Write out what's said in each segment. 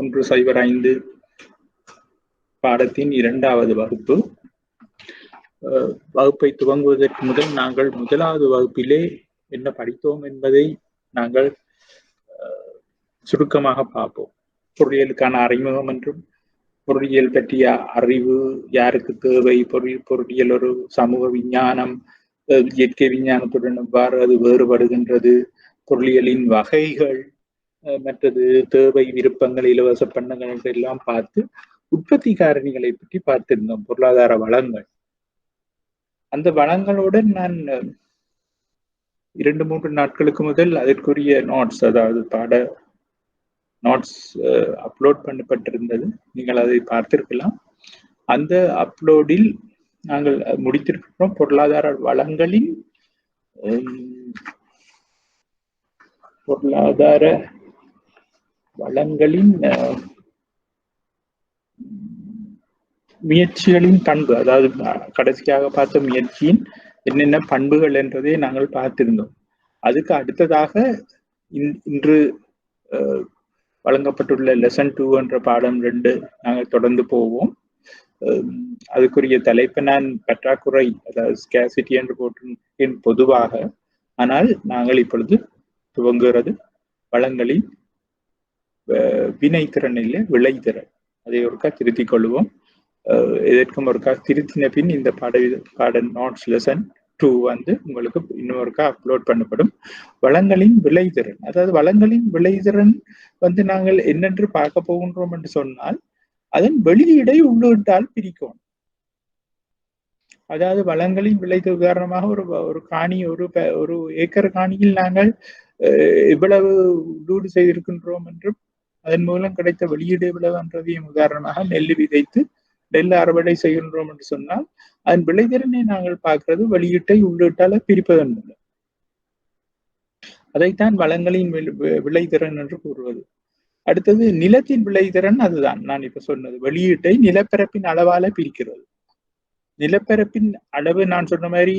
105 பாடத்தின் 2வது வகுப்பு. வகுப்பை துவங்குவதற்கு முதல் நாங்கள் 1வது வகுப்பிலே என்ன படித்தோம் என்பதை நாங்கள் சுருக்கமாக பார்ப்போம். பொருளியலுக்கான அறிமுகம் என்றும் பொருளியல் பற்றிய அறிவு யாருக்கு தேவை, பொருளியல் ஒரு சமூக விஞ்ஞானம், இயற்கை விஞ்ஞானத்துடன் எவ்வாறு அது வேறுபடுகின்றது, பொருளியலின் வகைகள், மற்றது தேவை, விருப்பங்கள், இலவச பண்ணங்கள் எல்லாம் பார்த்து உற்பத்தி காரணிகளை பற்றி பார்த்திருந்தோம். பொருளாதார வளங்கள், அந்த வளங்களுடன் நான் 2-3 நாட்களுக்கு முதல் அதற்குரிய நோட்ஸ், அதாவது பாட நோட்ஸ் அப்லோட் பண்ணப்பட்டிருந்தது. நீங்கள் அதை பார்த்திருக்கலாம். அந்த அப்லோடில் நாங்கள் முடித்திருக்கிறோம். பொருளாதார வளங்களின் முயற்சிகளின் பண்பு, அதாவது கடைசியாக பார்த்த முயற்சியின் என்னென்ன பண்புகள் என்றதை நாங்கள் பார்த்திருந்தோம். அதுக்கு அடுத்ததாக இன்று வழங்கப்பட்டுள்ள லெசன் 2 என்ற பாடம் 2 நாங்கள் தொடர்ந்து போவோம். அதுக்குரிய தலைப்பை நான் பற்றாக்குறை, அதாவது ஸ்கேசிட்டி என்று போட்டிருக்கேன் பொதுவாக. ஆனால் நாங்கள் இப்பொழுது துவங்குகிறது வளங்களின் வினைத்திறன் இல்லை, விளைத்திறன். அதை ஒருக்கா திருத்திக் கொள்வோம். இதற்கும் ஒருக்கா திருத்தின பின் இந்த பாட நோட்ஸ் லெசன் 2 உங்களுக்கு இன்னொருக்கா அப்லோட் பண்ணப்படும். வளங்களின் விளைதிறன், அதாவது வளங்களின் விளைதிறன் நாங்கள் என்னென்று பார்க்க போகின்றோம் என்று சொன்னால், அதன் வெளியீடை உள்ளிட்டால் பிரிக்கும். அதாவது வளங்களின் விளைவு, உதாரணமாக ஒரு காணி, ஒரு ஏக்கர் காணியில் நாங்கள் இவ்வளவு உள்ளீடு செய்திருக்கின்றோம் என்றும் அதன் மூலம் கிடைத்த வெளியீடு எவ்வளவு என்றதையும், உதாரணமாக நெல் விதைத்து நெல் அறுவடை செய்கின்றோம் என்று சொன்னால் அதன் விளைதிறனை நாங்கள் பார்க்கிறது வெளியீட்டை உள்ளிட்டால பிரிப்பதன் மூலம். அதைத்தான் வளங்களின் விளைதிறன் என்று கூறுவது. அடுத்தது நிலத்தின் விளைதிறன். அதுதான் நான் இப்ப சொன்னது, வெளியீட்டை நிலப்பரப்பின் அளவால பிரிக்கிறது. நிலப்பரப்பின் அளவு நான் சொன்ன மாதிரி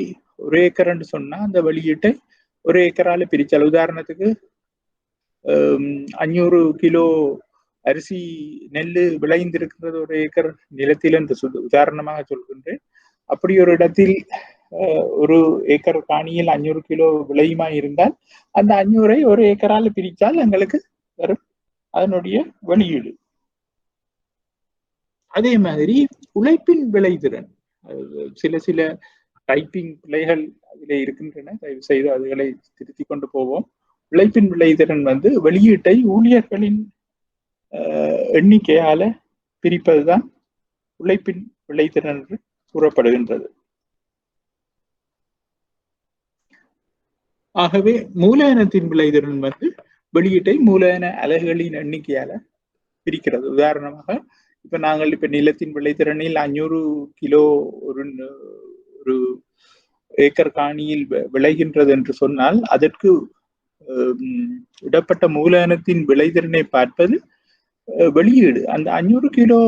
1 ஏக்கர் என்று சொன்னா அந்த வெளியீட்டை 1 ஏக்கரால பிரிச்சால், உதாரணத்துக்கு 500 கிலோ அரிசி நெல் விளைந்திருக்கிறது 1 ஏக்கர் நிலத்தில் என்று உதாரணமாக சொல்கின்றேன். அப்படி ஒரு இடத்தில் 1 ஏக்கர் காணியில் 500 கிலோ விளையுமா இருந்தால் அந்த 500ஐ 1 ஏக்கரால பிரித்தால் எங்களுக்கு வரும் அதனுடைய வெளியீடு. அதே மாதிரி உழைப்பின் விளைதிறன், சில டைப்பிங் பிழைகள் அதில் இருக்கின்றன, தயவு செய்து அதுகளை திருத்தி கொண்டு போவோம். உழைப்பின் விளைதிறன் வெளியீட்டை ஊழியர்களின் எண்ணிக்கையால பிரிப்பதுதான் உழைப்பின் விளைதிறன் என்று கூறப்படுகின்றது. ஆகவே மூலதனத்தின் விளைதிறன் வெளியீட்டை மூலதன அலகுகளின் எண்ணிக்கையால பிரிக்கிறது. உதாரணமாக இப்ப நாங்கள் நிலத்தின் விளைதிறனில் 500 கிலோ ஒரு ஏக்கர் காணியில் விளைகின்றது என்று சொன்னால் அதற்கு இடப்பட்ட மூலதனத்தின் விளைதிறனை பார்ப்பது வெளியீடு. அந்த 500 கிலோ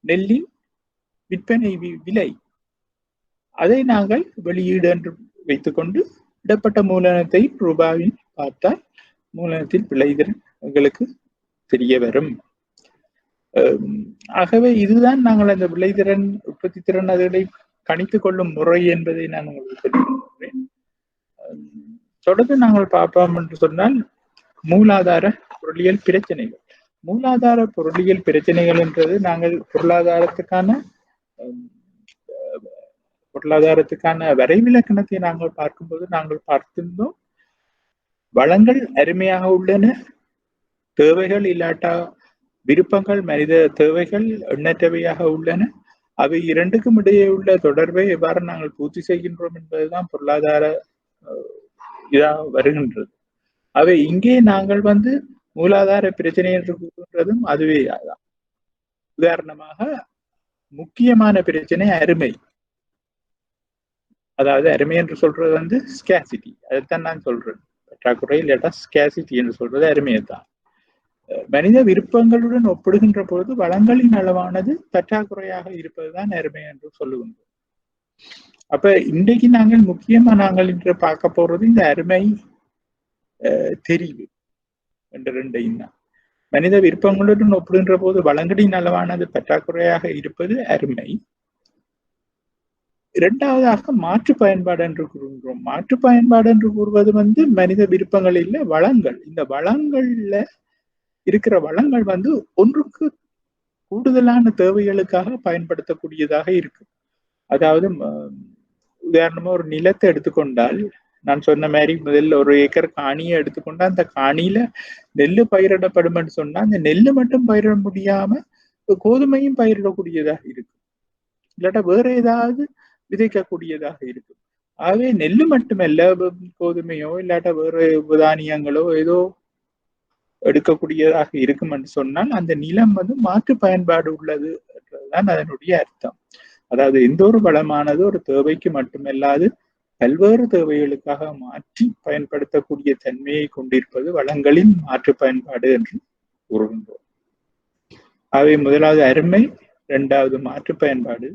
நெல்லின் விற்பனை விலை, அதை நாங்கள் வெளியீடு என்று வைத்துக்கொண்டு இடப்பட்ட மூலதனத்தை ரூபாவில் பார்த்தால் மூலதனத்தின் விளைதிறன் எங்களுக்கு தெரிய வரும். ஆகவே இதுதான் நாங்கள் அந்த விளைதிறன், உற்பத்தி திறன் அதனை கணித்துக் கொள்ளும் முறை என்பதை நான் உங்களுக்கு சொல்லியிருக்கிறேன். தொடர்ந்து நாங்கள் பார்ப்போம் என்று சொன்னால் மூலாதார பொருளியல் பிரச்சனைகள். மூலாதார பொருளியல் பிரச்சனைகள் என்றது நாங்கள் பொருளாதாரத்துக்கான வரைவிலக்கணத்தை நாங்கள் பார்க்கும்போது நாங்கள் பார்த்திருந்தோம். வளங்கள் அருமையாக உள்ளன, தேவைகள் இல்லாட்டா விருப்பங்கள், மனித தேவைகள் எண்ணற்றவையாக உள்ளன. அவை இரண்டுக்கும் இடையே உள்ள தொடர்பை எவ்வாறு நாங்கள் பூர்த்தி செய்கின்றோம் என்பதுதான் பொருளாதார இதாக வருகின்றது. அவை இங்கே நாங்கள் மூலாதார பிரச்சனை என்று கூறுகின்றதும் அதுவே. உதாரணமாக முக்கியமான பிரச்சனை அருமை, அதாவது அருமை என்று சொல்றது ஸ்கேசிட்டி. அதைத்தான் நான் சொல்றேன், பற்றாக்குறை இல்லாட்டா ஸ்கேசிட்டி என்று சொல்றது அருமையைத்தான். மனித விருப்பங்களுடன் ஒப்பிடுகின்ற பொழுது வளங்களின் அளவானது பற்றாக்குறையாக இருப்பதுதான் அருமை என்று சொல்லுகின்றோம். அப்ப இன்றைக்கு நாங்கள் முக்கியமா இன்று பார்க்க போறது இந்த அருமை தெரிவு என்ற 2ஐயும் தான். மனித விருப்பங்களுடன் ஒப்பிடுகின்ற போது வளங்களின் அளவானது பற்றாக்குறையாக இருப்பது அருமை. இரண்டாவதாக மாற்று பயன்பாடு என்று கூறுகின்றோம். மாற்று பயன்பாடு என்று கூறுவது மனித விருப்பங்கள் இல்லை, வளங்கள். இந்த வளங்கள்ல இருக்கிற வளங்கள் ஒன்றுக்கு கூடுதலான தேவைகளுக்காக பயன்படுத்தக்கூடியதாக இருக்கு. அதாவது உதாரணமா ஒரு நிலத்தை எடுத்துக்கொண்டால், நான் சொன்ன மாதிரி முதல்ல 1 ஏக்கர் காணியை எடுத்துக்கொண்டா அந்த காணியில நெல்லு பயிரிடப்படும் என்று சொன்னா அந்த நெல்லு மட்டும் பயிரிட முடியாம கோதுமையும் பயிரிடக்கூடியதாக இருக்கு, இல்லாட்டா வேற ஏதாவது விதைக்கக்கூடியதாக இருக்கு. ஆகவே நெல்லு மட்டுமல்ல, கோதுமையோ இல்லாட்டா வேற தானியங்களோ ஏதோ எடுக்கக்கூடியதாக இருக்கும் என்று சொன்னால் அந்த நிலம் மாற்று பயன்பாடு உள்ளது என்றதுதான் அதனுடைய அர்த்தம். அதாவது எந்த ஒரு வளமானது ஒரு தேவைக்கு மட்டுமல்லாது பல்வேறு தேவைகளுக்காக மாற்றி பயன்படுத்தக்கூடிய தன்மையை கொண்டிருப்பது வளங்களின் மாற்று பயன்பாடு என்று கூறுகின்றோம். ஆகவே முதலாவது அருமை, இரண்டாவது மாற்று பயன்பாடு,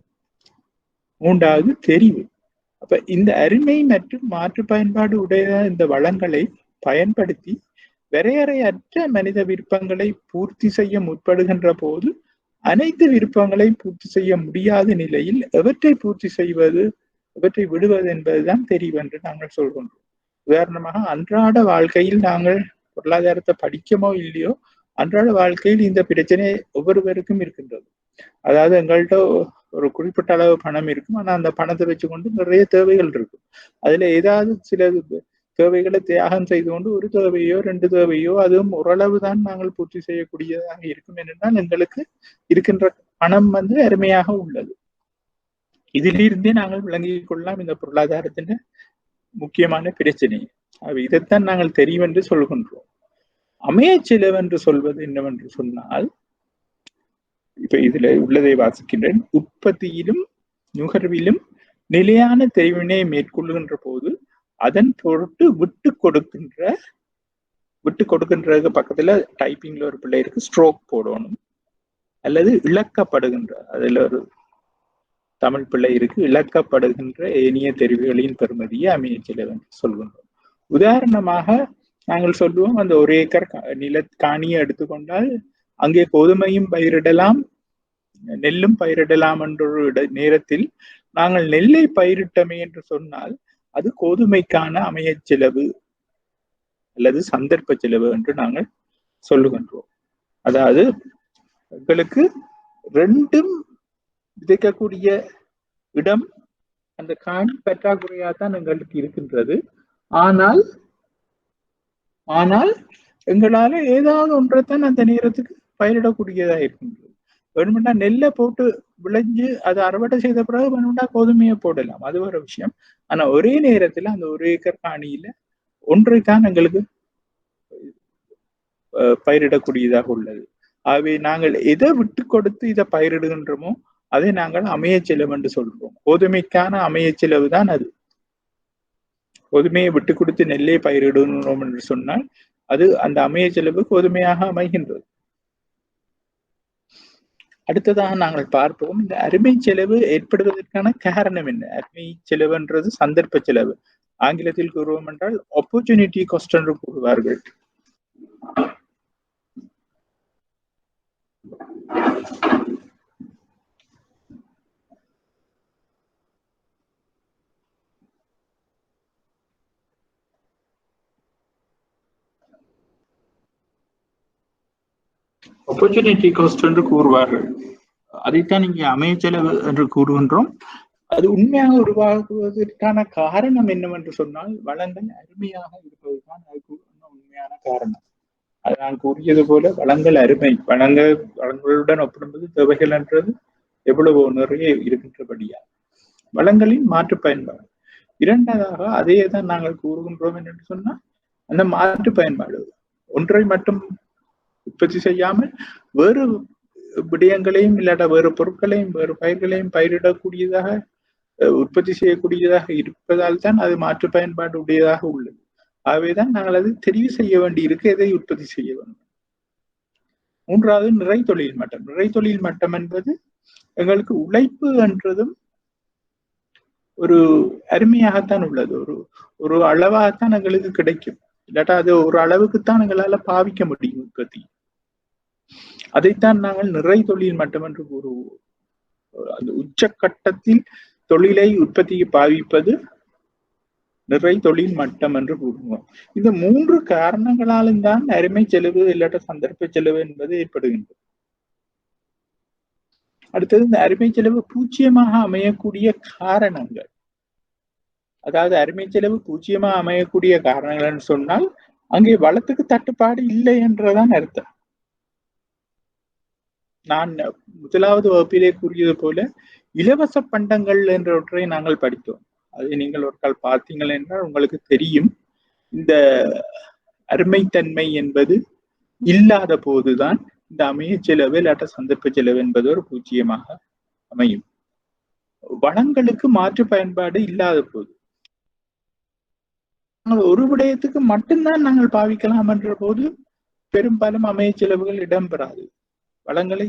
மூன்றாவது தெரிவு. அப்ப இந்த அருமை மற்றும் மாற்று பயன்பாடு உடைய இந்த வளங்களை பயன்படுத்தி வரையறையற்ற மனித விருப்பங்களை பூர்த்தி செய்ய முற்படுகின்ற போது அனைத்து விருப்பங்களை பூர்த்தி செய்ய முடியாத நிலையில் எவற்றை பூர்த்தி செய்வது, எவற்றை விடுவது என்பதுதான் தெரிவு என்று நாங்கள் சொல்கின்றோம். உதாரணமாக அன்றாட வாழ்க்கையில் நாங்கள் பொருளாதாரத்தை படிக்கமோ இல்லையோ, அன்றாட வாழ்க்கையில் இந்த பிரச்சனை ஒவ்வொருவருக்கும் இருக்கின்றது. அதாவது எங்கள்கிட்ட ஒரு குறிப்பிட்ட அளவு பணம் இருக்கும், ஆனா அந்த பணத்தை வச்சுக்கொண்டு நிறைய தேவைகள் இருக்கும். அதுல ஏதாவது சில தேவைகளை தியாகம் செய்து கொண்டு ஒரு தேவையோ 2 தேவையோ அதுவும் ஓரளவு தான் நாங்கள் பூர்த்தி செய்யக்கூடியதாக இருக்கும் என்றால் எங்களுக்கு இருக்கின்ற பணம் அருமையாக உள்ளது. இதிலிருந்தே நாங்கள் விளங்கிக் கொள்ளலாம் இந்த பொருளாதாரத்தின் முக்கியமான பிரச்சனை. இதைத்தான் நாங்கள் தெரிவென்று சொல்கின்றோம். அமைய செலவு என்று சொல்வது என்னவென்று சொன்னால், இப்ப இதுல உள்ளதை வாசிக்கின்றேன். உற்பத்தியிலும் நுகர்விலும் நிலையான தெரிவினை மேற்கொள்ளுகின்ற போது அதன் பொருட்டு விட்டு கொடுக்கின்ற பக்கத்துல டைப்பிங்ல ஒரு பிள்ளை இருக்கு, ஸ்ட்ரோக் போடணும். அல்லது இழக்கப்படுகின்ற, அதுல ஒரு தமிழ் பிள்ளை இருக்கு, இழக்கப்படுகின்ற ஏனைய தெரிவுகளின் பெறுமதியை அமைய செலவு என்று சொல்கின்றோம். உதாரணமாக நாங்கள் சொல்லுவோம், அந்த 1 ஏக்கர் காணியை எடுத்துக்கொண்டால் அங்கே கோதுமையும் பயிரிடலாம், நெல்லும் பயிரிடலாம் என்ற ஒரு நேரத்தில் நாங்கள் நெல்லை பயிரிட்டமே என்று சொன்னால் அது கோதுமைக்கான அமைய செலவு அல்லது சந்தர்ப்ப செலவு என்று நாங்கள் சொல்லுகின்றோம். அதாவது எங்களுக்கு ரெண்டும் விதைக்கக்கூடிய இடம் அந்த காணி பற்றாக்குறையாத்தான் எங்களுக்கு இருக்கின்றது. ஆனால் எங்களால ஏதாவது ஒன்றைத்தான் அந்த நேரத்துக்கு பயிரிடக்கூடியதா இருக்கின்றது. வேணுமெண்டா நெல்லை போட்டு விளைஞ்சு அதை அறுவடை செய்த பிறகு வேணுமெண்டா கோதுமையை போடலாம், அது ஒரு விஷயம். ஆனா ஒரே நேரத்துல அந்த 1 ஏக்கர் காணியில ஒன்றைத்தான் எங்களுக்கு பயிரிடக்கூடியதாக உள்ளது. ஆகவே நாங்கள் எதை விட்டு கொடுத்து இதை பயிரிடுகின்றோமோ அதை நாங்கள் அமைய செலவு என்று சொல்றோம். கோதுமைக்கான அமைய செலவு தான் அது. கோதுமையை விட்டு கொடுத்து நெல்லை பயிரிடுகிறோம் என்று சொன்னால் அது அந்த அமைய செலவு கோதுமையாக அமைகின்றது. அடுத்ததாக நாங்கள் பார்ப்போம், இந்த அருமை செலவு ஏற்படுவதற்கான காரணம் என்ன. அருமை செலவுன்றது சந்தர்ப்ப செலவு, ஆங்கிலத்தில் கூறுவோம் என்றால் ஆப்பர்ச்சுனிட்டி காஸ்ட் என்று கூறுவார்கள். ஆப்பர்ச்சுனிட்டி காஸ்ட் என்று கூறுவார்கள். அதைத்தான் இங்கே அமைய செலவு என்று கூறுகின்றோம். அது உண்மையாக உருவாகுவதற்கான காரணம் என்னவென்று சொன்னால் வளங்கள் அருமையாக இருப்பதுதான் அதுக்கு உண்மையான காரணம். அது நான் கூறியது போல வளங்கள் அருமை, வளங்களுடன் ஒப்பிடும்போது தேவைகள் என்றது எவ்வளவோ நிறைய இருக்கின்றபடியா வளங்களின் மாற்று பயன்பாடு. இரண்டாவதாக அதையே தான் நாங்கள் கூறுகின்றோம் என்று சொன்னால் அந்த மாற்று பயன்பாடு ஒன்றை மட்டும் உற்பத்தி செய்யாமல் வேறு விடயங்களையும் இல்லாட்ட வேறு பொருட்களையும் வேறு பயிர்களையும் பயிரிடக்கூடியதாக உற்பத்தி செய்யக்கூடியதாக இருப்பதால் தான் அது மாற்று பயன்பாடு உடையதாக உள்ளது. ஆகவேதான் நாங்கள் அது தெரிவு செய்ய வேண்டி இருக்கு, எதை உற்பத்தி செய்ய வேண்டும். மூன்றாவது நிறை தொழில் மட்டம். நிறை தொழில் மட்டம் என்பது எங்களுக்கு உழைப்பு என்றதும் ஒரு அருமையாகத்தான் உள்ளது, ஒரு அளவாகத்தான் எங்களுக்கு கிடைக்கும். இல்லாட்டா அது ஒரு அளவுக்குத்தான் எங்களால பாவிக்க முடியும் உற்பத்தி. அதைத்தான் நாங்கள் நிறை தொழில் மட்டம் என்று கூறுவோம். அந்த உச்சக்கட்டத்தில் தொழிலை உற்பத்தியை பாவிப்பது நிறை தொழில் மட்டம் என்று கூறுவோம். இந்த 3 காரணங்களாலும் தான் அருமை செலவு இல்லாட்ட சந்தர்ப்ப செலவு என்பது ஏற்படுகின்றது. அடுத்தது இந்த அருமை செலவு பூஜ்ஜியமாக அமையக்கூடிய காரணங்கள். அதாவது அருமை செலவு பூஜ்ஜியமாக அமையக்கூடிய காரணங்கள் சொன்னால் அங்கே வளத்துக்கு தட்டுப்பாடு இல்லை என்றதான் அர்த்தம். நான் முதலாவது வகுப்பிலே கூறியது போல இலவச பண்டங்கள் என்றவற்றை நாங்கள் படித்தோம். அதை நீங்கள் ஒரு கால் பார்த்தீங்கள் என்றால் உங்களுக்கு தெரியும். இந்த அருமைத்தன்மை என்பது இல்லாத போதுதான் இந்த அமைய செலவு இல்லாட்ட சந்தர்ப்ப செலவு என்பது ஒரு பூஜ்ஜியமாக அமையும். வளங்களுக்கு மாற்று பயன்பாடு இல்லாத போது ஒரு விடயத்துக்கு மட்டும்தான் நாங்கள் பாவிக்கலாம் என்ற போது பெரும்பாலும் அமைய செலவுகள் இடம்பெறாது. வளங்களை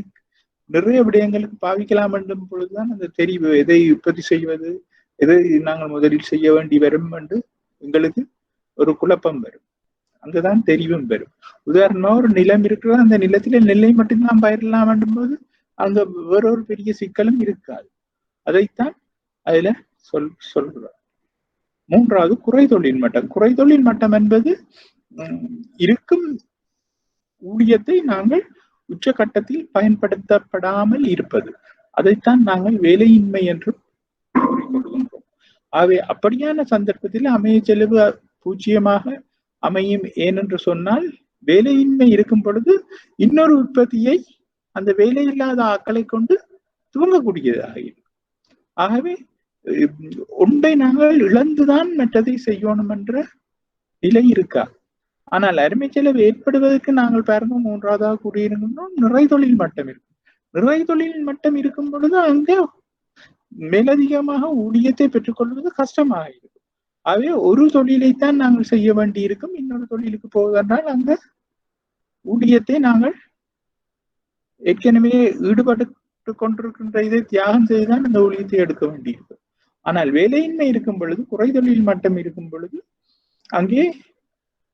நிறைய விடயங்களுக்கு பாவிக்கலாம் என்றும் பொழுதுதான் அந்த தெரிவு எதை உற்பத்தி செய்வது, எதை நாங்கள் முதலில் செய்ய வேண்டி வரும் என்று எங்களுக்கு ஒரு குழப்பம் வரும். அங்குதான் தெரிவும் பெறும். உதாரணமா ஒரு நிலம் இருக்கிறது, அந்த நிலத்தில நெல்லை மட்டும்தான் பயிரலாம் என்றும் போது அங்க வேறொரு பெரிய சிக்கலும் இருக்காது. அதைத்தான் அதுல சொல்றார். மூன்றாவது குறை தொழில் மட்டம். குறை தொழில் மட்டம் என்பது இருக்கும் ஊழியத்தை நாங்கள் உச்சகட்டத்தில் பயன்படுத்தப்படாமல் இருப்பது. அதைத்தான் நாங்கள் வேலையின்மை என்று கூறிக்கொள்கின்றோம். ஆகவே அப்படியான சந்தர்ப்பத்தில் அமைய செலவு பூஜ்ஜியமாக அமையும். ஏனென்று சொன்னால் வேலையின்மை இருக்கும் பொழுது இன்னொரு உற்பத்தியை அந்த வேலையில்லாத ஆட்களை கொண்டு துவங்கக்கூடியதாக இருக்கும். ஆகவே ஒன்றை நாங்கள் இழந்துதான் மற்றதை செய்யணும் என்ற நிலை இருக்கா. ஆனால் அருமை செலவு ஏற்படுவதற்கு நாங்கள் பாருங்க மூன்றாவதாக கூறியிருக்கின்றோம் நிறை தொழில் மட்டம் இருக்கும். நிறை தொழில் மட்டம் இருக்கும் பொழுது அங்கே மேலதிகமாக ஊழியத்தை பெற்றுக்கொள்வது கஷ்டமாக இருக்கும். ஆகவே ஒரு தொழிலைத்தான் நாங்கள் செய்ய வேண்டி இருக்கும். இன்னொரு தொழிலுக்கு போவதென்றால் அங்க ஊழியத்தை நாங்கள் ஏற்கனவே ஈடுபட்டு கொண்டிருக்கின்ற இதை தியாகம் செய்துதான் அந்த ஊழியத்தை எடுக்க வேண்டியிருக்கும். ஆனால் வேலையின்மை இருக்கும் பொழுது, குறை தொழில் மட்டம் இருக்கும் பொழுது அங்கே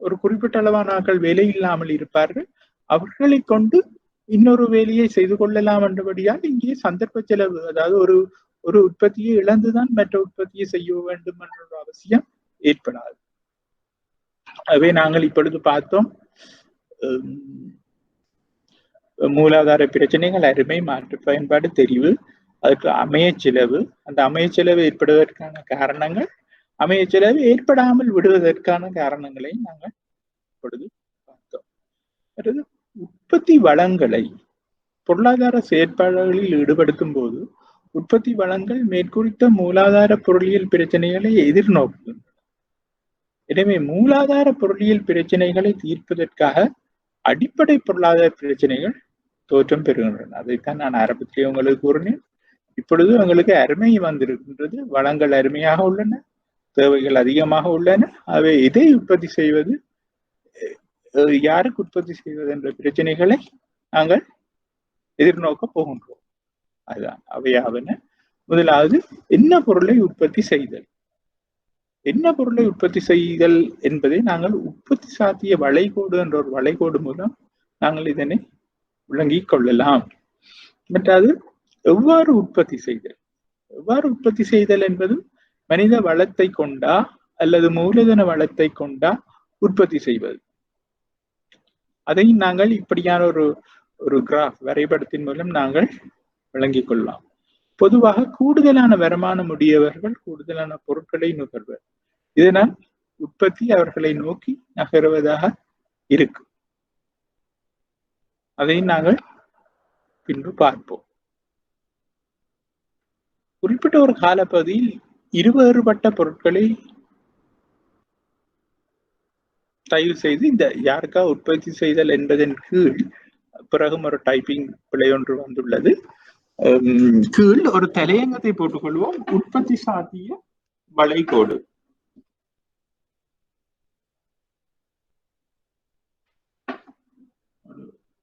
ஒரு குறிப்பிட்ட அளவான ஆட்கள் வேலை இல்லாமல் இருப்பார்கள். அவர்களை கொண்டு இன்னொரு வேலையை செய்து கொள்ளலாம் என்றபடியால் இங்கே சந்தர்ப்ப செலவு, அதாவது ஒரு உற்பத்தியை இழந்துதான் மற்ற உற்பத்தியை செய்ய வேண்டும் என்ற ஒரு அவசியம் ஏற்படாது. அவை நாங்கள் இப்பொழுது பார்த்தோம் மூலாதார பிரச்சனைகள், அருமை, மாற்று பயன்பாடு, தெரிவு, அதுக்கு அமைய செலவு, அந்த அமைய செலவு ஏற்படுவதற்கான காரணங்கள், அமைய செலவு ஏற்படாமல் விடுவதற்கான காரணங்களை நாங்கள் இப்பொழுது பார்த்தோம். அடுத்து உற்பத்தி வளங்களை பொருளாதார செயற்பாடுகளில் ஈடுபடுத்தும் போது உற்பத்தி வளங்கள் மேற்குறித்த மூலாதார பொருளியல் பிரச்சனைகளை எதிர்நோக்குகின்றன. எனவே மூலாதார பொருளியல் பிரச்சனைகளை தீர்ப்பதற்காக அடிப்படை பொருளாதார பிரச்சனைகள் தோற்றம் பெறுகின்றன. அதைத்தான் நான் ஆரம்பத்திலே உங்களுக்கு கூறினேன். இப்பொழுது உங்களுக்கு அருமை வந்திருக்கின்றது. வளங்கள் அருமையாக உள்ளன, தேவைகள் அதிகமாக உள்ளன. அவை எதை உற்பத்தி செய்வது, யாருக்கு உற்பத்தி செய்வது என்ற பிரச்சனைகளை நாங்கள் எதிர்நோக்க போகின்றோம். அதுதான் அவையாவன. முதலாவது என்ன பொருளை உற்பத்தி செய்தல். என்ன பொருளை உற்பத்தி செய்தல் என்பதை நாங்கள் உற்பத்தி சாத்திய வளைகோடு என்ற ஒரு வளைகோடு மூலம் நாங்கள் இதனை விளங்கிக் கொள்ளலாம். மற்றது எவ்வாறு உற்பத்தி செய்தல். எவ்வாறு உற்பத்தி செய்தல் என்பதும் மனித வளத்தை கொண்டா அல்லது மூலதன வளத்தை கொண்டா உற்பத்தி செய்வது. அதை நாங்கள் இப்படியான ஒரு கிராஃப் வரைபடத்தின் மூலம் நாங்கள் விளங்கிக் கொள்ளலாம். பொதுவாக கூடுதலான வருமானம் உடையவர்கள் கூடுதலான பொருட்களை நுகர்வர். இதனால் உற்பத்தி அவர்களை நோக்கி நகருவதாக இருக்கும். அதை நாங்கள் பின்பு பார்ப்போம். குறிப்பிட்ட ஒரு காலப்பகுதியில் இருவேறுபட்ட பொருட்களை தயவு செய்து இந்த யாருக்கா உற்பத்தி செய்தல் என்பதன் கீழ் பிறகும் ஒரு டைப்பிங் பிழை ஒன்று வந்துள்ளது. கீழ் ஒரு தலையங்கத்தை போட்டுக்கொள்வோம். உற்பத்தி சாத்திய வளைகோடு.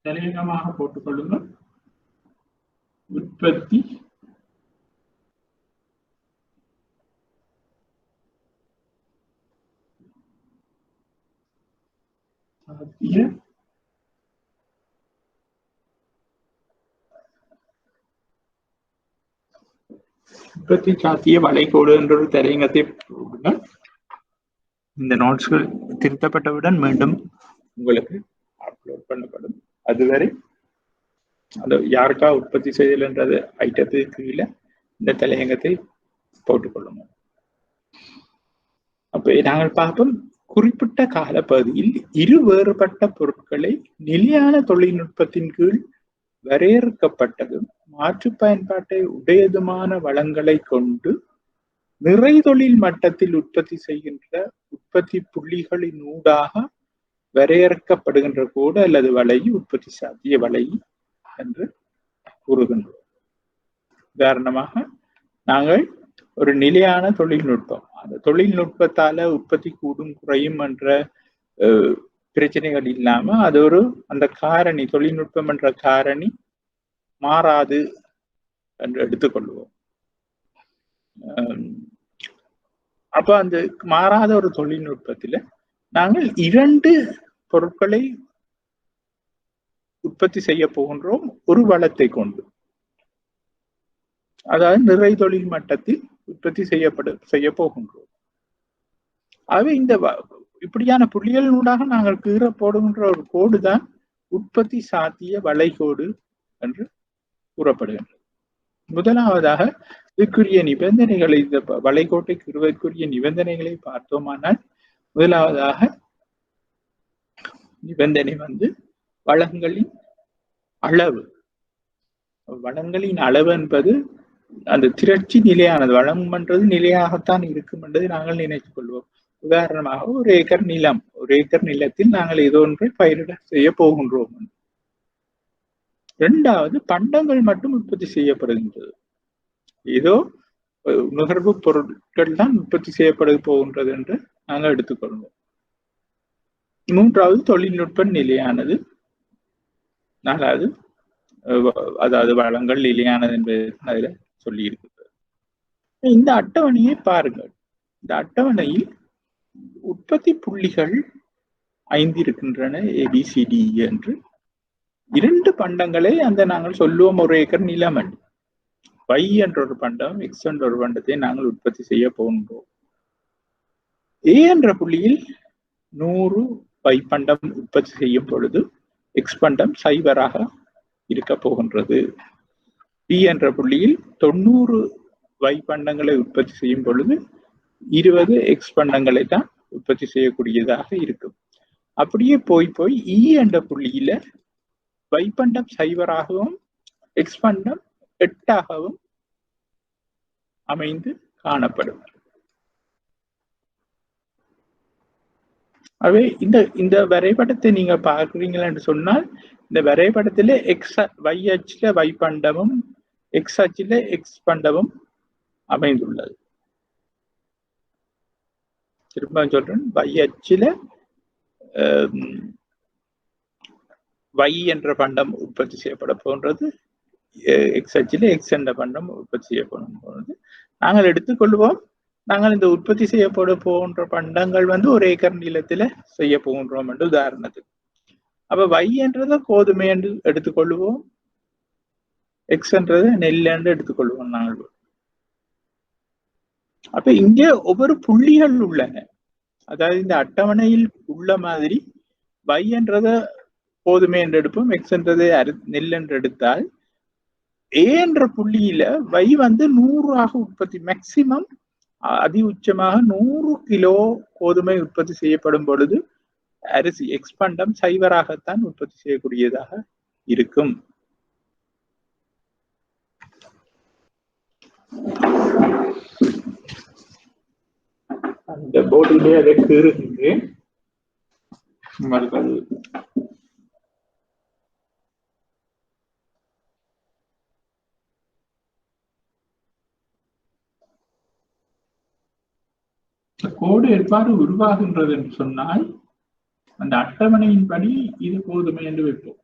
தலையங்கமாக போட்டுக்கொள்ளுங்கள். உற்பத்தி சாத்திய உற்பத்தி சாத்திய வளைகோடு என்ற ஒரு தலையங்கத்தை இந்த நோட்ஸ்கள் திருத்தப்பட்டவுடன் மீண்டும் உங்களுக்கு அப்லோட் பண்ணப்படும். அதுவரை அந்த யாருக்கா உற்பத்தி செய்தல்ன்றது ஐட்டத்துக்கு கீழே இந்த தலையங்கத்தை போட்டுக்கொள்ளணும். அப்ப நாங்கள் பார்ப்போம், குறிப்பிட்ட காலப்பகுதியில் இரு வேறுபட்ட பொருட்களை நிலையான தொழில்நுட்பத்தின் கீழ் வரையறுக்கப்பட்டதும் மாற்று பயன்பாட்டை உடையதுமான வளங்களை கொண்டு நிறை தொழில் மட்டத்தில் உற்பத்தி செய்கின்ற உற்பத்தி புள்ளிகளின் ஊடாக வரையறுக்கப்படுகின்ற கோடு அல்லது வலை உற்பத்தி சாத்திய வலை என்று கூறுகின்றோம். உதாரணமாக நாங்கள் ஒரு நிலையான தொழில்நுட்பம், அந்த தொழில்நுட்பத்தால உற்பத்தி கூடும் குறையும் என்ற பிரச்சனைகள் இல்லாம அது ஒரு அந்த காரணி தொழில்நுட்பம் என்ற காரணி மாறாது என்று எடுத்துக்கொள்வோம். அப்ப அந்த மாறாத ஒரு தொழில்நுட்பத்துல நாங்கள் இரண்டு பொருட்களை உற்பத்தி செய்ய போகின்றோம் ஒரு வளத்தை கொண்டு. அதாவது நிறை தொழில் மட்டத்தில் உற்பத்தி செய்ய போகின்றோம். ஆகவே இந்த இப்படியான புள்ளிகளினூடாக நாங்கள் கீற போடுகின்ற ஒரு கோடு தான் உற்பத்தி சாத்திய வளைகோடு என்று கூறப்படுகின்றது. முதலாவதாக இதுக்குரிய நிபந்தனைகளை, இந்த வளைகோட்டை கீறுவதற்குரிய நிபந்தனைகளை பார்த்தோமானால், முதலாவதாக நிபந்தனை வளங்களின் அளவு. வளங்களின் அளவு என்பது அந்த திரட்சி நிலையானது, வளம் என்றது நிலையாகத்தான் இருக்கும் என்பதை நாங்கள் நினைத்துக் கொள்வோம். உதாரணமாக ஒரு ஏக்கர் நிலம், ஒரு ஏக்கர் நிலத்தில் நாங்கள் ஏதோ ஒன்றை பயிரிட செய்ய போகின்றோம். இரண்டாவது, பண்டங்கள் மட்டும் உற்பத்தி செய்யப்படுகின்றது, ஏதோ நுகர்வு பொருட்கள் தான் உற்பத்தி செய்யப்பட போகின்றது என்று நாங்கள் எடுத்துக்கொள்வோம். மூன்றாவது, தொழில்நுட்ப நிலையானது. நாலாவது, அதாவது வளங்கள் நிலையானது என்பது அதுல சொல்லி இருக்கிறது. இந்த அட்டவணையை பாருங்கள். இந்த அட்டவணையில் உற்பத்தி புள்ளிகள் 5 இருக்கின்றன, ABCD என்று. இரண்டு பண்டங்களை அந்த நாங்கள் சொல்லுவோம் ஒரு ஏக்கர் நிலம் என்று. Y என்ற ஒரு பண்டம், X என்ற ஒரு பண்டத்தை நாங்கள் உற்பத்தி செய்ய போகின்றோம். A என்ற புள்ளியில் 100 Y பண்டம் உற்பத்தி செய்யும் பொழுது X பண்டம் 0 இருக்க போகின்றது. B என்ற புள்ளியில் 90 Y பண்டங்களை உற்பத்தி செய்யும் பொழுது 20 X பண்டங்களை தான் உற்பத்தி செய்யக்கூடியதாக இருக்கும். அப்படியே போய் E என்ற புள்ளியில Y பண்டம் 0 X பண்டம் 8 அமைந்து காணப்படும். அவை இந்த வரைபடத்தை நீங்க பார்க்கிறீங்களா என்று சொன்னால், இந்த வரைபடத்திலே Y அச்சில Y பண்டமும் X அச்சில X பண்டமும் அமைந்துள்ளது. திரும்ப சொல்றேன், Y அச்சில Y என்ற பண்டம் உற்பத்தி செய்யப்பட போன்றது, X அச்சில X என்ற பண்டம் உற்பத்தி செய்யப்படும் போன்றது. நாங்கள் எடுத்துக்கொள்வோம், நாங்கள் இந்த உற்பத்தி செய்யப்பட போன்ற பண்டங்கள் ஒரு ஏக்கர் நிலத்தில செய்ய போகின்றோம் என்று உதாரணத்துக்கு. அப்ப Y என்றதை கோதுமை என்று எடுத்துக்கொள்வோம், X என்றதை நெல் என்று எடுத்துக்கொள்வோம் நாங்கள். அப்ப இங்கே ஒவ்வொரு புள்ளிகள் உள்ளன. அதாவது இந்த அட்டவணையில் உள்ள மாதிரி Y என்றத கோதுமை என்று எடுப்போம், X என்றதை நெல் என்று எடுத்தால் A என்ற புள்ளியில Y 100 உற்பத்தி, மேக்சிமம் அதி உச்சமாக 100 கிலோ கோதுமை உற்பத்தி செய்யப்படும் பொழுது அரிசி X பண்டம் 0 உற்பத்தி செய்யக்கூடியதாக இருக்கும். அந்த போர்டிலே அதை கீறுகின்றேன். கோடு எவ்வாறு உருவாகின்றது என்று சொன்னால், அந்த அட்டவணையின்படி இது கோதுமை என்று வைப்போம்,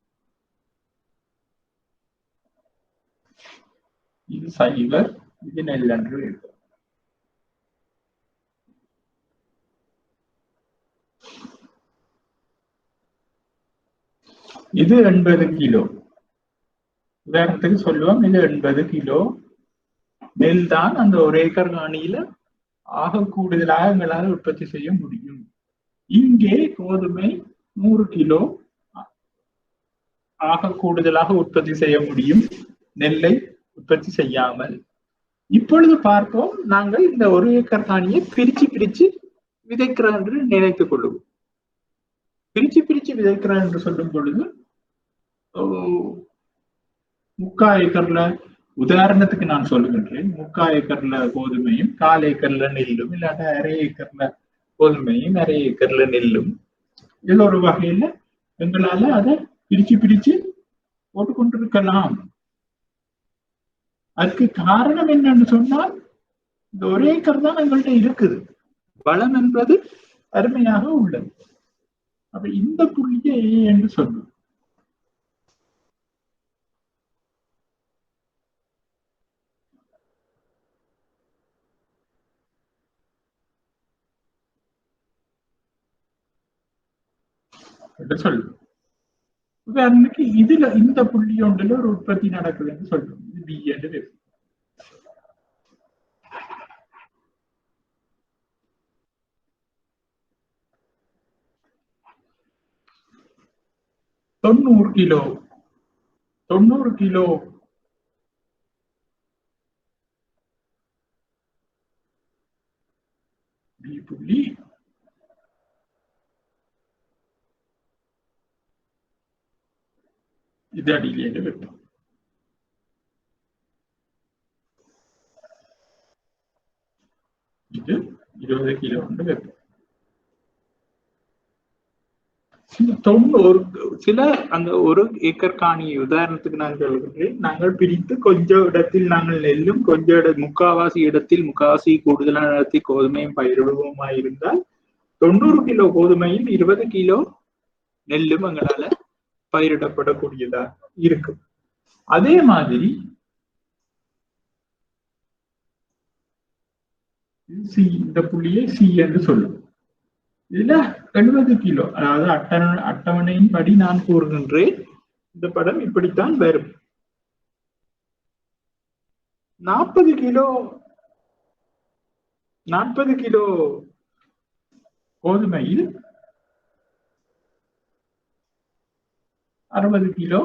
இது 0, இது நெல் என்று வைப்போம். இது 80 கிலோ, உதாரணத்துக்கு சொல்லுவோம், இது 80 கிலோ நெல் தான் அந்த ஒரு ஏக்கர் காணியில ஆக கூடுதலாக எங்களால் உற்பத்தி செய்ய முடியும். இங்கே கோதுமை 100 கிலோ ஆக கூடுதலாக உற்பத்தி செய்ய முடியும், நெல்லை உற்பத்தி செய்யாமல். இப்பொழுது பார்ப்போம், நாங்கள் இந்த ஒரு ஏக்கர் காணியை பிரிச்சு பிரிச்சு விதைக்கிறோம் என்று நினைத்துக் கொள்ளுவோம். பிரிச்சு பிரிச்சு விதைக்கிறோம் என்று சொல்லும் பொழுது 3/4 ஏக்கர்ல, உதாரணத்துக்கு நான் சொல்லுகின்றேன், 3/4 ஏக்கர்ல கோதுமையும் 1/4 ஏக்கர்ல நெல்லும், இல்லாட்ட 1/2 ஏக்கர்ல கோதுமையும் 1/2 ஏக்கர்ல நெல்லும், இது ஒரு வகையில எங்களால அதை பிரிச்சு பிரிச்சு போட்டுக்கொண்டிருக்கலாம். அதுக்கு காரணம் என்னன்னு சொன்னால், இந்த ஒரு ஏக்கர் தான் எங்கள்கிட்ட இருக்குது, வளம் என்பது அருமையாக உள்ளது. அப்ப இந்த புள்ளியை ஏ என்று சொல்லும். சொல்லும் உதாரணத்துக்கு இதுல இந்த புள்ளி ஒன்றுல ஒரு உற்பத்தி நடக்குதுன்னு சொல்றோம், இது பி என்று. தொண்ணூறு கிலோ பி புள்ளி இது அடியிலே வைப்போம். இது 20 கிலோ வைப்போம். சில அந்த ஒரு ஏக்கர் காணியை உதாரணத்துக்கு நான் சொல்கிறேன், நாங்கள் பிரித்து கொஞ்சம் இடத்தில் நாங்கள் நெல்லும், கொஞ்சம் முக்காவாசி இடத்தில் முக்காவாசி கூடுதலான இடத்தில் கோதுமையும் பயிரிடுவோமா இருந்தால் 90 கிலோ கோதுமையும் 20 கிலோ நெல்லும் எங்களால பயிரிடப்படக்கூடியதா இருக்கும். அதே மாதிரி இந்த புள்ளியை சி என்று சொல்லும். இதுல 70 கிலோ, அதாவது அட்டவணையின் படி நான் கூறுகின்றேன், இந்த படம் இப்படித்தான் வரும். 40 கிலோ கோதுமையில் 60 கிலோ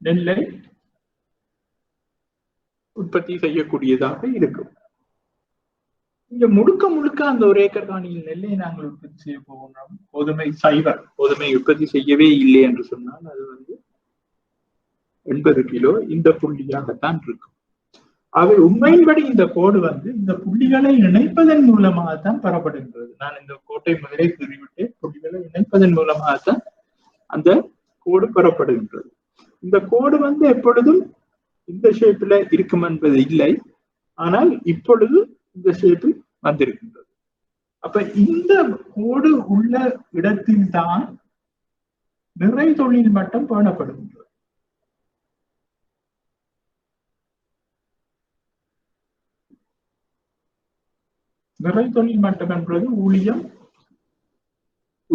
நெல்லை உற்பத்தி செய்யக்கூடியதாக இருக்கும். இங்க முழுக்க அந்த ஒரு ஏக்கர் காணியில் நெல்லை நாங்கள் உற்பத்தி செய்ய போகிறோம், கோதுமை உற்பத்தி செய்யவே இல்லை என்று சொன்னால் அது 80 கிலோ இந்த புள்ளியாகத்தான் இருக்கும். அவை உண்மையின்படி இந்த கோடு இந்த புள்ளிகளை இணைப்பதன் மூலமாகத்தான் பெறப்படுகின்றது. நான் இந்த கோட்டை முதலே கூறிவிட்டு, புள்ளிகளை இணைப்பதன் மூலமாகத்தான் அந்த கோடு பெறப்படுகின்றது. இந்த கோடு எப்பொழுதும் இந்த ஷேப்ல இருக்கும் என்பது இல்லை, ஆனால் இப்பொழுது இந்த ஷேப்பு வந்திருக்கின்றது. அப்ப இந்த கோடு உள்ள இடத்தில் தான் நிறை தொழில் மட்டம் பேணப்படுகின்றது. நிறை தொழில் மட்டம் என்பது ஊழியம்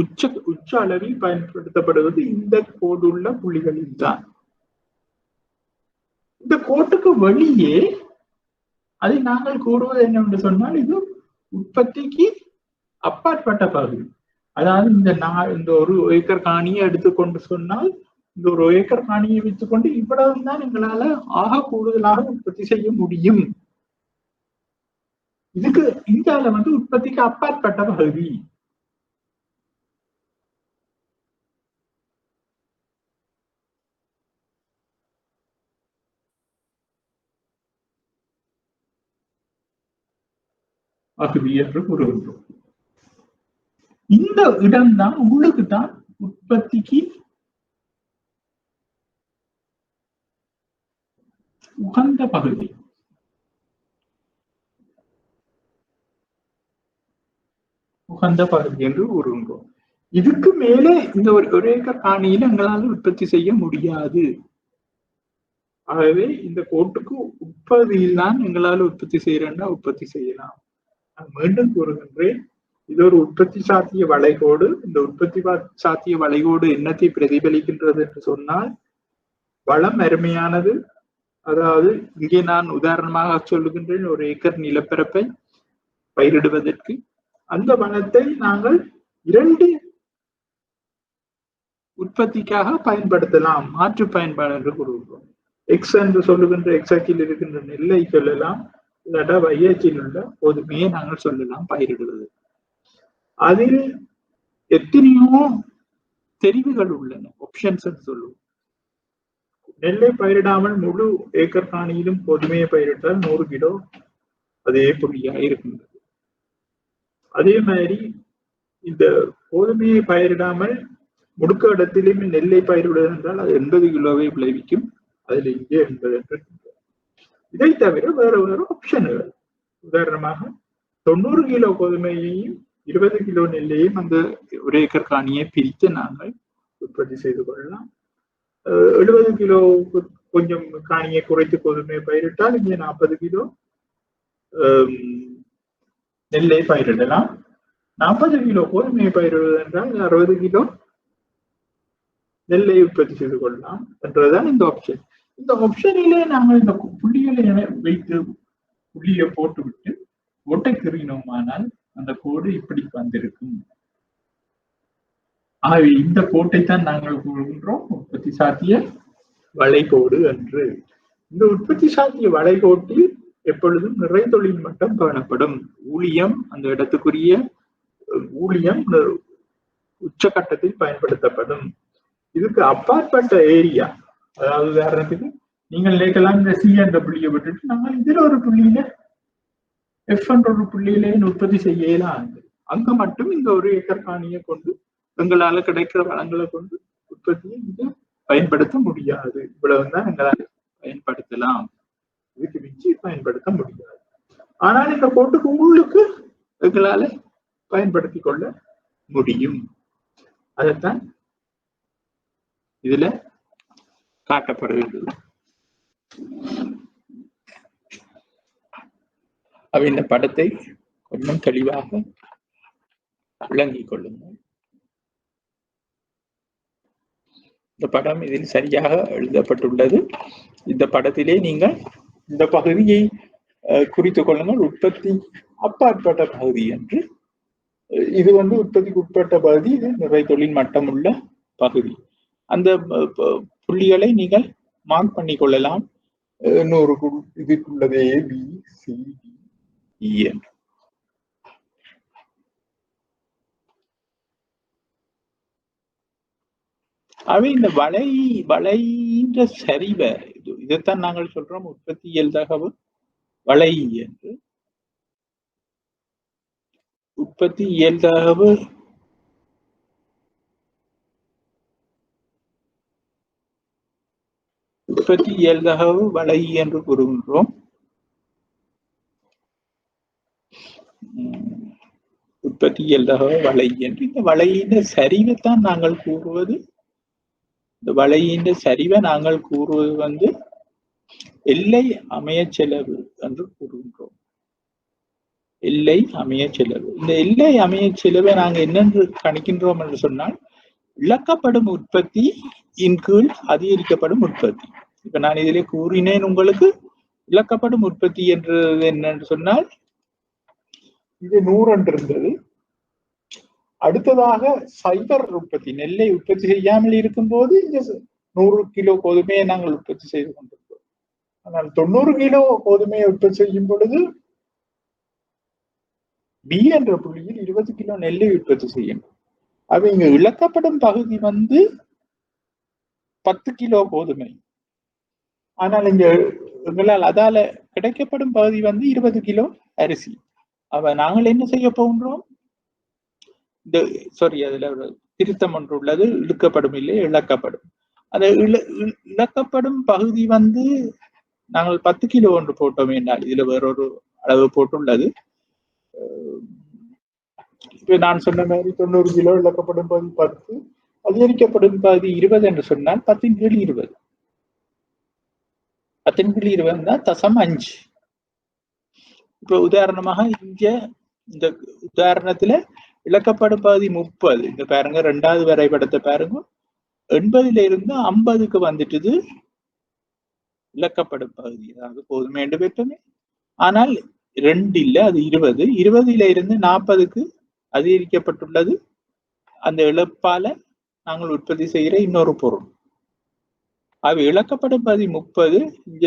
உச்ச அளவில் பயன்படுத்தப்படுவது இந்த கோடு உள்ள புள்ளிகளில் தான். இந்த கோட்டுக்கு வெளியே அதை நாங்கள் கூறுவது என்னவென்று சொன்னால், இது உற்பத்திக்கு அப்பாற்பட்ட பகுதி. அதாவது இந்த ஒரு ஏக்கர் காணியை எடுத்துக்கொண்டு சொன்னால், இந்த ஒரு ஏக்கர் காணியை வைத்துக்கொண்டு இவ்வளவுதான் எங்களால ஆக கூடுதலாக உற்பத்தி செய்ய முடியும். இதுக்கு இந்தியால உற்பத்திக்கு அப்பாற்பட்ட பகுதி. பகுதி என்று கூறுகின்றோம். இந்த இடம்தான் உங்களுக்கு தான் உற்பத்திக்கு உகந்த பகுதி. என்று கூறுகின்றோம். இதுக்கு மேலே இந்த ஒரு ஏக்கர் காணியில எங்களால் உற்பத்தி செய்ய முடியாது. ஆகவே இந்த கோட்டுக்கு உற்பத்தியில் தான் எங்களால் உற்பத்தி செய்யறேன்னா உற்பத்தி செய்யலாம். நான் மீண்டும் கூறுகின்றேன், இது ஒரு உற்பத்தி சாத்திய வளைகோடு. இந்த உற்பத்தி சாத்திய வளைகோடு என்னத்தை பிரதிபலிக்கின்றது என்று சொன்னால், வளம் அருமையானது, அதாவது இங்கே நான் உதாரணமாக சொல்லுகின்றேன், ஒரு ஏக்கர் நிலப்பரப்பை பயிரிடுவதற்கு அந்த வனத்தை நாங்கள் 2 உற்பத்திக்காக பயன்படுத்தலாம். மாற்று பயன்பாடு என்று கூறுகிறோம். எக்ஸ் என்று சொல்லுகின்ற எக்ஸாக்கில் இருக்கின்ற நெல்லை சொல்லலாம், இல்லாட்டா வையச்சில் உள்ள கோதுமையை நாங்கள் சொல்லலாம் பயிரிடுவது. அதில் எத்தனையோ தெரிவுகள் உள்ளன, ஆப்ஷன்ஸ் சொல்லுவோம். நெல்லை பயிரிடாமல் முழு ஏக்கர் காணியிலும் கோதுமையை பயிரிட்டால் 100 கிலோ அதே புள்ளியாக இருக்கின்றது. அதே மாதிரி இந்த கோதுமையை பயிரிடாமல் முடுக்க இடத்திலும் நெல்லை பயிரிடுவது என்றால் அது 80 கிலோவை விளைவிக்கும். அதில் இங்கே 80 என்று. இதை தவிர வேறு வேறு ஆப்ஷன்கள், உதாரணமாக 90 கிலோ கோதுமையையும் 20 கிலோ நெல்லையும் அந்த ஒரு ஏக்கர் காணியை பிரித்து நாங்கள் உற்பத்தி செய்து கொள்ளலாம். 70 கிலோ கொஞ்சம் காணியை குறைத்து கோதுமையை பயிரிட்டால் இங்கே 40 கிலோ நெல்லை பயிரிடலாம். 40 கிலோ கோதுமையை பயிரிடுவது என்றால் 60 கிலோ நெல்லை உற்பத்தி செய்து கொள்ளலாம் என்றதுதான் இந்த ஆப்ஷன். இந்த ஆப்ஷனிலே நாங்கள் இந்த புள்ளிகளை வைத்து புள்ளியை போட்டுவிட்டு ஓட்டை கிறினோமானால் அந்த கோடு இப்படி வந்திருக்கும். ஆகவே இந்த கோட்டைத்தான் நாங்கள் கூறுகின்றோம் உற்பத்தி சாத்திய வளைகோடு என்று. இந்த உற்பத்தி சாத்திய வளைகோட்டில் எப்பொழுதும் நிறை தொழில் மட்டம் காணப்படும். ஊழியம், அந்த இடத்துக்குரிய ஊழியம் உச்சகட்டத்தில் பயன்படுத்தப்படும். இதுக்கு அப்பாற்பட்ட ஏரியா, அதாவது உதாரணத்துக்கு நீங்கள் நினைக்கலாம் இந்த சி என்ற புள்ளியை விட்டுட்டு நாங்கள் இதுல ஒரு புள்ளியில எஃப் என்ற ஒரு புள்ளியில உற்பத்தி செய்யலாம். அங்க மட்டும் இந்த ஒரு ஏக்கர் காணியை கொண்டு எங்களால கிடைக்கிற வளங்களை கொண்டு உற்பத்தியை இங்க பயன்படுத்த முடியாது. இவ்வளவுதான் எங்களால் பயன்படுத்தலாம், இதுக்கு மிஞ்சி பயன்படுத்த முடியாது. ஆனால் இந்த கோட்டுக்கு உள்ளுக்கு எங்களால பயன்படுத்தி கொள்ள முடியும். அதைத்தான் இதுல காட்டப்படுகிறது. அவ இந்த படத்தை கொஞ்சம் தெளிவாக விளங்கிக் கொள்ளுங்கள். இந்த படம் இதில் சரியாக எழுதப்பட்டுள்ளது. இந்த படத்திலே நீங்கள் இந்த பகுதியை குறித்துக் கொள்ளுங்கள். உற்பத்தி அப்பாற்பட்ட பகுதி என்று. இது உற்பத்திக்கு உட்பட்ட பகுதி, இது நிறை தொழில் மட்டம் உள்ள பகுதி. அந்த புள்ளிகளை நீங்கள் மார்க் பண்ணி கொள்ளலாம். 100 இதுக்குள்ளது A, B, C, D, E என்று. அவை இந்த வளைந்த சரிவை, இதைத்தான் நாங்கள் சொல்றோம் உற்பத்தியியல் தகவு வளை என்று. உற்பத்தியியல் தகவு வளை என்று கூறுகின்றோம். உற்பத்தியியல் தகவு வளை என்று. இந்த வளையின் சரிவைத்தான் நாங்கள் கூறுவது. இந்த வளையின் சரிவை நாங்கள் கூறுவது எல்லை அமைய செலவு என்று கூறுகின்றோம். எல்லை அமைய செலவு. இந்த எல்லை அமைய செலவை நாங்கள் என்னென்று கணிக்கின்றோம் என்று சொன்னால், இழக்கப்படும் உற்பத்தி இன் கீழ் அதிகரிக்கப்படும் உற்பத்தி. இப்ப நான் இதிலே கூறினேன் உங்களுக்கு, இழக்கப்படும் உற்பத்தி என்றது என்னன்னு சொன்னால், இது 100 என்று இருந்தது. அடுத்ததாக சைபர் உற்பத்தி, நெல்லை உற்பத்தி செய்யாமல் இருக்கும் போது இந்த 100 கிலோ கோதுமையை நாங்கள் உற்பத்தி செய்து கொண்டிருக்கிறோம். ஆனால் 90 கிலோ கோதுமையை உற்பத்தி செய்யும் பொழுது பி என்ற புள்ளியில் 20 கிலோ நெல்லை உற்பத்தி செய்யணும். அது இங்க இழக்கப்படும் பகுதி 10 கிலோ கோதுமை. ஆனால் இங்க எங்களால் அதால கிடைக்கப்படும் பகுதி 20 கிலோ அரிசி. அவ நாங்கள் என்ன செய்ய போகின்றோம், அதுல ஒரு திருத்தம் ஒன்று உள்ளது, இழுக்கப்படும் இல்லை இழக்கப்படும். அந்த இழக்கப்படும் பகுதி நாங்கள் 10 கிலோ ஒன்று போட்டோம் என்றால், இதுல வேறொரு அளவு போட்டுள்ளது. இப்ப நான் சொன்ன மாதிரி 90 கிலோ இழக்கப்படும் பகுதி 10, அதிகரிக்கப்படும் பகுதி 20 என்று சொன்னால் 10/20. 10/20 தான் 0.5. இப்ப உதாரணமாக இங்க இந்த உதாரணத்துல இழக்கப்படும் பகுதி 30. இந்த பாருங்க, 2வது வரைபடத்தை பாருங்க. 80ல இருந்து 50க்கு வந்துட்டுது இழக்கப்படும் பகுதி, அதாவது கோதுமை என்று பெற்றோமே. ஆனால் 2 இல்ல, அது 20. 20ல இருந்து 40க்கு அதிகரிக்கப்பட்டுள்ளது அந்த இழப்பால நாங்கள் உற்பத்தி செய்கிற இன்னொரு பொருள். அவை இழக்கப்படும் பகுதி 30, இங்க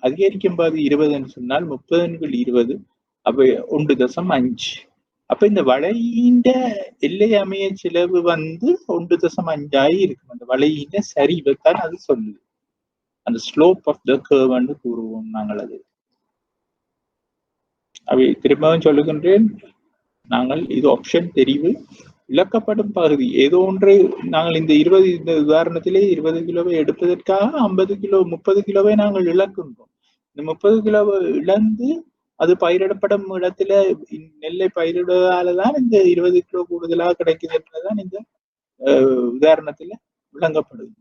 அதிகரிக்கும் பகுதி 20 என்று சொன்னால் 30/20 அப்ப 1.5. அப்ப இந்த வளையின் எல்லை அமைய செலவு 1.5 இருக்கும். அந்த வளையின் சரிவைத்தான் அது சொல்லுது. அந்த ஸ்லோப் ஆஃப் த கர்வ்னு கூறுவோம் நாங்கள். அது அவை திரும்பவும் சொல்லுகின்றேன், நாங்கள் இது ஆப்ஷன் தெரிவு. இழக்கப்படும் பகுதி ஏதோ ஒன்றை நாங்கள் இந்த உதாரணத்திலே 20 கிலோவை எடுப்பதற்காக 50 கிலோ 30 கிலோவை நாங்கள் இழக்கின்றோம். இந்த 30 கிலோவை இழந்து அது பயிரிடப்படும் இடத்துல நெல்லை பயிரிடுவதாலதான் இந்த 20 கிலோ கூடுதலாக கிடைக்குது என்றுதான் இந்த உதாரணத்துல விளங்கப்படுகிறது.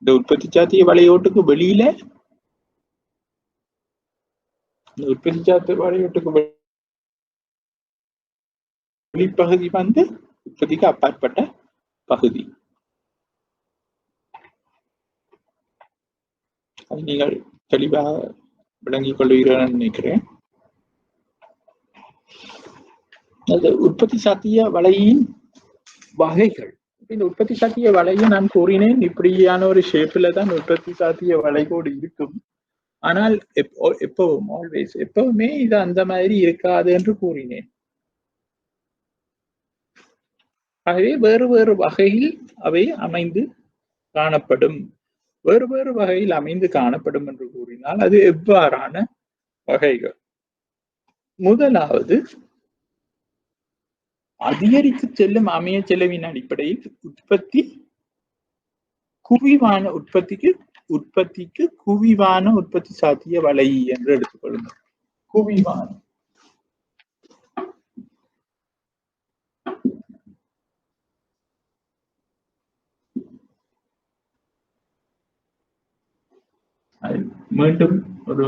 இந்த உற்பத்தி சாத்திய வளையோட்டுக்கு வெளியில இந்த உற்பத்தி சாத்திய வளையோட்டுக்கு வெளிப்பகுதி உற்பத்திக்கு அப்பாற்பட்ட பகுதி. நீங்கள் தெளிவாக விளங்கிக் கொள்வீர்கள் நினைக்கிறேன். அது உற்பத்தி சாத்திய வலையின் வகைகள். இந்த உற்பத்தி சாத்திய வலையை நான் கூறினேன், இப்படியான ஒரு ஷேப்ல தான் உற்பத்தி சாத்திய வளைகோடு இருக்கும். ஆனால் எப்பவுமே இது அந்த மாதிரி இருக்காது என்று கூறினேன். ஆகவே வேறு வேறு வகையில் அவை அமைந்து காணப்படும். வேறு வேறு வகையில் அமைந்து காணப்படும் என்று கூறினால் அது எவ்வாறான வகைகள்? முதலாவது, அதிகரித்து செல்லும் அமைய செலவின் அடிப்படையில் உற்பத்திக்கு குவிவான உற்பத்தி சாத்திய வலை என்று எடுத்துக்கொள்ளுங்கள். குவிவான மீண்டும் ஒரு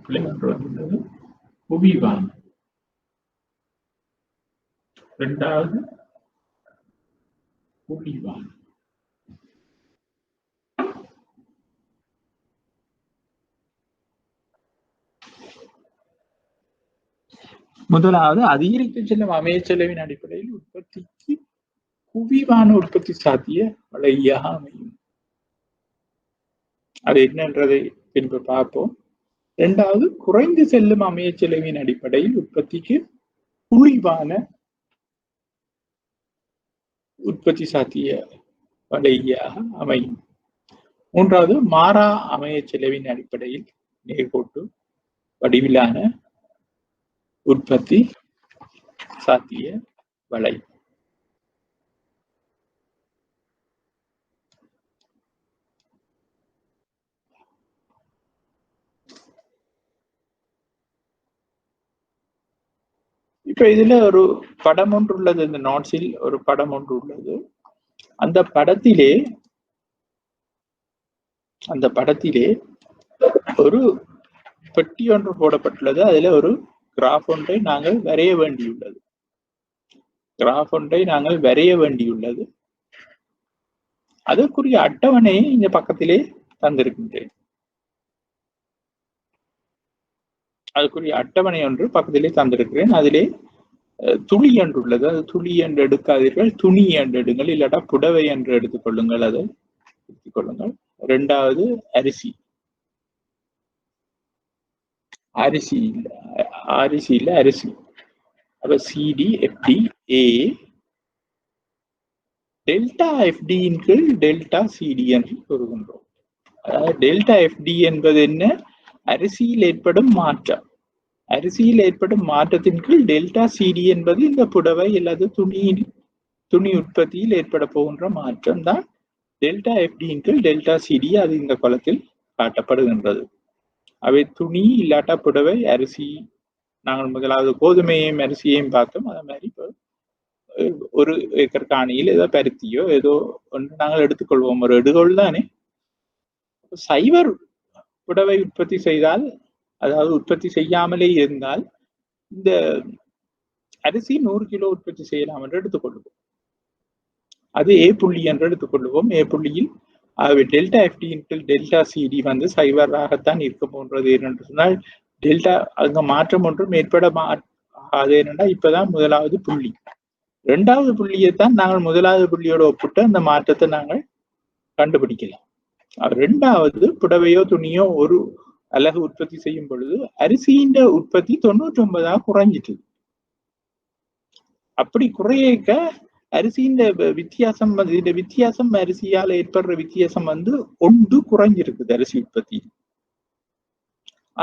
பிழை ஒன்று வந்துள்ளது. குவிவான, இரண்டாவது குவிவான. முதலாவது, அதிகரித்து செல்லும் அமைய செலவின் அடிப்படையில் உற்பத்திக்கு குவிவான உற்பத்தி சாத்திய வலையாக அமையும். அது என்னன்றதை பின்பு பார்ப்போம். இரண்டாவது, குறைந்து செல்லும் அமைய செலவின் அடிப்படையில் உற்பத்திக்கு குழிவான உற்பத்தி சாத்திய வலையாக அமையும். மூன்றாவது, மாறா அமைய செலவின் அடிப்படையில் நேர்கோட்டு வடிவிலான உற்பத்தி சாத்திய வலை. இப்ப இதுல ஒரு படம் ஒன்று உள்ளது. இந்த நோட்ஸில் ஒரு படம் ஒன்று உள்ளது. அந்த படத்திலே ஒரு பெட்டி ஒன்று போடப்பட்டுள்ளது. அதுல ஒரு கிராஃப் ஒன்றை நாங்கள் வரைய வேண்டியுள்ளது. அதற்குரிய அட்டவணையை இந்த பக்கத்திலே தந்திருக்கின்றேன். அதுக்குரிய அட்டவணை ஒன்று பக்கத்திலே தந்திருக்கிறேன். அதிலே துளி என்று உள்ளது. அது துளி என்று எடுக்காதீர்கள், துணி என்று எடுங்கள், இல்லாட்டா புடவை என்று எடுத்துக்கொள்ளுங்கள். அதை எடுத்துக்கொள்ளுங்கள். இரண்டாவது, அரிசி இல்ல அரிசி. அப்ப சிடி எஃப்டி ஏ டெல்டா எஃப்டியின் கீழ் டெல்டா சிடி என்று கூறுகின்றோம். அதாவது டெல்டா எஃப்டி என்பது என்ன? அரிசியில் ஏற்படும் மாற்றம். அரிசியில் ஏற்படும் மாற்றத்தின் கீழ் டெல்டா சிடி என்பது இந்த புடவை அல்லது துணி உற்பத்தியில் ஏற்பட போகின்ற மாற்றம் தான் டெல்டா எஃப்டியின் கீழ் டெல்டா சிடி. அது இந்த கோலத்தில் காட்டப்படுகின்றது. அவை துணி இல்லாட்டா புடவை, அரிசி. நாங்கள் முதலாவது கோதுமையையும் அரிசியையும் பார்த்தோம். அதே மாதிரி இப்போ ஒரு ஏக்கர் காணியில் ஏதோ பருத்தியோ ஏதோ ஒன்று நாங்கள் எடுத்துக்கொள்வோம். ஒரு எடுகோள் தானே. சைவர் புடவை உற்பத்தி செய்தால், அதாவது உற்பத்தி செய்யாமலே இருந்தால், இந்த அரிசி 100 கிலோ உற்பத்தி செய்யலாம் என்று எடுத்துக்கொள்வோம். அது ஏ புள்ளி என்று எடுத்துக்கொள்வோம். ஏ புள்ளியில் delta FT into delta CT வந்து சைவராகத்தான் இருக்க போன்றது. ஏனென்று சொன்னால் டெல்டா அங்க மாற்றம் ஒன்றும் ஏற்பட அது என்னன்னா இப்பதான் முதலாவது புள்ளி. இரண்டாவது புள்ளியைத்தான் நாங்கள் முதலாவது புள்ளியோட ஒப்பிட்டு அந்த மாற்றத்தை நாங்கள் கண்டுபிடிக்கலாம். இரண்டாவது புடவையோ துணியோ ஒரு அலகு உற்பத்தி செய்யும் பொழுது அரிசியின் உற்பத்தி 99 குறைஞ்சிட்டு. அப்படி குறையக்க அரிசியின் வித்தியாசம் இந்த வித்தியாசம் அரிசியால் ஏற்படுற வித்தியாசம் வந்து ஒன்று குறைஞ்சிருக்குது அரிசி உற்பத்தி.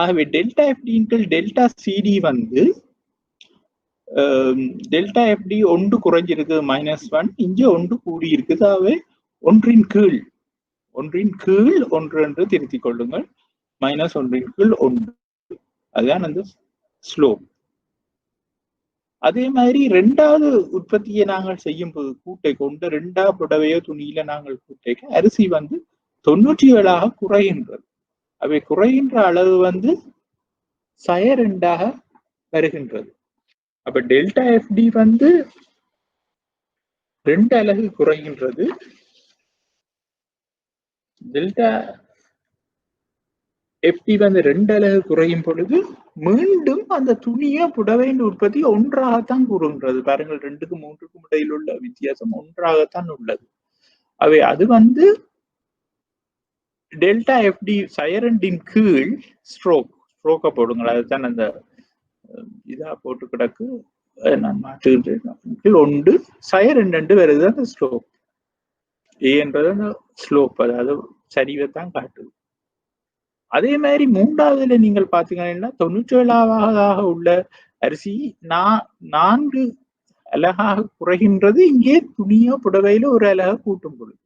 ஆகவே delta FT into delta CT வந்து டெல்டா எஃப்டி ஒன்று குறைஞ்சிருக்கு -1, இங்க ஒன்று கூடி இருக்குது. ஆகவே ஒன்றின் கீழ் ஒன்று என்று திருத்திக் கொள்ளுங்கள். -1 கீழ் 1 அதுதான் அந்த ஸ்லோப். அதே மாதிரி இரண்டாவது உற்பத்தியை நாங்கள் செய்யும் போது கூட்டை கொண்டு இரண்டாவது புடவையோ துணியில நாங்கள் கூட்டைக்கு அரிசி வந்து 97 குறைகின்றது. அவை குறைகின்ற அளவு வந்து 2 வருகின்றது. அப்ப டெல்டா எஃப்டி வந்து 2 அலகு குறைகின்றது. டெல்டா எஃப்டி வந்து 2 அலகு குறையும் பொழுது மீண்டும் அந்த துணிய புடவையின் உற்பத்தி ஒன்றாகத்தான் கூறுகின்றது. பாருங்கள், 2க்கும் 3க்கும் இடையில் உள்ள வித்தியாசம் ஒன்றாகத்தான் உள்ளது. அவை அது வந்து டெல்டா எஃப்டி சைரண்டின் கீழ் ஸ்ட்ரோக்க போடுங்கள். அதுதான் அந்த இதா போட்டு கிடக்கு. நான் மாற்றுகின்றேன். 1 சைரண்ட் வருது அந்த ஸ்லோப். ஏ என்றது அந்த ஸ்லோப், அதாவது சரிவைத்தான் காட்டுது. அதே மாதிரி மூன்றாவதுல நீங்கள் பாத்தீங்கன்னா 97 உள்ள அரிசி 4 அலகாக குறைகின்றது. இங்கே துணியோ புடவையில ஒரு அலக கூட்டும் பொழுது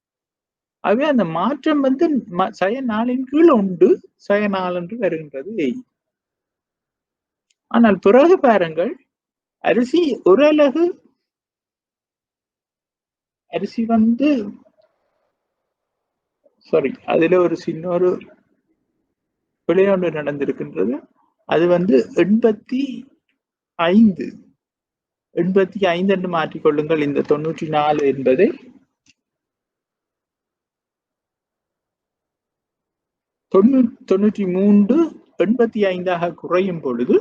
ஆகவே அந்த மாற்றம் வந்து -4 கீழ் 1 -4 என்று வருகின்றது. ஆனால் பிறகு பாருங்கள், அரிசி ஒரு அலகு அரிசி வந்து அதுல ஒரு சின்ன ஒரு விளையாண்டு நடந்திருக்கின்றது. அது வந்து 85 என்று மாற்றிக்கொள்ளுங்கள். இந்த 94 என்பதை 93 85 குறையும் பொழுது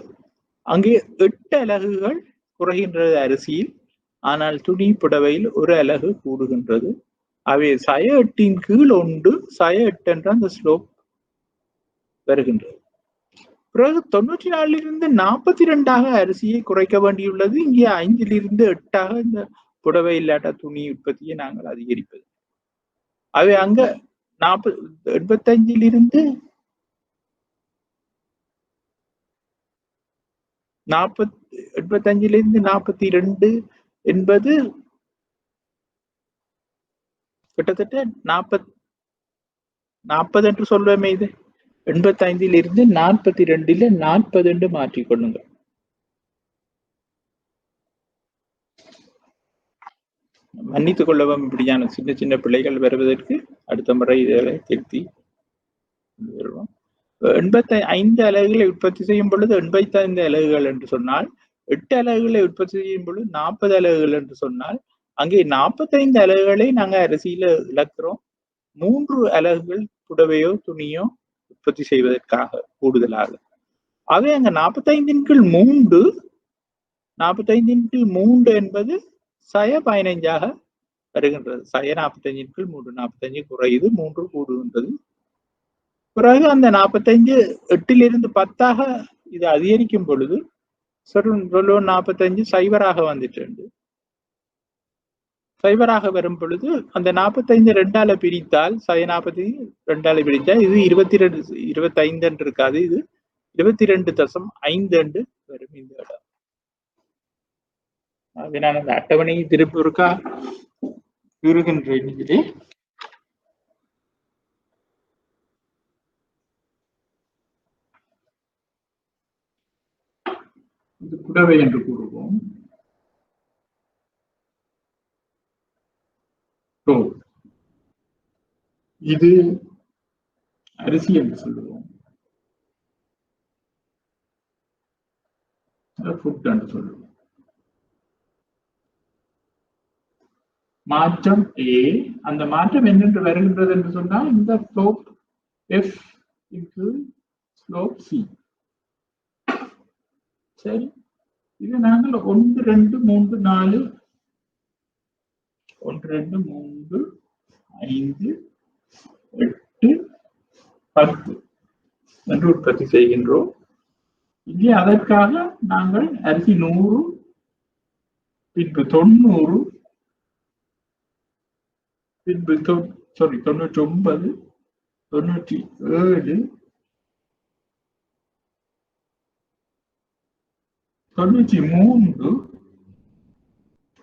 அங்கே 8 அலகுகள் குறைகின்றது அரிசியில். ஆனால் துணி புடவையில் ஒரு அலகு கூடுகின்றது. அவை 8 கீழ் 1 8 என்ற அந்த ஸ்லோப் வருகின்றது. பிறகு 94 42 அரிசியை குறைக்க வேண்டியுள்ளது. இங்கே 5 8 இந்த புடவை இல்லாட்ட துணி உற்பத்தியை நாங்கள் அதிகரிப்பது. அவை அங்க 85 42 என்பது கிட்டத்தட்ட 40 என்று சொல்லுவோமே. இது 85 42 40 என்று மாற்றிக்கொள்ளுங்கள். மன்னித்துக் கொள்ளவும், இப்படியான சின்ன சின்ன பிழைகள் வருவதற்கு அடுத்த முறை இதை திருத்தி வருவோம். 85 அலகுகளை உற்பத்தி செய்யும் பொழுது 85 அலகுகள் என்று சொன்னால், 8 அலகுகளை உற்பத்தி செய்யும் பொழுது 40 அலகுகள் என்று சொன்னால், அங்கே 45 அலகுகளை நாங்கள் அரிசியில இழக்கிறோம். 3 அலகுகள் புடவையோ துணியோ உற்பத்தி செய்வதற்காக கூடுதலாக. ஆகவே அங்க 45 கீழ் 3 என்பது 15 வருகின்றது. 45 கீழ் 3 45 குறையுது, 3 கூடுகின்றது. பிறகு அந்த 45 8 10 இது அதிகரிக்கும் பொழுது 45 சைவராக வந்துட்டு. சைவராக வரும் பொழுது அந்த 45 2ஆல பிரித்தால் 45 2ஆல பிரித்தால் இது 25 என்று இருக்காது. இது 22.5 என்று வரும் இந்த இடம். அதனால அந்த அட்டவணையை திருப்பி இருக்கா கூறுகின்றேன். இது புடவை என்று கூறுவோம். இது அரிசி என்று சொல்லுவோம். ஃபுட் என்று சொல்லுவோம். மாற்றம் A. அந்த மாற்றம் என்னென்று வருகின்றது என்று சொன்னால் இந்த slope F into slope C. சரி, இது நாங்கள் 1 2 3 4 1 2 3 5 8 10 என்று உற்பத்தி செய்கின்றோம். இங்கே அதற்காக நாங்கள் அரிசி 100 பின்பு 90 பின்பு 99 97 93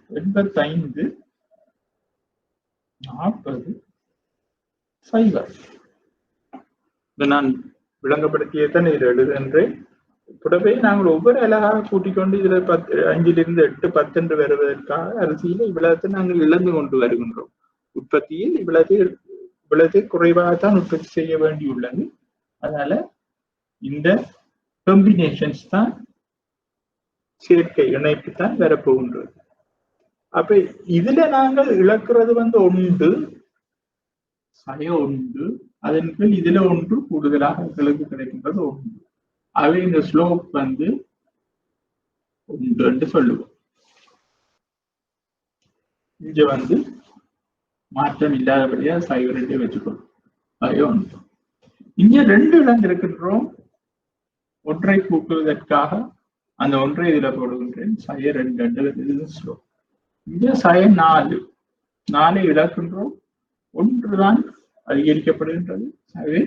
85 40 சைவர். நான் விளங்கப்படுத்தியதான் இதில் எழுதுகின்றேன். கூடவே நாங்கள் ஒவ்வொரு அழகாக கூட்டிக் கொண்டு இதுல 5 8 10 என்று வருவதற்காக அரிசியில இவ்வளவு நாங்கள் இழந்து கொண்டு வருகின்றோம். உற்பத்தியில் இவ்வளவு குறைவாகத்தான் உற்பத்தி செய்ய வேண்டியுள்ளது. அதனால இந்த காம்பினேஷன்ஸ் தான் சேர்க்கை இணைப்பு தான் வரப்போகின்றது. அப்ப இதுல நாங்கள் இழக்கிறது ஒன்று சய ஒன்று, அதன் கீழ் இதுல ஒன்று கூடுதலாக எங்களுக்கு கிடைக்கின்றது ஒன்று. அவை இந்த ஸ்லோப் ஒன்று என்று சொல்லுவோம். இங்க மாற்றம் இல்லாதபடியா சைவர் என்று வச்சுக்கொள்ளும். சய ஒன்று. இங்க 2 இழந்திருக்கின்றோம். ஒன்றை கூட்டுவதற்காக அந்த ஒன்றை இதுல போடுகின்றேன். சய 2 ஸ்லோப். இங்க சய 4 இழக்கின்றோம். ஒன்றுதான் அதிகரிக்கப்படுகின்றது. ஆகவே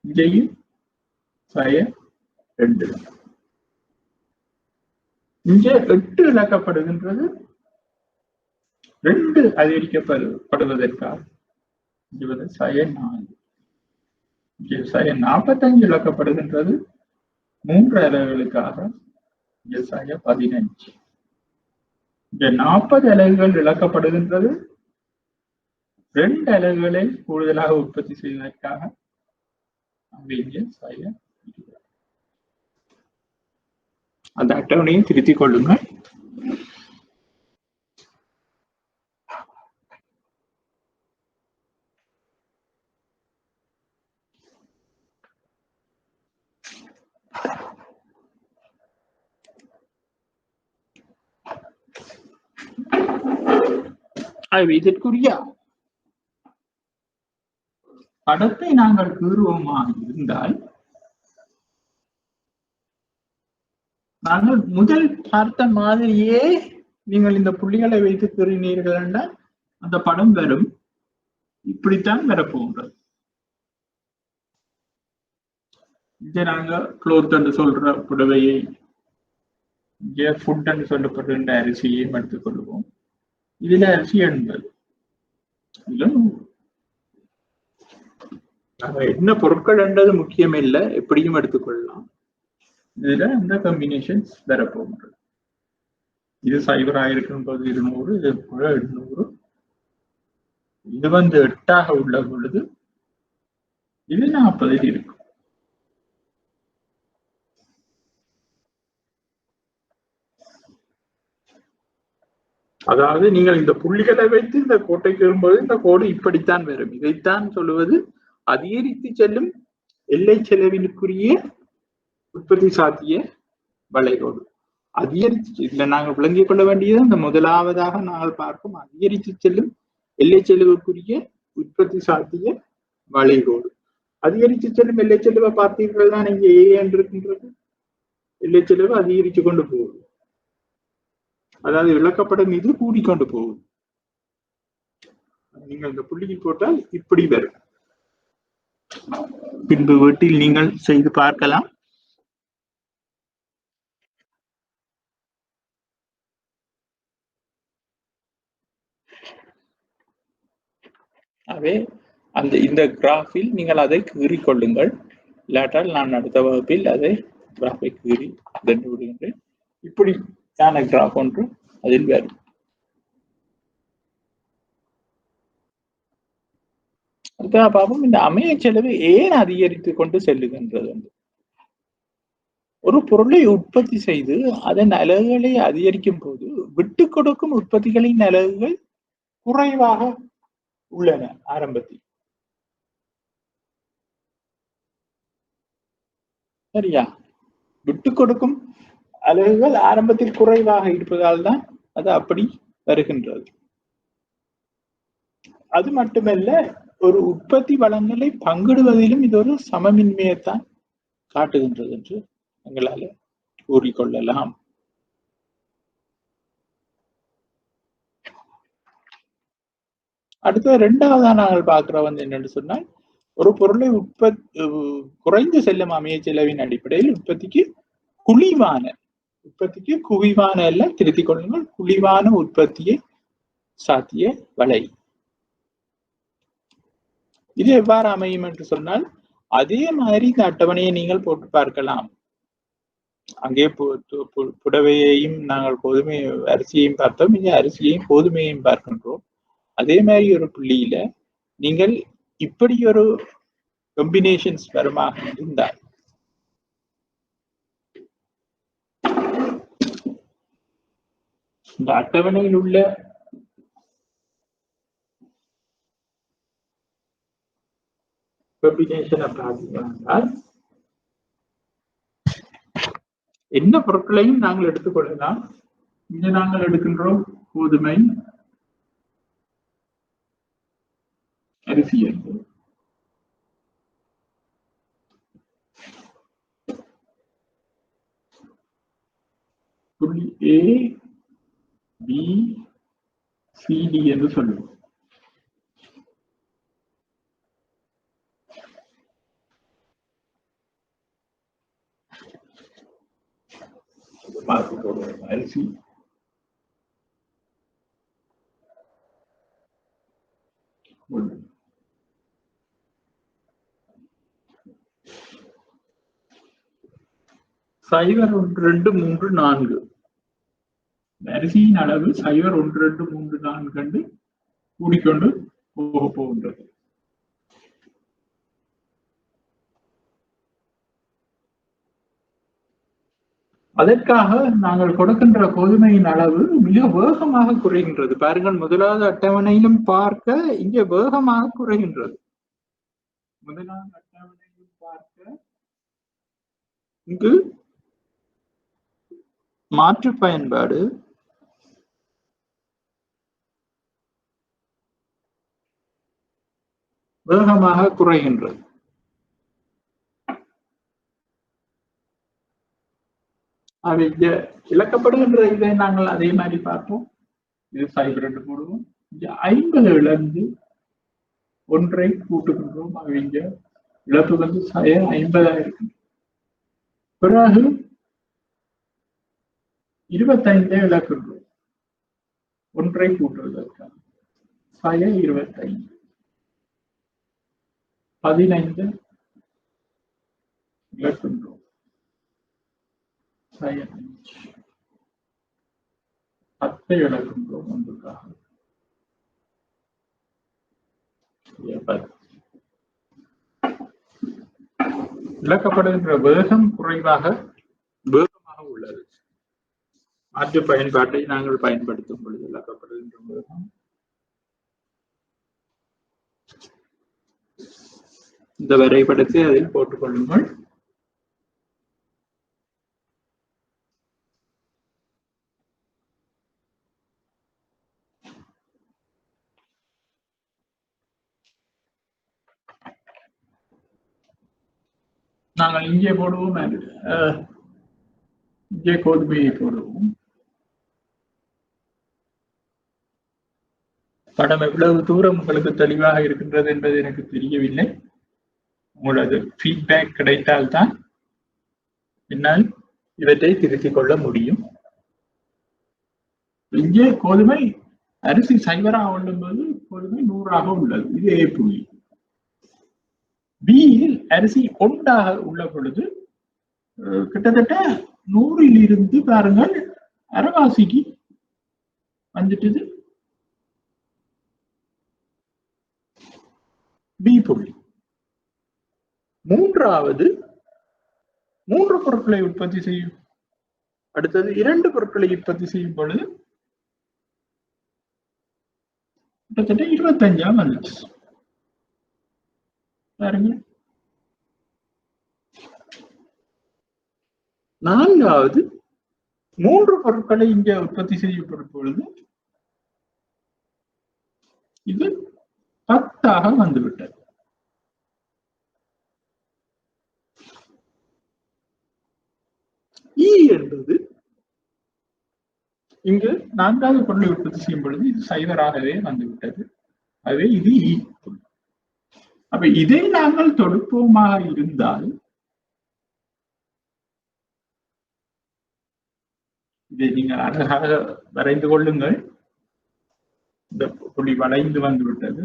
இங்கேயும் சய 2. இங்கே 8 இழக்கப்படுகின்றது. 2 அதிகரிக்கப்படுவதற்காக இங்கே சய 4. இங்கே சய 45 இழக்கப்படுகின்றது. 3 அலகுகளுக்காக இங்கே சய 15. இங்கே 40 அலகுகள் இழக்கப்படுகின்றது. 2 அலகுகளை கூடுதலாக உற்பத்தி செய்வதற்காக இங்கே சய 20. அந்த அட்டவணையை திருத்திக் கொள்ளுங்கள். இதற்குரிய படத்தை நாங்கள் கூறுவோமாக இருந்தால், நாங்கள் முதல் பார்த்த மாதிரியே நீங்கள் இந்த புள்ளிகளை வைத்து கூறினீர்கள் என்றால் அந்த படம் வரும். இப்படித்தான் வரப்போன்றது. இங்க நாங்க க்ளோத் என்று சொல்ற புடவையை, இங்கே ஃபுட் என்று சொல்லப்படுகின்ற அரிசியையும் எடுத்துக் கொள்வோம். இதுல அரிசி 80, இதுல 100. என்ன பொருட்கள் என்றது முக்கியம் இல்லை, எப்படியும் எடுத்துக்கொள்ளலாம். இதுல இந்த காம்பினேஷன்ஸ் வரப்போகின்றது. இது சைவராக இருக்கும் போது 200, இது 800. இது 8ஆக உள்ள பொழுது இது 40 இருக்கும். அதாவது நீங்கள் இந்த புள்ளிகளை வைத்து இந்த கோட்டைக்கு வரும்போது இந்த கோடு இப்படித்தான் வரும். இதைத்தான் சொல்லுவது அதிகரித்து செல்லும் எல்லை செலவினுக்குரிய உற்பத்தி சாத்திய வளைகோடு. அதிகரித்து இல்லை, நாங்கள் விளங்கிக் கொள்ள வேண்டியது இந்த முதலாவதாக நாங்கள் பார்க்கும் அதிகரித்து செல்லும் எல்லை செலவுக்குரிய உற்பத்தி சாத்திய வளைகோடு. அதிகரித்து செல்லும் எல்லை செலவை பார்த்தீர்கள் தான் இங்கே ஏ என்று இருக்கின்றது. எல்லை செலவு அதிகரித்து கொண்டு போகுது. அதாவது இழக்கப்படும் இது கூடிக்கொண்டு போகுது. நீங்கள் இந்த புள்ளியில் போட்டால் இப்படி வரும். பின்பு வீட்டில் நீங்கள் செய்து பார்க்கலாம். ஆகவே இந்த கிராஃபில் நீங்கள் அதை கீறிக்கொள்ளுங்கள். இல்லாட்டால் நான் அடுத்த வகுப்பில் அதை கிராஃபை கீறி தண்டு விடுகின்றேன். இப்படியான கிராஃப் ஒன்று அதில் வரும். அடுத்த பாப்போம், இந்த அமைய செலவு ஏன் அதிகரித்து கொண்டு செல்லுகின்றது. ஒரு பொருளை உற்பத்தி செய்து அதன் அலகுகளை அதிகரிக்கும் போது விட்டு கொடுக்கும் உற்பத்திகளின் அலகுகள் குறைவாக உள்ளன ஆரம்பத்தில். சரியா? விட்டு கொடுக்கும் அலகுகள் ஆரம்பத்தில் குறைவாக இருப்பதால் தான் அது அப்படி வருகின்றது. அது மட்டுமல்ல, ஒரு உற்பத்தி வளங்களை பங்கிடுவதிலும் இது ஒரு சமமின்மையைத்தான் காட்டுகின்றது என்று எங்களால் கூறிக்கொள்ளலாம். அடுத்த இரண்டாவதா நாங்கள் பார்க்கிறோம் வந்து என்னென்னு சொன்னால், ஒரு பொருளை குறைந்த செல்லும் அமைய செலவின் அடிப்படையில் உற்பத்திக்கு குவிவான எல்லாம் திருத்திக் கொள்ளுங்கள், குழிவான உற்பத்தியை சாத்திய வலை. இது எவ்வாறு அமையும் என்று சொன்னால், அதே மாதிரி இந்த அட்டவணையை நீங்கள் போட்டு பார்க்கலாம். அங்கே புடவையையும் நாங்கள் கோதுமை அரிசியையும் பார்த்தோம், இங்கே அரிசியையும் கோதுமையையும் பார்க்கின்றோம். அதே மாதிரி ஒரு புள்ளியில நீங்கள் இப்படி ஒரு காம்பினேஷன்ஸ் வருமாக இருந்தால் இந்த அட்டவணையில் உள்ள காம்பினேஷனை பார்த்தீங்கன்னா என்ன பொருட்களையும் நாங்கள் எடுத்துக்கொள்ளலாம். இங்க நாங்கள் எடுக்கின்றோம் கோதுமை, அரிசி என்று. புள்ளி A, B, C, D என்று சொல்லுவோம். அரிசி, சைவர் 1, 2, 3, 4 அரிசியின் அளவு 0, 1, 2, 3, 4 கண்டு கூடிக்கொண்டு போக போகின்றது. அதற்காக நாங்கள் கொடுக்கின்ற கோதுமையின் அளவு மிக வேகமாக குறைகின்றது. பாருங்கள், முதலாவது அட்டவணையிலும் பார்க்க இங்கே வேகமாக குறைகின்றது. முதலாவது அட்டவணையிலும் பார்க்க இங்கு மாற்று பயன்பாடு வேகமாக குறைகின்றது. அவை இழக்கப்படுகின்ற இதை நாங்கள் அதே மாதிரி பார்ப்போம். இது 0 போடுவோம். இங்க 50 இழந்து 1 கூட்டுகின்றோம். அவை இங்க இழப்பு வந்து 50 இருக்கு. பிறகு 25 இழக்கின்றோம் 1 கூட்டுவதற்காக 25 15 இழக்கின்றோம் 10 இழக்கின்றோம் ஒன்றுக்காக. இழக்கப்படுகின்ற வேகம் வேகமாக உள்ளது. மாற்று பயன்பாட்டை நாங்கள் பயன்படுத்தும் பொழுது இழக்கப்படுகின்ற வேகம் இந்த வரைபடத்தை அதில் போட்டுக் கொள்ளுங்கள். நாங்கள் இங்கே போடுவோம், இங்கே கோதுமையை போடுவோம். படம் எவ்வளவு தூரம் உங்களுக்கு தெளிவாக இருக்கின்றது என்பது எனக்கு தெரியவில்லை. உங்களது ஃபீட்பேக் கிடைத்தால்தான் என்னால் இவற்றை திருத்திக் கொள்ள முடியும். இங்கே கோதுமை அரிசி 0 உள்ளும்போது கோதுமை 100 உள்ளது. இது A புள்ளி. பியில் அரிசி 1 உள்ள பொழுது கிட்டத்தட்ட 100 இருந்து பாருங்கள் அரைவாசிக்கு வந்துட்டது B புள்ளி. மூன்றாவது 3 பொருட்களை உற்பத்தி செய்யும், அடுத்தது 2 பொருட்களை உற்பத்தி செய்யும் பொழுது கிட்டத்தட்ட 25 வந்துச்சு பாருங்க. நான்காவது 3 பொருட்களை இங்க உற்பத்தி செய்யப்படும் பொழுது இது 10 வந்துவிட்டது. என்பது இங்கு 4வது பொருளை உற்பத்தி செய்யும் பொழுது இது சைவராகவே வந்துவிட்டது. ஆகவே இது ஈ. அப்ப இதை நாங்கள் தொடுப்போமாக இருந்தால் இதை நீங்கள் அழகாக வரைந்து கொள்ளுங்கள். இந்த புள்ளி வளைந்து வந்துவிட்டது.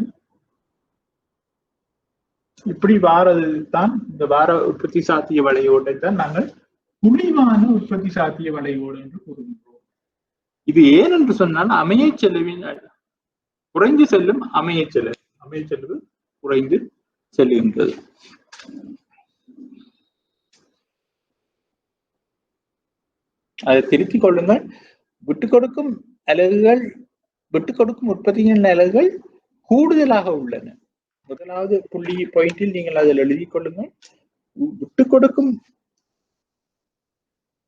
இப்படி வாரது தான் இந்த வார உற்பத்தி சாத்திய வளையோடு தான் நாங்கள் குழிவான உற்பத்தி சாத்திய வளைவோடு என்று கூறுகின்றோம். இது ஏன் என்று சொன்னால் அமைய செலவின் குறைந்து செல்லும் அமைய செலவு குறைந்து செல்கின்றது. அதை திருத்திக் கொள்ளுங்கள். விட்டுக் கொடுக்கும் அலகுகள் விட்டுக் கொடுக்கும் உற்பத்தியின் அலகுகள் கூடுதலாக உள்ளன. முதலாவது புள்ளி பாயிண்டில் நீங்கள் அதில் எழுதிக் கொள்ளுங்கள். விட்டுக் கொடுக்கும்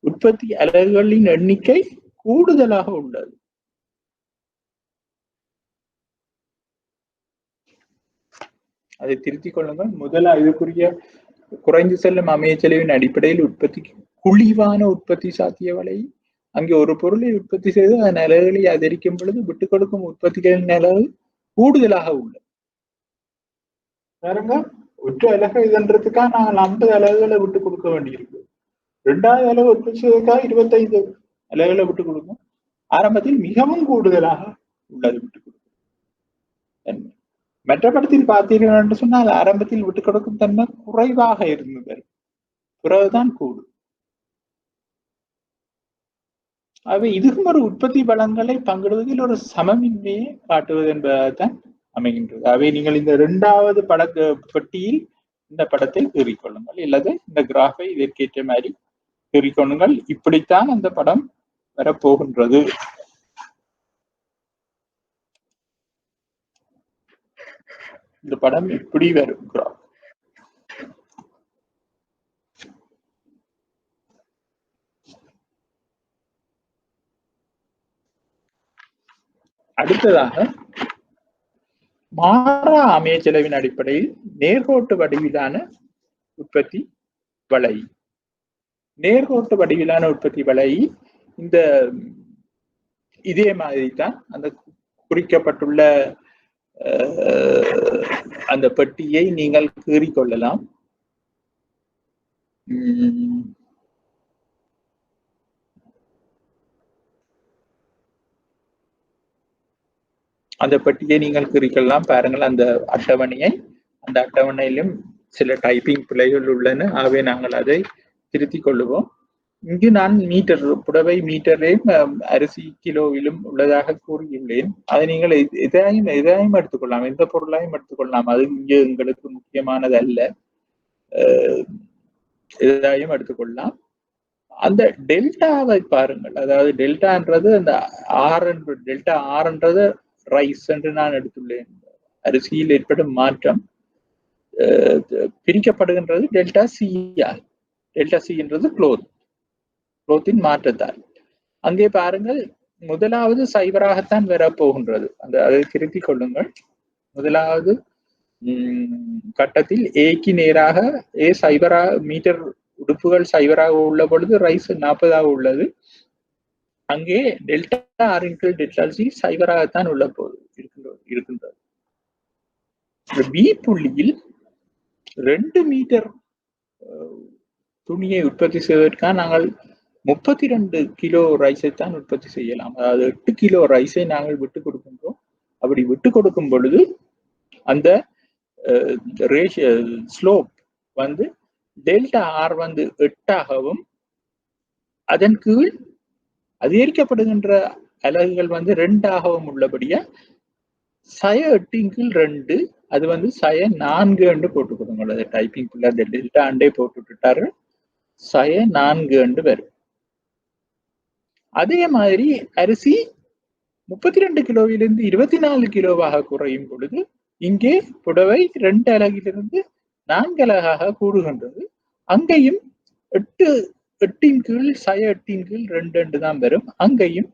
உற்பத்தி அலகுகளின் எண்ணிக்கை கூடுதலாக உள்ளது. அதை திருத்திக் கொள்ளுங்கள். இதுக்குரிய குறைந்து செல்லும் அமைய செலவின் அடிப்படையில் உற்பத்திக்கு குழிவான உற்பத்தி சாத்திய வலை. அங்கே ஒரு பொருளை உற்பத்தி செய்து அதன் அலகுகளை அதிகரிக்கும் பொழுது விட்டுக் கொடுக்கும் உற்பத்திகளின் அளவு கூடுதலாக உள்ளது. பாருங்க, ஒற்றை அலகு இதுன்றதுக்காக நாங்கள் 50 அலகுகளை விட்டு கொடுக்க வேண்டியிருக்கு. 2வது அலகு உற்பத்தி செய்வதற்காக 25 அலகுகளை விட்டுக் கொடுக்கும். ஆரம்பத்தில் மிகவும் கூடுதலாக உள்ளது விட்டுக் கொடுக்கும். மற்ற படத்தில் பார்த்தீர்கள் என்று சொன்னால் ஆரம்பத்தில் விட்டுக் கொடுக்கும் தன்மை குறைவாக இருந்தது, பிறகுதான் கூடும். ஆகவே இதுவும் ஒரு உற்பத்தி வளங்களை பங்கிடுவதில் ஒரு சமமின்மையை காட்டுவது என்பதுதான் அமைகின்றது. ஆகவே நீங்கள் இந்த 2வது பட பெட்டியில் இந்த படத்தை கீறிக்கொள்ளுங்கள், இல்லது இந்த கிராஃபை இதற்கேற்ற மாதிரி கீறிக்கொள்ளுங்கள். இப்படித்தான் அந்த படம் வரப்போகின்றது. இந்த படம் இப்படி வரும் கிராஃப். அடுத்ததாக மாறா அமைய செலவின் அடிப்படையில் நேர்கோட்டு வடிவிலான உற்பத்தி வலை. நேர்கோட்டு வடிவிலான உற்பத்தி வலை இந்த இதே மாதிரி தான் அந்த குறிக்கப்பட்டுள்ள அந்த பெட்டியை நீங்கள் கீறிக்கொள்ளலாம். அந்த பெட்டியை நீங்கள் கீறிக்கொள்ளலாம். பாருங்கள் அந்த அட்டவணையை. அந்த அட்டவணையிலும் சில டைப்பிங் பிழைகள் உள்ளன. ஆகவே நாங்கள் அதை திருத்திக் கொள்ளுவோம். இங்கு நான் மீட்டர் புடவை மீட்டரையும் அரிசி கிலோவிலும் உள்ளதாக கூறியுள்ளேன். அதை நீங்கள் எதையும் எடுத்துக்கொள்ளலாம், எந்த பொருளையும் எடுத்துக்கொள்ளலாம். அது இங்கு எங்களுக்கு முக்கியமானது அல்ல. எதையும் எடுத்துக்கொள்ளலாம். அந்த டெல்டாவை பாருங்கள். அதாவது டெல்டான்றது அந்த டெல்டா ஆர்ன்றது ரைஸ் என்று நான் எடுத்துள்ளேன். அரிசியில் ஏற்படும் மாற்றம் பிரிக்கப்படுகின்றது டெல்டா சியால். டெல்டா சி என்றது குளோத்தின் மாற்றத்தால். அங்கே பாருங்கள், முதலாவது சைபராகத்தான் வரப்போகின்றது. அதை திருத்திக் கொள்ளுங்கள். முதலாவது கட்டத்தில் ஏக்கு நேராக சைபரா மீட்டர் உடுப்புகள் சைபராக உள்ள பொழுது ரைஸ் 40 உள்ளது. அங்கே delta r into delta c சைபராகத்தான் உள்ள போது இருக்கின்றது. பி புள்ளியில் 2 மீட்டர் துணியை உற்பத்தி செய்வதற்காக நாங்கள் 32 கிலோ ரைஸை தான் உற்பத்தி செய்யலாம். அதாவது 8 கிலோ ரைஸை நாங்கள் விட்டு கொடுக்கின்றோம். அப்படி விட்டு கொடுக்கும் பொழுது அந்த ஸ்லோப் வந்து டெல்டா ஆர் வந்து 8ஆகவும் அதன் கீழ் அதிகரிக்கப்படுகின்ற அலகுகள் வந்து 2ஆகவும் உள்ளபடியா சய 8 கீழ் 2 அது வந்து சய 4 என்று போட்டு கொடுங்க. டைப்பிங் அந்த டெல்டா அண்டே போட்டு விட்டுட்டாரு. சய 4 என்று வரும். அதே மாதிரி அரிசி 32 கிலோவிலிருந்து 24 கிலோவாக குறையும் பொழுது இங்கே புடவை 2 அலகிலிருந்து 4 அலகாக கூடுகின்றது. அங்கேயும் 8 கீழ் 2 தான் வரும். அங்கேயும்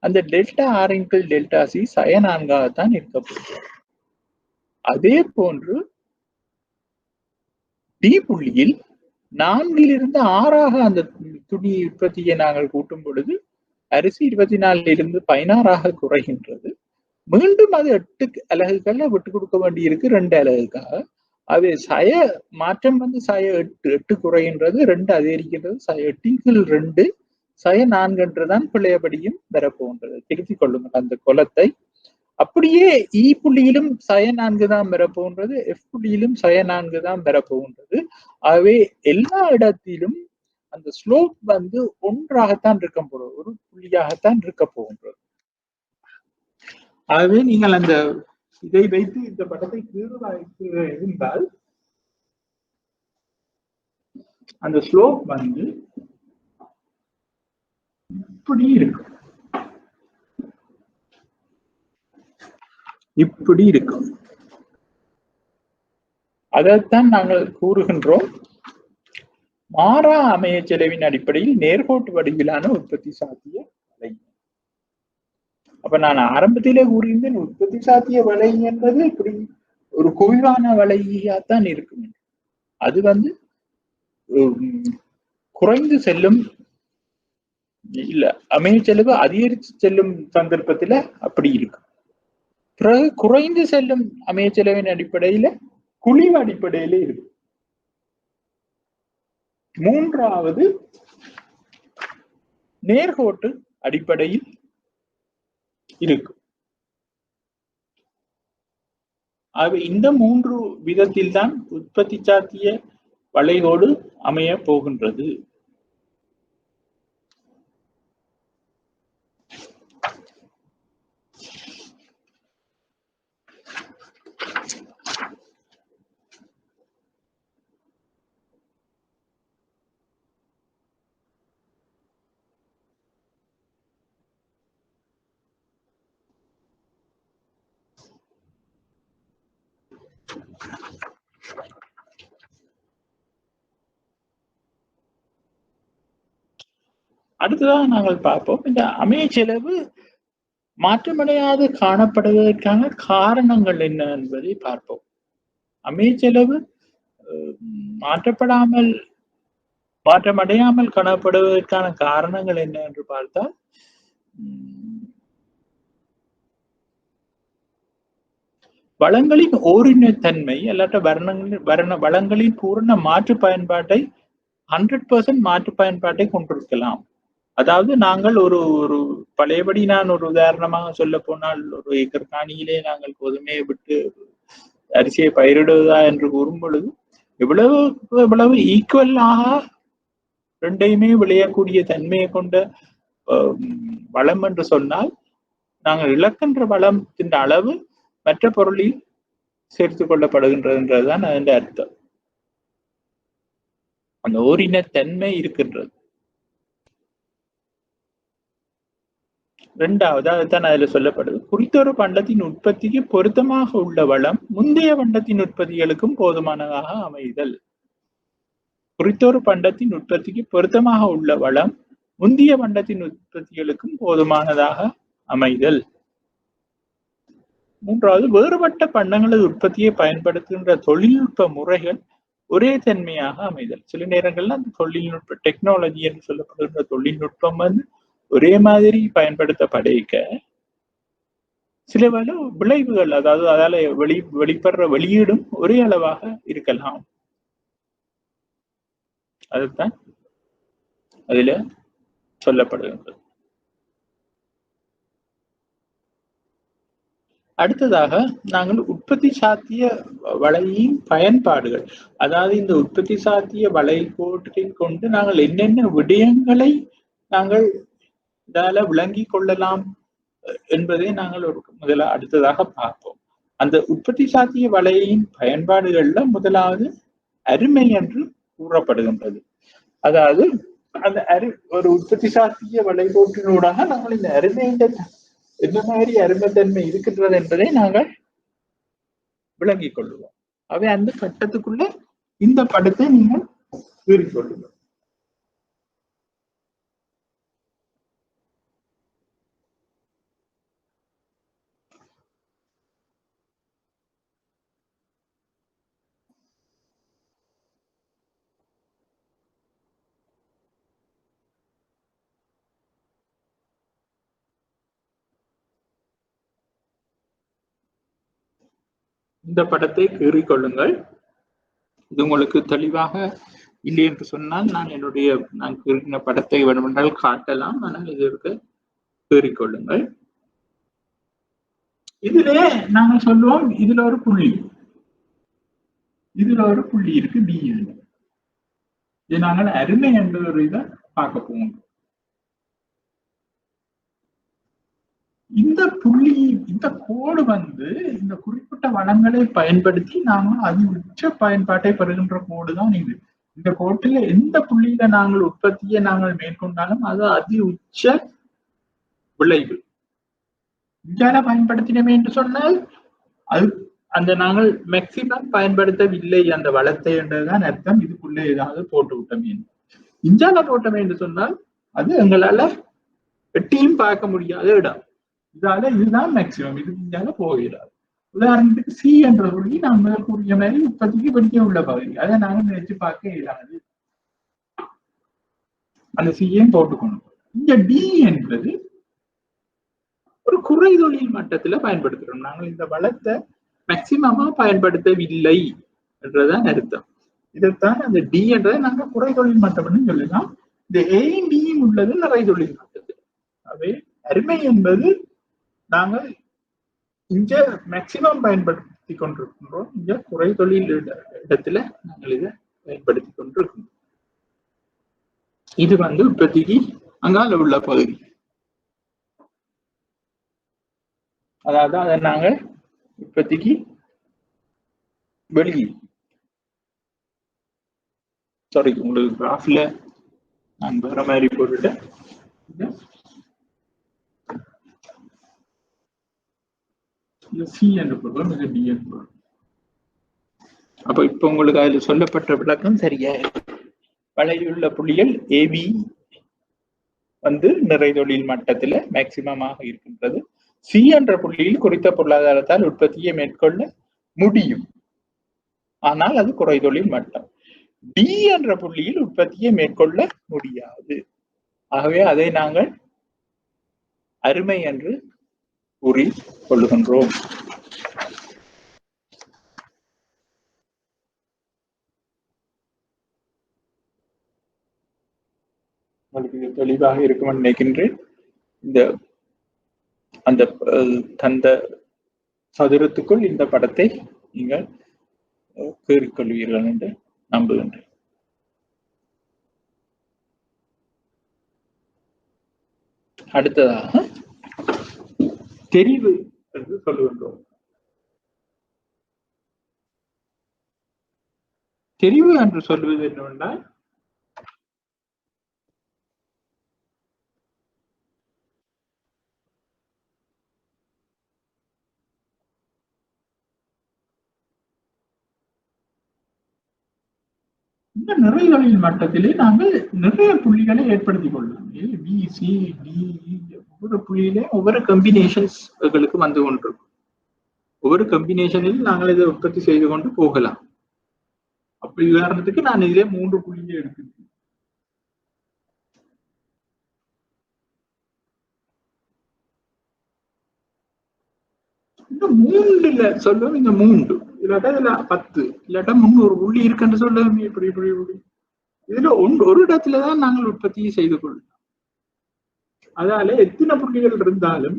அந்த டெல்டா ஆரின் கீழ் டெல்டா சி 4ஆகத்தான் இருக்க போகிறது. அதே போன்று டி புள்ளியில் 4லிருந்து 6ஆக அந்த துணி உற்பத்தியை நாங்கள் கூட்டும் பொழுது அரிசி 24லிருந்து 16ஆக குறைகின்றது. மீண்டும் அது 8 அலகுகளை விட்டு கொடுக்க வேண்டியிருக்கு 2 அலகுக்காக. அது மாற்றம் 8 குறைகின்றது, 2 அதிகரிக்கின்றது, 8 கீழ் 2 4 என்றுதான் பிள்ளையபடியும் வரப்போகின்றது. திருத்திக் கொள்ளுங்கள் அந்த குலத்தை. அப்படியே இ புள்ளியிலும் 4 தான் வரப்போகின்றது, எஃப் புள்ளியிலும் 4 தான் வரப்போகின்றது. ஆகவே எல்லா இடத்திலும் அந்த ஸ்லோப் ஒன்றாகத்தான் இருக்க போகிறது, ஒரு புள்ளியாகத்தான் இருக்க போகின்றது. ஆகவே நீங்கள் அந்த இதை வைத்து இந்த படத்தை தீர்வாய்த்து இருந்தால் அந்த ஸ்லோப் இப்படி இருக்கும், இப்படி இருக்கும். அதைத்தான் நாங்கள் கூறுகின்றோம் மாறா அமைய செலவின் அடிப்படையில் நேர்கோட்டு வடிவிலான உற்பத்தி சாத்திய வலை. அப்ப நான் ஆரம்பத்திலே கூறியிருந்தேன், உற்பத்தி சாத்திய வலை என்பது இப்படி ஒரு குவிவான வலையாத்தான் இருக்கும். அது குறைந்து செல்லும் இல்ல, அமைய செலவு அதிகரித்து செல்லும் சந்தர்ப்பத்துல அப்படி இருக்கும். பிறகு குறைந்து செல்லும் அமைய செலவின் அடிப்படையில குழிவு அடிப்படையில இருக்கும். மூன்றாவது நேர்கோட்டு அடிப்படையில் இருக்கும். இந்த 3 விதத்தில் தான் உற்பத்தி சாத்திய வளைகோடு அமைய போகின்றது. அடுத்ததாக நாங்கள் பார்ப்போம், இந்த அமைய செலவு மாற்றமடையாது காணப்படுவதற்கான காரணங்கள் என்ன என்பதை பார்ப்போம். அமைய செலவு மாற்றமடையாமல் காணப்படுவதற்கான காரணங்கள் என்ன என்று பார்த்தால், வளங்களின் ஓரினத்தன்மை அல்லாட்ட வளங்களின் பூரண மாற்று பயன்பாட்டை 100% மாற்று பயன்பாட்டை கொண்டிருக்கலாம். அதாவது நாங்கள் ஒரு பழையபடி நான் ஒரு உதாரணமாக சொல்ல போனால், ஒரு ஏக்கர் காணியிலே நாங்கள் கோதுமையை விட்டு அரிசியை பயிரிடுவதா என்று கூறும் பொழுது எவ்வளவு ஈக்குவலாக ரெண்டையுமே விளையக்கூடிய தன்மையை கொண்ட வளம் என்று சொன்னால், நாங்கள் இழக்கின்ற வளத்தின் அளவு மற்ற பொருளில் சேர்த்துக் கொள்ளப்படுகின்றதுன்றதுதான் அதன் அர்த்தம். அந்த ஓரினத்தன்மை இருக்கின்றது. இரண்டாவது அதுதான் அதுல சொல்லப்படுது, குறித்தொரு பண்டத்தின் உற்பத்திக்கு பொருத்தமாக உள்ள வளம் முந்தைய பண்டத்தின் உற்பத்திகளுக்கும் போதுமானதாக அமைதல். குறித்தொரு பண்டத்தின் உற்பத்திக்கு பொருத்தமாக உள்ள வளம் முந்தைய பண்டத்தின் உற்பத்திகளுக்கும் போதுமானதாக அமைதல். மூன்றாவது, வேறுபட்ட பண்டங்களது உற்பத்தியை பயன்படுத்துகின்ற தொழில்நுட்ப முறைகள் ஒரே தன்மையாக அமைதல். சில நேரங்கள்ல அந்த தொழில்நுட்ப டெக்னாலஜி என்று சொல்லப்படுகின்ற தொழில்நுட்பம் ஒரே மாதிரி பயன்படுத்தப்படைக்க சில விளைவுகள், அதாவது அதால வெளிப்படுற வெளியீடும் ஒரே அளவாக இருக்கலாம். அதுதான் அதுல சொல்லப்படுகின்றது. அடுத்ததாக நாங்கள் உற்பத்தி சாத்திய வலையின் பயன்பாடுகள், அதாவது இந்த உற்பத்தி சாத்திய வளைகோட்டை கொண்டு நாங்கள் என்னென்ன விடயங்களை நாங்கள் இதால விளங்கி கொள்ளலாம் என்பதை நாங்கள் அடுத்ததாக பார்ப்போம். அந்த உற்பத்தி சாத்திய வலையின் பயன்பாடுகள்ல முதலாவது அருமை என்று கூறப்படுகின்றது. அதாவது அந்த ஒரு உற்பத்தி சாத்திய வளைகோட்டினூடாக நாங்கள் இந்த அருமையின் என்ன மாதிரி அருமைத்தன்மை இருக்கின்றது என்பதை நாங்கள் விளங்கிக் கொள்ளுவோம். அவை அந்த கட்டத்துக்குள்ள இந்த படத்தை நீங்கள் கூறிக்கொள்ளுங்கள். இந்த படத்தை கீறிக்கொள்ளுங்கள். இது உங்களுக்கு தெளிவாக இல்லை என்று சொன்னால் நான் கீறின படத்தை வேண்டுமென்றால் காட்டலாம். ஆனால் இதற்கு கீறிக்கொள்ளுங்கள். இதிலே நாங்கள் சொல்லுவோம், இதுல ஒரு புள்ளி இருக்கு டி. இதை நாங்கள் அருமை என்ற ஒரு இதை பார்க்க போவோம். இந்த புள்ளி, இந்த கோடு இந்த குறிப்பிட்ட வளங்களை பயன்படுத்தி நாங்கள் அதி உச்ச பயன்பாட்டை பெறுகின்ற கோடு தான் இது. இந்த கோட்டில எந்த புள்ளியில நாங்கள் உற்பத்தியை நாங்கள் மேற்கொண்டாலும் அது அதி உச்ச விளைவு. இந்தியால பயன்படுத்தினோமே என்று சொன்னால் அது அந்த நாங்கள் மேக்சிமம் பயன்படுத்தவில்லை அந்த வளத்தை என்றதுதான் அர்த்தம். இதுக்குள்ள ஏதாவது போட்டு விட்டோமே. இந்தியால போட்டோமே என்று சொன்னால் அது எங்களால வெட்டியும் பார்க்க முடியாத இடம். இதால இதுதான் மேக்சிமம், இது இந்தியால போகிறார். உதாரணத்துக்கு சி என்ற புள்ளி நான் முதல் கூறிய மாதிரி உற்பத்திக்கு வெளியே உள்ள பகுதி. அதை நாங்கள் நினைச்சு பார்க்க இயலாது. அந்த சியையும் போட்டுக்கணும். இங்க டி என்பது ஒரு குறை தொழில் மட்டத்துல பயன்படுத்துறோம். நாங்கள் இந்த வளத்தை மேக்சிமமா பயன்படுத்தவில்லை என்றதான் அர்த்தம். இதைத்தான் அந்த டி என்றதை நாங்கள் குறை தொழில் மட்டம்னு சொல்லலாம். இந்த ஏயும் டியும் உள்ளது நிறை தொழில் மட்டத்தில். அவை அருமை என்பது நாங்கள் இங்க மேக்சிமம் பயன்படுத்தி கொண்டிருக்கின்றோம். இங்க குறை தொழில் இடத்துல நாங்கள் இதை பயன்படுத்தி கொண்டிருக்கோம். இது உற்பத்திக்கு அங்கால உள்ள பகுதி. அதாவது அதை நாங்கள் உற்பத்திக்கு வெளியே உங்களுக்கு கிராஃப்ல நான் வேற மாதிரி போட்டுட்டேன். சி என்று பொருளும் இது டி என்று பொருள். அப்ப இப்ப உங்களுக்கு அதுல சொல்லப்பட்ட விளக்கம் சரியா? வளையுள்ள புள்ளிகள் ஏபி நிறை தொழில் மட்டத்துல மேக்சிமமாக இருக்கின்றது. சி என்ற புள்ளியில் குறித்த பொருளாதாரத்தால் உற்பத்தியை மேற்கொள்ள முடியும், ஆனால் அது குறை தொழில் மட்டம். டி என்ற புள்ளியில் உற்பத்தியை மேற்கொள்ள முடியாது. ஆகவே அதை நாங்கள் அருமை என்று கூறி கொள்ளுகின்றோம். உங்களுக்கு தெளிவாக இருக்கும் நினைக்கின்றேன். அந்த தந்த சதுரத்துக்குள் இந்த படத்தை நீங்கள் கீறிக்கொள்வீர்கள் என்று நம்புகின்றேன். அடுத்ததாக தெரிவு என்று சொல்லுகின்றோம். தெரிவு என்று சொல்வது என்னவென்றால் இந்த நிறை தொழில் மட்டத்திலே நாங்கள் நிறைய புள்ளிகளை ஏற்படுத்திக் கொள்ளலாம். பி, சி, டி, ஒவ்வொரு புள்ளியிலே ஒவ்வொரு கம்பினேஷன்ஸ்களுக்கு வந்து கொண்டிருக்கும். ஒவ்வொரு கம்பினேஷனில் நாங்கள் இதை உற்பத்தி செய்து கொண்டு போகலாம். அப்படி உதாரணத்துக்கு நான் இதிலே 3 புள்ளியை எடுக்கிறேன். இந்த 3ல சொல்லுவோம், இந்த 3 இல்லாட்டா இதுல 10 இல்லாட்டா 300 புள்ளி இருக்குன்னு சொல்லுவோம். இப்படி இதுல ஒரு இடத்துலதான் நாங்கள் உற்பத்தியை செய்து கொள்ளலாம். அதால எத்தனை புள்ளிகள் இருந்தாலும்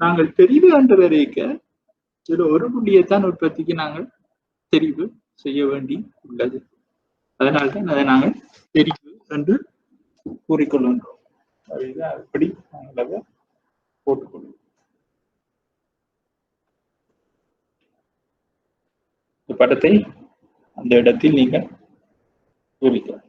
நாங்கள் தெரிவு என்று வரைக்க இதுல ஒரு புள்ளியைத்தான் உற்பத்திக்கு நாங்கள் தெரிவு செய்ய வேண்டி உள்ளது. அதனால்தான் அதை நாங்கள் தெரிவு என்று கூறிக்கொள்கின்றோம். அப்படி நாங்கள் அதை போட்டுக்கொள்வோம். இந்த படத்தை அந்த இடத்தில் நீங்கள் கூறிக்கலாம்.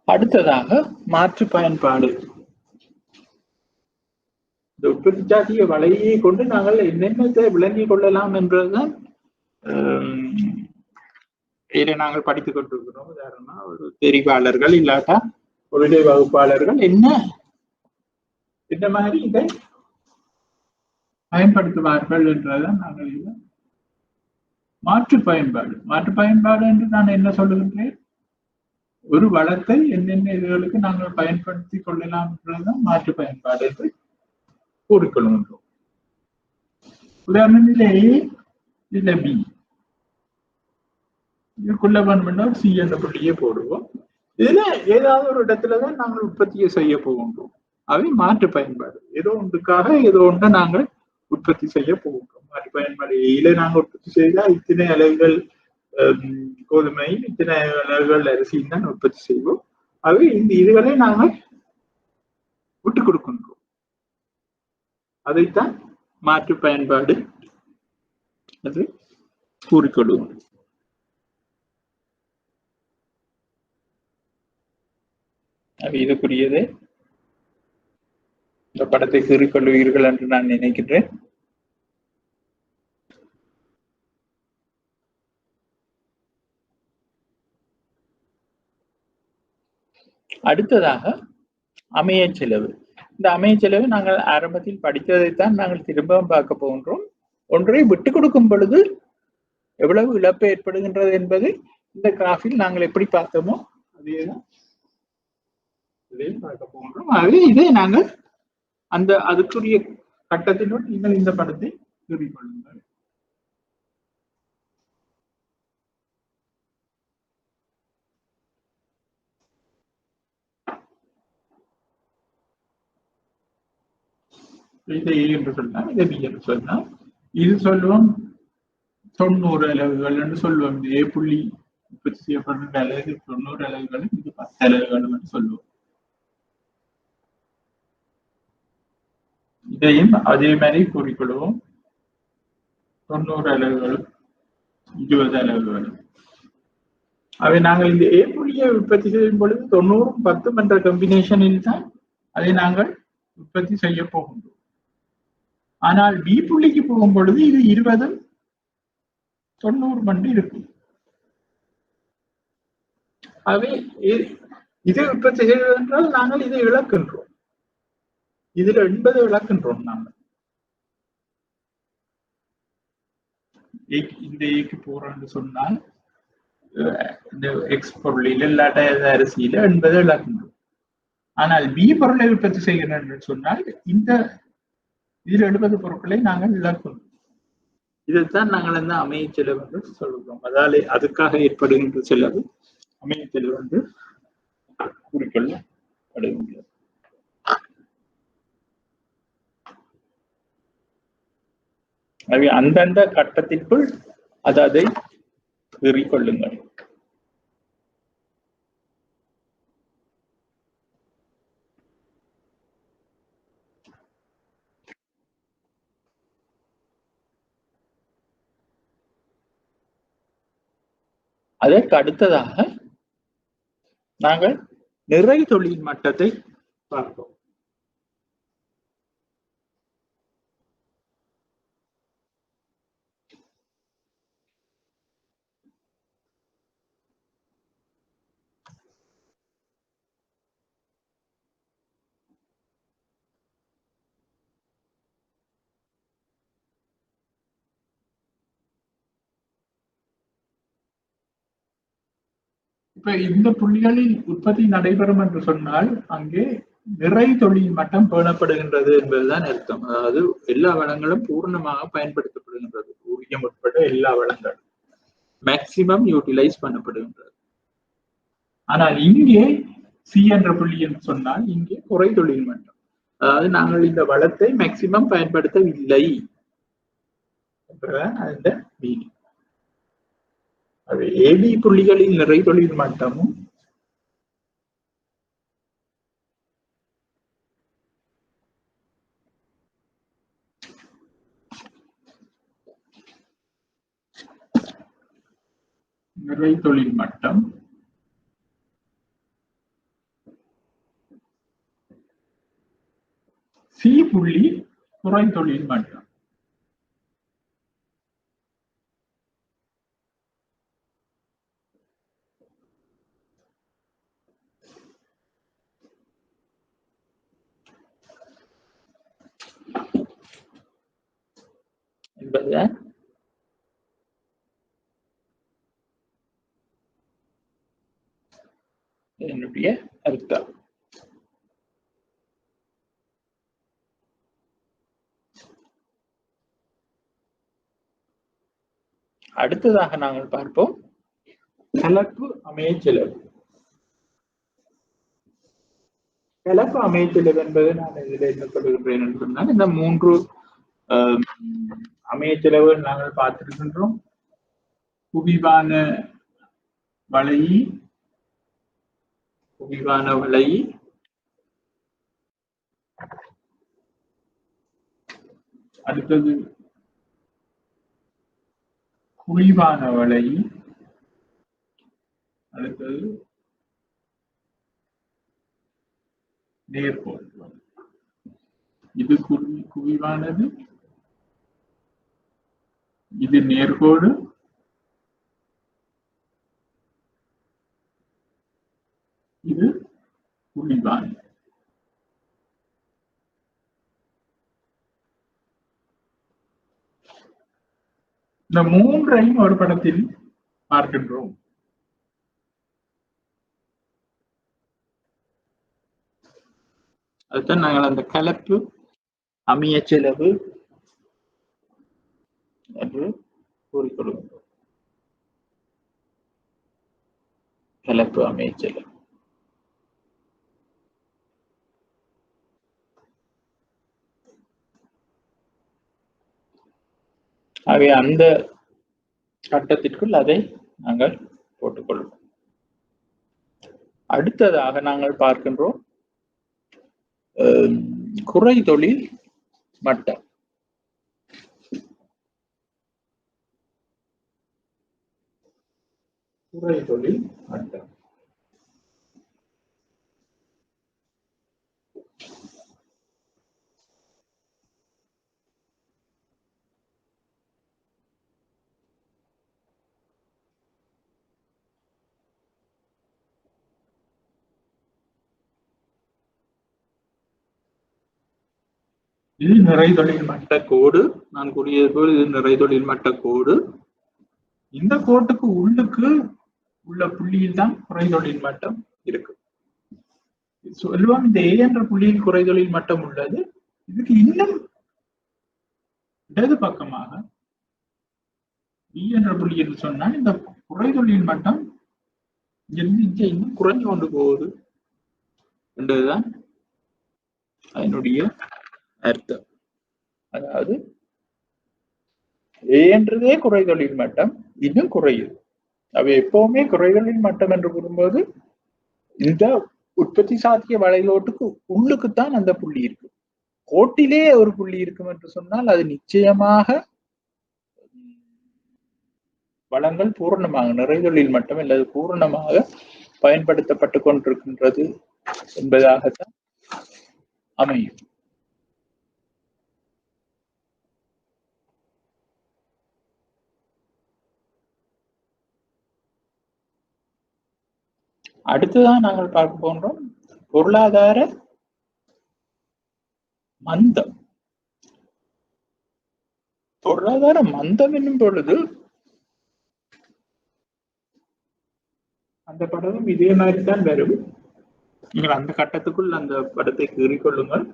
அடுத்ததாக மாற்று பயன்பாடு. இந்த உற்பத்தி சாத்திய வலையை கொண்டு நாங்கள் என்னென்னத்தை விளங்கிக் கொள்ளலாம் என்பதுதான் இதை நாங்கள் படித்துக் கொண்டிருக்கிறோம். உதாரணமா ஒரு தெரிவாளர்கள் இல்லாட்டா கொள்கை வகுப்பாளர்கள் என்ன மாதிரி இதை பயன்படுத்துவார்கள் என்றதான் நாங்கள் மாற்று பயன்பாடு. மாற்று பயன்பாடு என்று நான் என்ன சொல்லுகின்றேன், ஒரு வளத்தை என்னென்ன இதுகளுக்கு நாங்கள் பயன்படுத்திக் கொள்ளலாம் என்றதுதான் மாற்று பயன்பாடு என்று கூறிக்கொள்கின்றோம். உதாரணத்திலே இதுல பி இதுக்குள்ள வேணும்னா சி என்ற புள்ளியே போடுவோம். இதுல ஏதாவது ஒரு இடத்துலதான் நாங்கள் உற்பத்தியை செய்ய போகின்றோம். அவை மாற்று பயன்பாடு. ஏதோ ஒன்றுக்காக ஏதோ ஒன்றை நாங்கள் உற்பத்தி செய்ய போகின்றோம். மாற்று பயன்பாடு இதில நாங்கள் உற்பத்தி செய்தால் இத்தனை அலகுகள் கோதுமை, இத்தனை அலகுகள் அரிசியும் தான் உற்பத்தி செய்வோம். அவை இந்த இதுகளை நாங்கள் விட்டுக் கொடுக்கின்றோம். அதைத்தான் மாற்று பயன்பாடு அது கூறிக்கொள்வோம். இதுக்குரியது இந்த படத்தை கூறிக்கொள்வீர்கள் என்று நான் நினைக்கின்றேன். அடுத்ததாக அமைய செலவு. இந்த அமைய செலவு நாங்கள் ஆரம்பத்தில் படித்ததைத்தான் நாங்கள் திரும்பவும் பார்க்க போகின்றோம். ஒன்றை விட்டுக் கொடுக்கும் பொழுது எவ்வளவு இழப்பு ஏற்படுகின்றது என்பது இந்த கிராஃபில் நாங்கள் எப்படி பார்த்தோமோ அதேதான் இதையும் பார்க்க போகின்றோம். ஆகவே இதை நாங்கள் அதுக்குரிய கட்டத்தினுள் நீங்கள் இந்த படத்தை கூறிக்கொள்ளுங்கள். இதை ஏ என்று சொன்னால் இதை பி என்று சொன்னால் இது சொல்லுவோம் 90 அலகுகள் என்று சொல்லுவோம். ஏ புள்ளி உற்பத்தி செய்யப்படுகின்ற அலகு 90 அலகுகளும் இது 10 அலகுகளும் என்று சொல்லுவோம். இதையும் அதே மாதிரி கூறிக்கொள்வோம். 90 அலகுகளும் 20 அலகுகளும். அவை நாங்கள் இந்த ஏ புள்ளியை உற்பத்தி செய்யும் பொழுது 90 10 என்ற கம்பினேஷனில் தான் அதை நாங்கள் உற்பத்தி செய்ய போகின்றோம். ஆனால் பி புள்ளிக்கு போகும் பொழுது இது 20 90 மண்டு இருக்கும். அவை இதை உற்பத்தி செய்வது என்றால் நாங்கள் இதை இழக்கின்றோம். இதுல 80 இழக்கின்றோம். நாங்கள் இந்த ஏக்கு போறோம்னு சொன்னால் இந்த எக்ஸ் பொருளில் இல்லாட்ட அரிசியில 80 இழக்கின்றோம். ஆனால் பி பொருளை உற்பத்தி செய்கிறோம் என்று சொன்னால் இந்த இதில் 70 பொருட்களை நாங்கள் இழக்கின்றோம். இதைத்தான் நாங்கள் அந்த அமைய செலவு என்று சொல்கிறோம். அதாலே அதுக்காக ஏற்படுகின்ற செலவு அமைய செலவு என்று கூறிக்கொள்ளப்படுகின்றது. எனவே அந்தந்த கட்டத்திற்குள் அதை கூறிக்கொள்ளுங்கள். அதற்கு அடுத்ததாக நாங்கள் நிறை தொழில் மட்டத்தை பார்ப்போம். இப்ப இந்த புள்ளிகளில் உற்பத்தி நடைபெறும் என்று சொன்னால் அங்கே நிறை தொழில் மட்டம் பேணப்படுகின்றது என்பதுதான் அர்த்தம். அதாவது எல்லா வளங்களும் பூர்ணமாக பயன்படுத்தப்படுகின்றது. ஊதியம் உட்பட எல்லா வளங்களும் மேக்சிமம் யூட்டிலைஸ் பண்ணப்படுகின்றது. ஆனால் இங்கே சி என்ற புள்ளி என்று சொன்னால் இங்கே குறை தொழில் மட்டம். அதாவது நாங்கள் இந்த வளத்தை மேக்சிமம் பயன்படுத்தவில்லை என்றுதான் அந்த மீனிங். ஏபி புள்ளிகளில் நிறை தொழில் மட்டமும் நிறை தொழில் மட்டம் புள்ளி குறை தொழில் மட்டம். என்பதுதான் என்னுடைய அர்த்தம். அடுத்ததாக நாங்கள் பார்ப்போம் கலப்பு அமையச்செலவு. கலப்பு அமையச்செலவு என்பது நான் இதில் என்ன சொல்லுகின்றேன் என்று சொன்னால், இந்த 3 அமையச்செலவு நாங்கள் பார்த்திருக்கின்றோம். குவிவான வளையி, அடுத்தது குழிவான வளையி, அடுத்தது நேர்கோடு. இது குவிவானது, இது நேர்கோடு, இது குழிவானது. இந்த 3ஐயும் ஒரு படத்தில் பார்க்கின்றோம். அதுதான் நாங்கள் அந்த கலப்பு அமையச்செலவு என்று கூறிக்கொள்கின்றோம். கலப்பு அமையச்செலவு. ஆகவே அந்த கட்டத்திற்குள் அதை நாங்கள் போட்டுக்கொள்வோம். அடுத்ததாக நாங்கள் பார்க்கின்றோம் குறை தொழில் மட்டம். குறை தொழில் மட்டம் இது நிறைதொழில் மட்ட கோடு. நான் கூறியது போல் இது நிறைதொழில் மட்ட கோடு. இந்த கோட்டுக்கு உள்ளுக்கு உள்ள புள்ளியில் தான் குறைதொழில் மட்டம் இருக்கு. சொல்லுவோம் இந்த ஏ என்ற புள்ளியில் குறைதொழில் மட்டம் உள்ளது. இதுக்கு இன்னும் இடது பக்கமாக பி என்ற புள்ளி என்று சொன்னால் இந்த குறைதொழில் மட்டம் இன்னும் குறைஞ்சு கொண்டு போகுது என்றதுதான் அதனுடைய அர்த்தம். அதாவது ஏ என்றதே குறைதொழில் மட்டம் இன்னும் குறையுது. அவை எப்பவுமே குறைதொழில் மட்டம் என்று கூறும்போது இந்த உற்பத்தி சாத்திய வளைகோட்டுக்கு உள்ளுக்குத்தான் அந்த புள்ளி இருக்கு. கோட்டிலே ஒரு புள்ளி இருக்கும் என்று சொன்னால் அது நிச்சயமாக வளங்கள் பூரணமாக நிறைதொழில் மட்டம் அல்லது பூரணமாக பயன்படுத்தப்பட்டு கொண்டிருக்கின்றது என்பதாகத்தான் அமையும். அடுத்துதான் நாங்கள் பார்க்க போன்றோம் பொருளாதார மந்தம். பொருளாதார மந்தம் என்னும் பொழுது அந்த படமும் இதே மாதிரி தான் வரும். நீங்கள் அந்த கட்டத்துக்குள் அந்த படத்தை கீறிக்கொள்ளுங்கள்.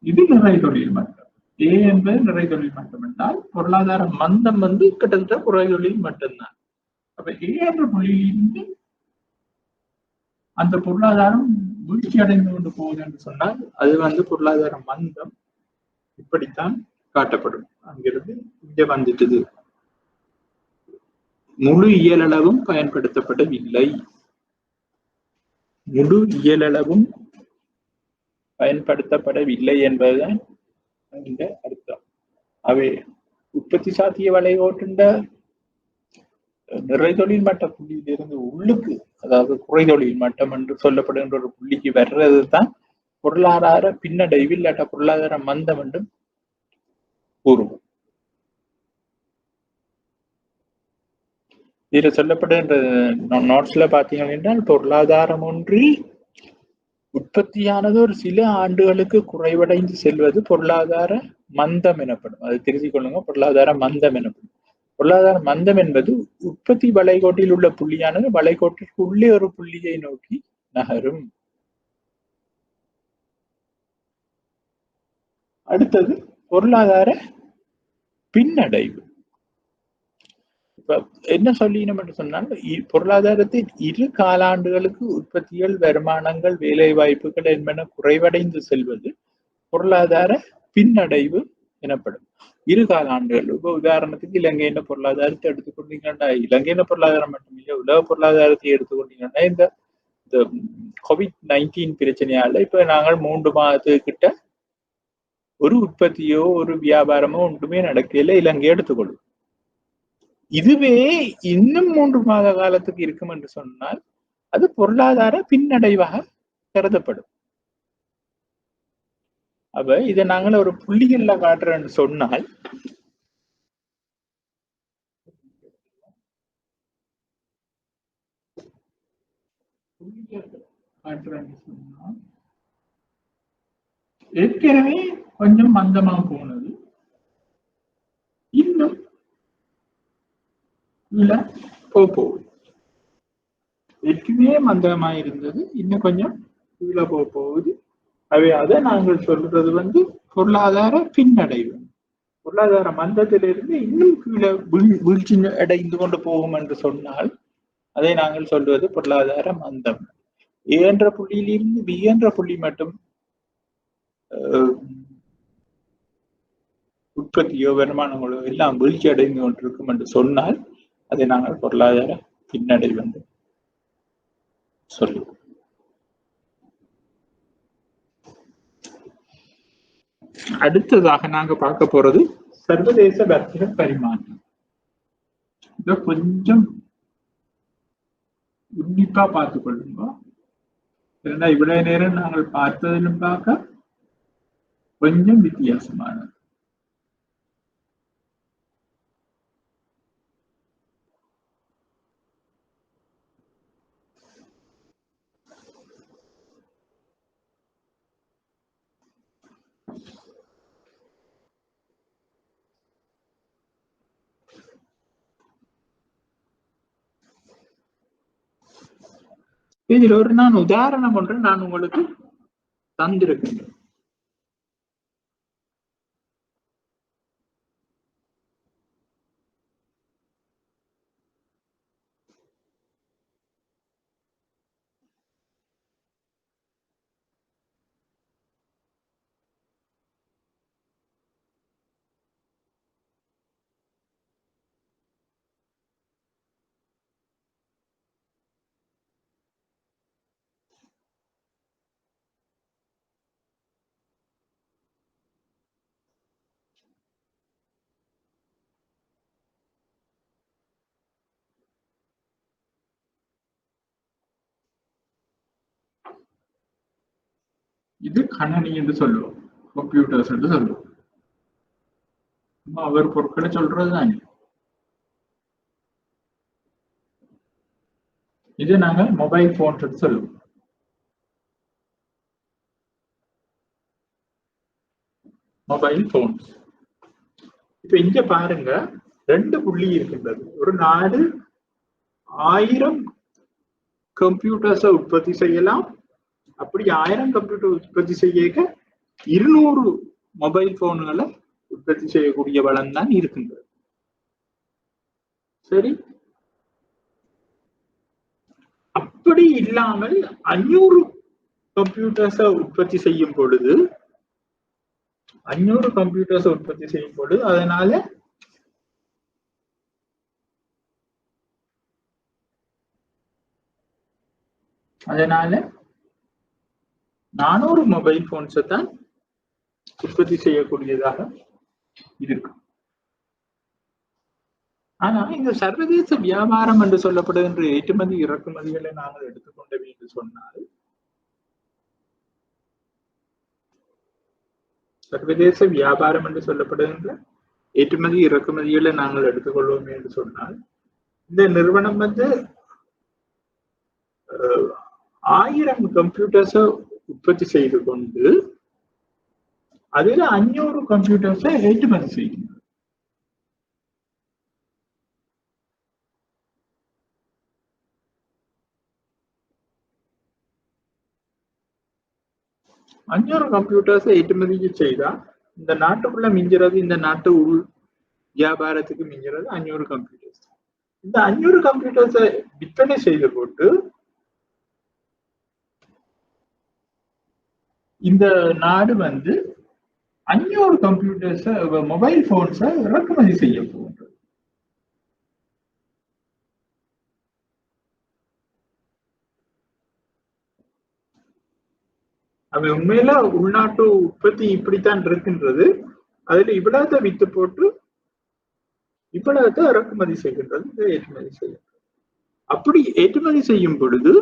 இது நிறைதொழில் மட்டம். ஏ என்பது நிறைதொழில் மட்டம் என்றால் பொருளாதார மந்தம் கிட்டத்தட்ட குறைதொழில் மட்டும்தான். அப்ப ஏ என்ற புள்ளியிலிருந்து அந்த பொருளாதாரம் வீழ்ச்சி அடைந்து கொண்டு போகுது என்று சொன்னால் அது பொருளாதார மந்தம். இப்படித்தான் காட்டப்படும். அங்கிருந்து இங்க வந்துட்டது. முழு இயலளவும் பயன்படுத்தப்படவில்லை. முழு இயலளவும் பயன்படுத்தப்படவில்லை என்பதுதான் இந்த அர்த்தம். அவை உற்பத்தி சாத்திய வளைகோட்டுண்ட நிறைதொழில் மட்ட புள்ளியிலிருந்து உள்ளுக்கு, அதாவது குறைதொழில் மட்டம் என்று சொல்லப்படுகின்ற ஒரு புள்ளிக்கு வர்றது தான் பொருளாதார பின்னடைவு இல்லாட்ட பொருளாதார மந்தம் என்றும் கூறுவோம். இதுல சொல்லப்படுகின்ற நோட்ஸ்ல பாத்தீங்க என்றால் பொருளாதாரம் ஒன்றில் உற்பத்தியானது ஒரு சில ஆண்டுகளுக்கு குறைவடைந்து செல்வது பொருளாதார மந்தம் எனப்படும். அதை தெரிந்து கொள்ளுங்க. பொருளாதார மந்தம் எனப்படும். பொருளாதார மந்தம் என்பது உற்பத்தி வளைகோட்டில் உள்ள புள்ளியானது வளைகோட்டிற்கு உள்ளே ஒரு புள்ளியை நோக்கி நகரும். அடுத்தது பொருளாதார பின்னடைவு. இப்ப என்ன சொல்லினோம் என்று சொன்னால், பொருளாதாரத்தின் 2 காலாண்டுகளுக்கு உற்பத்திகள், வருமானங்கள், வேலை வாய்ப்புகள் என்பன குறைவடைந்து செல்வது பொருளாதார பின்னடைவு எனப்படும். 2 காலாண்டுகள். இப்ப உதாரணத்துக்கு இலங்கையின் பொருளாதாரத்தை எடுத்துக்கொண்டீங்கன்னா, இலங்கையின் பொருளாதாரம் மட்டுமில்லை, உலக பொருளாதாரத்தை எடுத்துக்கொண்டீங்கன்னா, இந்த COVID-19 பிரச்சனையால இப்ப நாங்கள் 3 மாதத்துக்கிட்ட ஒரு உற்பத்தியோ ஒரு வியாபாரமோ ஒன்றுமே நடக்கல. இலங்கை எடுத்துக்கொள்ளும். இதுவே இன்னும் 3 மாத காலத்துக்கு இருக்கும் என்று சொன்னால் அது பொருளாதார பின்னடைவாக கருதப்படும். அப்ப இதை நாங்கள் ஒரு புள்ளிகள்ல காட்டுறோம்னு சொன்னால் ஏற்கனவே கொஞ்சம் மந்தமா போனது, இன்னும் இல்ல போகுது. ஏற்கனவே மந்தமா இருந்தது, இன்னும் கொஞ்சம் கீழே போகுது. அதை நாங்கள் சொல்றது பொருளாதார பின்னடைவு. பொருளாதார மந்தத்திலிருந்து இன்னும் கீழே வீழ்ச்சி அடைந்து கொண்டு போகும் என்று சொன்னால் அதை நாங்கள் சொல்வது பொருளாதார மந்தம். ஏ என்ற புள்ளியிலிருந்து பி என்ற புள்ளி மட்டும் உற்பத்தியோ வருமானங்களோ எல்லாம் வீழ்ச்சி அடைந்து கொண்டிருக்கும் என்று சொன்னால் அதை நாங்கள் பொருளாதார பின்னடைவு என்று சொல்லுவோம். அடுத்ததாக நாங்க பார்க்க போறது சர்வதேச வர்த்தக பரிமாற்றம். இத கொஞ்சம் உன்னிப்பா பார்த்துக் கொள்ளுங்க. ஏன்னா இவ்வளவு நேரம் நாங்கள் பார்த்ததிலும் பார்க்க கொஞ்சம் வித்தியாசமானது. இதில் ஒரு உதாரணம் ஒன்று நான் உங்களுக்கு தந்திருக்கின்றேன். இது கணனி என்று சொல்லுவோம், கம்ப்யூட்டர்ஸ் என்று சொல்லுவோம். அவர் பொருட்களை சொல்றதுதான். இது நாங்க மொபைல் போன் சொல்லுவோம். Mobile phones. இப்ப இங்க பாருங்க, 2 புள்ளி இருக்கின்றது. ஒரு நாடு 1000 கம்ப்யூட்டர்ஸை உற்பத்தி செய்யலாம். அப்படி 1000 கம்ப்யூட்டர் உற்பத்தி செய்ய 200 மொபைல் போன்களை உற்பத்தி செய்யக்கூடிய வளம் தான் இருக்கின்றது. சரி, அப்படி இல்லாமல் 500 கம்ப்யூட்டர்ஸை உற்பத்தி செய்யும் பொழுது அதனால 400 மொபைல் போன்ஸை தான் உற்பத்தி செய்யக்கூடியதாக இருக்கும். ஆனா இந்த சர்வதேச வியாபாரம் என்று சொல்லப்படுகின்ற ஏற்றுமதி இறக்குமதிகளை நாங்கள் எடுத்துக்கொண்டோம் என்று சொன்னால் சர்வதேச வியாபாரம் என்று சொல்லப்படுகின்ற ஏற்றுமதி இறக்குமதிகளை நாங்கள் எடுத்துக்கொள்வோம் என்று சொன்னால், இந்த நிறுவனம் 1000 கம்ப்யூட்டர்ஸை உற்பத்தி செய்து கொண்டு அதில் 500 கம்ப்யூட்டர்ஸை ஏற்றுமதி செய்யும். கம்ப்யூட்டர்ஸை ஏற்றுமதி செய்தா இந்த நாட்டுக்குள்ள மிஞ்சுறது, இந்த நாட்டு உள் வியாபாரத்துக்கு மிஞ்சுறது 500 கம்ப்யூட்டர்ஸ். இந்த 500 கம்ப்யூட்டர்ஸை விற்பனை செய்து போட்டு இந்த நாடு 500 கம்ப்யூட்டர்ஸை, மொபைல் போன்ஸை இறக்குமதி செய்ய போகின்றது. அது உண்மையில உள்நாட்டு உற்பத்தி இப்படித்தான் இருக்கின்றது. அதுல இவ்வளவு வித்து போட்டு இவ்வளவு இறக்குமதி செய்கின்றது, ஏற்றுமதி செய்கின்றது. அப்படி ஏற்றுமதி செய்யும் பொழுது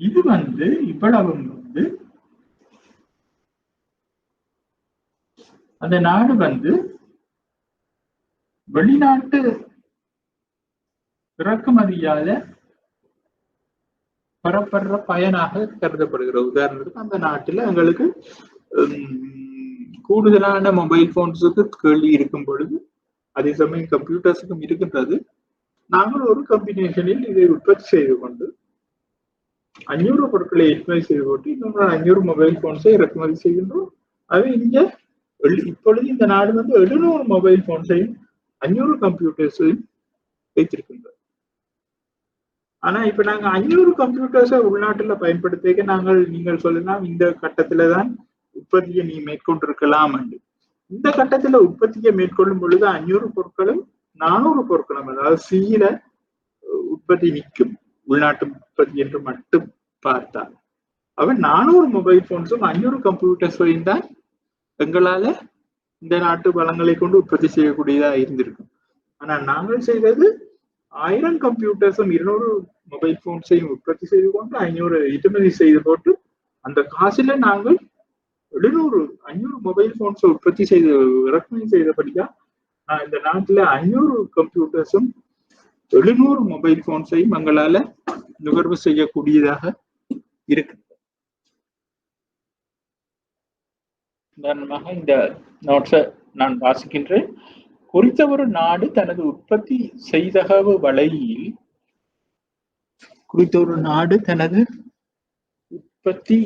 இது இவ்வளவு அந்த நாடு வெளிநாட்டு இறக்குமதியால பெறப்படுற பயனாக கருதப்படுகிற. உதாரணத்துக்கு அந்த நாட்டுல எங்களுக்கு கூடுதலான மொபைல் போன்ஸுக்கு கேள்வி இருக்கும் பொழுது, அதே சமயம் கம்ப்யூட்டர்ஸுக்கும் இருக்கின்றது. நாங்கள் ஒரு கம்பினேஷனில் இதை உற்பத்தி செய்து கொண்டு 500 பொருட்களை ஏற்றுமதி செய்து போட்டு இன்னொரு 500 மொபைல் போன்ஸை இறக்குமதி செய்கின்றோம். அது இங்க இப்பொழுது இந்த நாடு 700 மொபைல் போன்ஸையும் 500 கம்ப்யூட்டர்ஸையும் வைத்திருக்கின்றோம். ஆனா இப்ப நாங்க 500 கம்ப்யூட்டர்ஸை உள்நாட்டுல பயன்படுத்த நீங்கள் சொல்லலாம், இந்த கட்டத்துல தான் உற்பத்தியை நீ மேற்கொண்டிருக்கலாம் என்று. இந்த கட்டத்துல உற்பத்தியை மேற்கொள்ளும் பொழுது 500 பொருட்களும் 400 பொருட்களும், அதாவது சீல உற்பத்தி நிற்கும். உள்நாட்டு உற்பத்தி என்று மட்டும் பார்த்தால் அவன் 400 மொபைல் போன்ஸும் 500 கம்ப்யூட்டர்ஸையும் தான் எங்களால இந்த நாட்டு வளங்களை கொண்டு உற்பத்தி செய்யக்கூடியதா இருந்திருக்கும். ஆனா நாங்கள் செய்தது 1000 கம்ப்யூட்டர்ஸும் 200 மொபைல் போன்ஸையும் உற்பத்தி செய்து கொண்டு 500 ஏற்றுமதி செய்து போட்டு அந்த காசுல நாங்கள் 500 மொபைல் போன்ஸை உற்பத்தி செய்து இறக்குமதி செய்தபடியா இந்த நாட்டுல 500 கம்ப்யூட்டர்ஸும் 700 மொபைல் போன்ஸையும் எங்களால நுகர்வு செய்யக்கூடியதாக இருக்கு. உதாரணமாக இந்த நோட்ஸை நான் வாசிக்கின்றேன். குறித்த ஒரு நாடு தனது உற்பத்தி செய்தகவு வலையில் குறித்த ஒரு நாடு தனது உற்பத்தி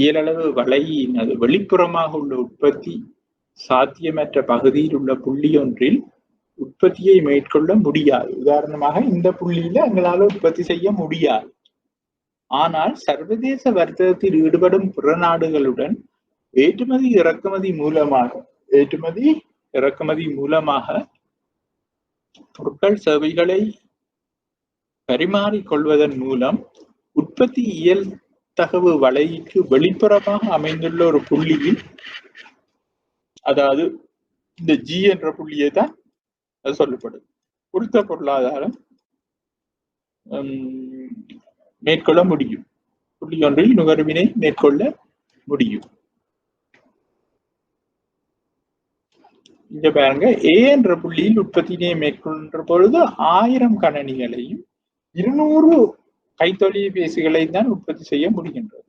இயலளவு வலையின் அது வெளிப்புறமாக உள்ள உற்பத்தி சாத்தியமற்ற பகுதியில் உள்ள புள்ளி ஒன்றில் உற்பத்தியை மேற்கொள்ள முடியாது. உதாரணமாக இந்த புள்ளியில எங்களால உற்பத்தி செய்ய முடியாது. ஆனால் சர்வதேச வர்த்தகத்தில் ஈடுபடும் பிற நாடுகளுடன் ஏற்றுமதி இறக்குமதி மூலமாக பொருட்கள் சேவைகளை பரிமாறிக்கொள்வதன் மூலம் உற்பத்தி இயல்தகவு வலைக்கு வெளிப்புறமாக அமைந்துள்ள ஒரு புள்ளியில், அதாவது இந்த ஜி என்ற புள்ளியை தான் அது சொல்லப்படுது, குறித்த பொருளாதாரம் மேற்கொள்ள முடியும். புள்ளி ஒன்றில் நுகர்வினை மேற்கொள்ள முடியும். இங்க பாருங்க, ஏ என்ற புள்ளியில் உற்பத்தியினை மேற்கொள்கின்ற பொழுது 1000 கணனிகளையும் 200 கைத்தொலைபேசிகளை தான் உற்பத்தி செய்ய முடிகின்றது.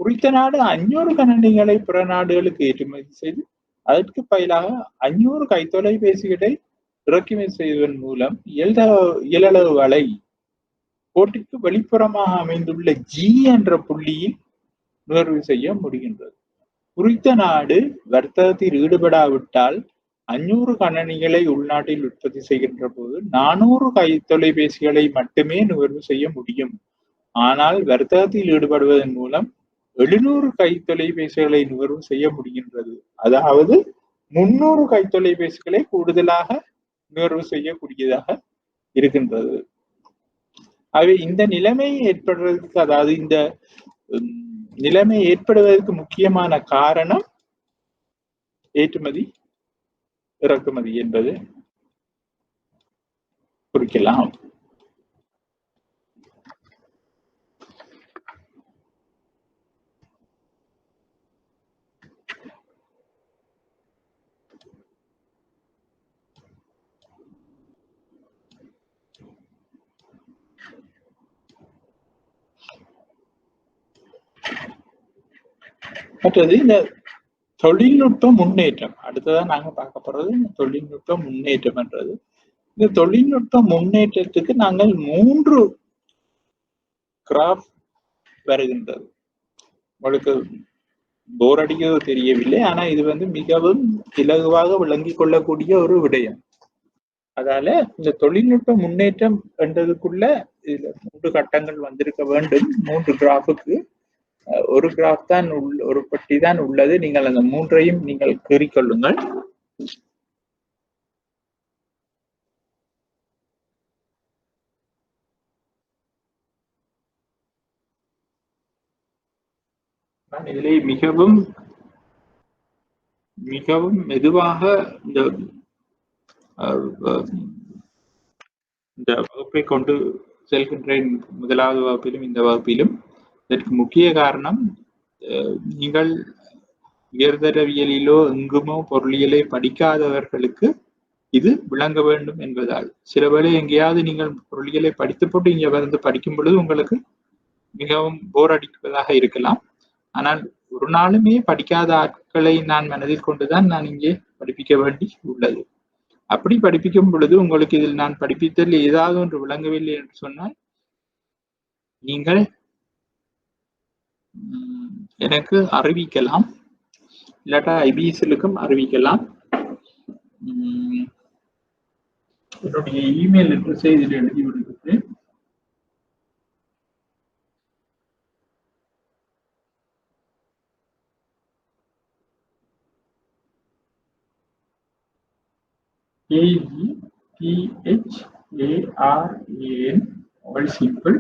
குறித்த நாடு 500 கணனிகளை பிற நாடுகளுக்கு ஏற்றுமதி செய்து அதற்கு பதிலாக 500 கைத்தொலைபேசிகளை இறக்குமதி செய்வதன் மூலம் இயலளவு வலை கோட்டிற்கு வெளிப்புறமாக அமைந்துள்ள ஜி என்ற புள்ளியில் நுகர்வு செய்ய முடிகின்றது. குறித்த நாடு வர்த்தகத்தில் ஈடுபடாவிட்டால் 500 கணனிகளை உள்நாட்டில் உற்பத்தி செய்கின்ற போது 400 கைத்தொலைபேசிகளை மட்டுமே நுகர்வு செய்ய முடியும். ஆனால் வர்த்தகத்தில் ஈடுபடுவதன் மூலம் 700 கைத்தொலைபேசிகளை நுகர்வு செய்ய முடிகின்றது. அதாவது 300 கைத்தொலைபேசிகளை கூடுதலாக நுகர்வு செய்யக்கூடியதாக இருக்கின்றது. ஆகவே இந்த நிலைமை ஏற்படுவதற்கு, அதாவது இந்த நிலைமை ஏற்படுவதற்கு முக்கியமான காரணம் ஏற்றுமதி இறக்குமதி என்பது குறிக்கலாம். மற்றது இந்த தொழில்நுட்ப முன்னேற்றம், அடுத்ததான் நாங்க பார்க்க போறது இந்த தொழில்நுட்ப முன்னேற்றம் என்றது. இந்த தொழில்நுட்ப முன்னேற்றத்துக்கு நாங்கள் 3 கிராஃப் வருகின்றது. உங்களுக்கு போர் அடிக்கிறது தெரியவில்லை, ஆனா இது மிகவும் இலகுவாக விளங்கி கொள்ளக்கூடிய ஒரு விடயம். அதால இந்த தொழில்நுட்ப முன்னேற்றம் என்றதுக்குள்ள இதுல 3 கட்டங்கள் வந்திருக்க வேண்டும். 3 கிராஃபுக்கு ஒரு கிராஃப் தான் ஒரு பட்டி தான் உள்ளது. நீங்கள் அந்த 3ஐயும் நீங்கள் கீறிக்கொள்ளுங்கள். நான் இதிலே மிகவும் மெதுவாக இந்த வகுப்பை கொண்டு செல்கின்றேன். முதலாவது வகுப்பிலும் இந்த வகுப்பிலும். இதற்கு முக்கிய காரணம், நீங்கள் உயர்தரவியலிலோ எங்குமோ பொருளியலை படிக்காதவர்களுக்கு இது விளங்க வேண்டும் என்பதால். சில வேளை எங்கேயாவது நீங்கள் பொருளியலை படித்து போட்டு இங்க வந்து படிக்கும் பொழுது உங்களுக்கு மிகவும் போர் அடிப்பதாக இருக்கலாம். ஆனால் ஒரு நாளுமே படிக்காத ஆட்களை நான் மனதில் கொண்டுதான் நான் இங்கே படிப்பிக்க வேண்டி உள்ளது. அப்படி படிப்பிக்கும் பொழுது உங்களுக்கு இதில் நான் படிப்பித்தல் ஏதாவது ஒன்று விளங்கவில்லை என்று சொன்னால் நீங்கள் எனக்கு அறிவிக்கலாம், இல்லாட்டா ஐபிஎஸ்எலுக்கும் அறிவிக்கலாம். என்னுடைய இமெயில் அட்ரஸை இதில் எழுதி விடுகிறேன். AGTHARAN all simple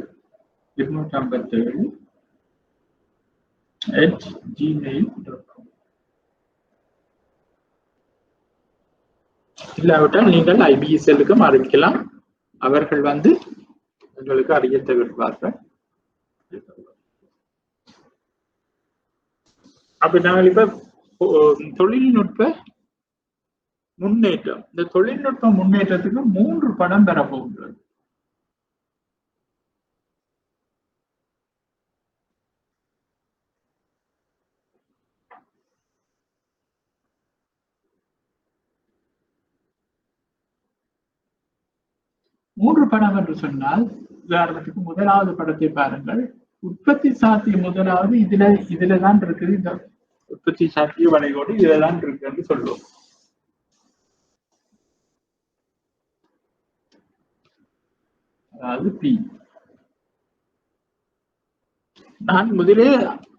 257@gmail.com. இல்லாவிட்டால் நீங்கள் ஐபிஎஸ்எலுக்கும் அறிவிக்கலாம். அவர்கள் வந்து உங்களுக்கு அறிய தவிர்ப்பார்கள். அப்ப நாங்கள் இப்ப தொழில்நுட்ப முன்னேற்றம், இந்த தொழில்நுட்ப முன்னேற்றத்துக்கு 3 படம் பெறப்போகின்றது. மூன்று படம் என்று சொன்னால், உதாரணத்துக்கு முதலாவது படத்தை பாருங்கள். உற்பத்தி சாத்தியம் முதலாவது இதுலதான் இருக்குது. இந்த உற்பத்தி சாத்திய வளைகோடு இதுலதான் இருக்கு என்று சொல்லுவோம். அதாவது பி. நான் முதலே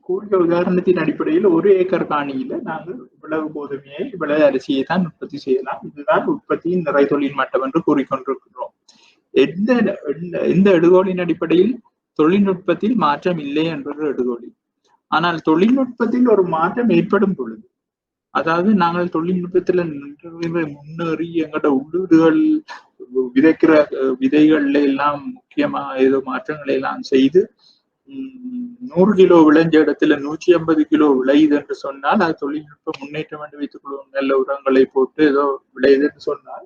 கூறிய உதாரணத்தின் அடிப்படையில் 1 ஏக்கர் காணியில நாங்கள் இவ்வளவு கோதுமையை இவ்வளவு அரிசியை தான் உற்பத்தி செய்யலாம். இதுதான் உற்பத்தியின் நிறை தொழில் மட்டம் என்று கூறிக்கொண்டிருக்கிறோம். எந்த எடுகோலின் அடிப்படையில் தொழில்நுட்பத்தில் மாற்றம் இல்லை என்பது எடுகோலி. ஆனால் தொழில்நுட்பத்தில் ஒரு மாற்றம் ஏற்படும் பொழுது, அதாவது நாங்கள் தொழில்நுட்பத்துல முன்னேறி எங்களோட உள்ளீடுகள் விதைக்கிற விதைகள்ல எல்லாம் முக்கியமா ஏதோ மாற்றங்களை எல்லாம் செய்து 100 கிலோ விளைஞ்ச இடத்துல 150 கிலோ விளையுது என்று சொன்னால் அது தொழில்நுட்ப முன்னேற்றம் என்று வைத்துக் கொள்வோம். நல்ல உரங்களை போட்டு ஏதோ விளையுது என்று சொன்னால்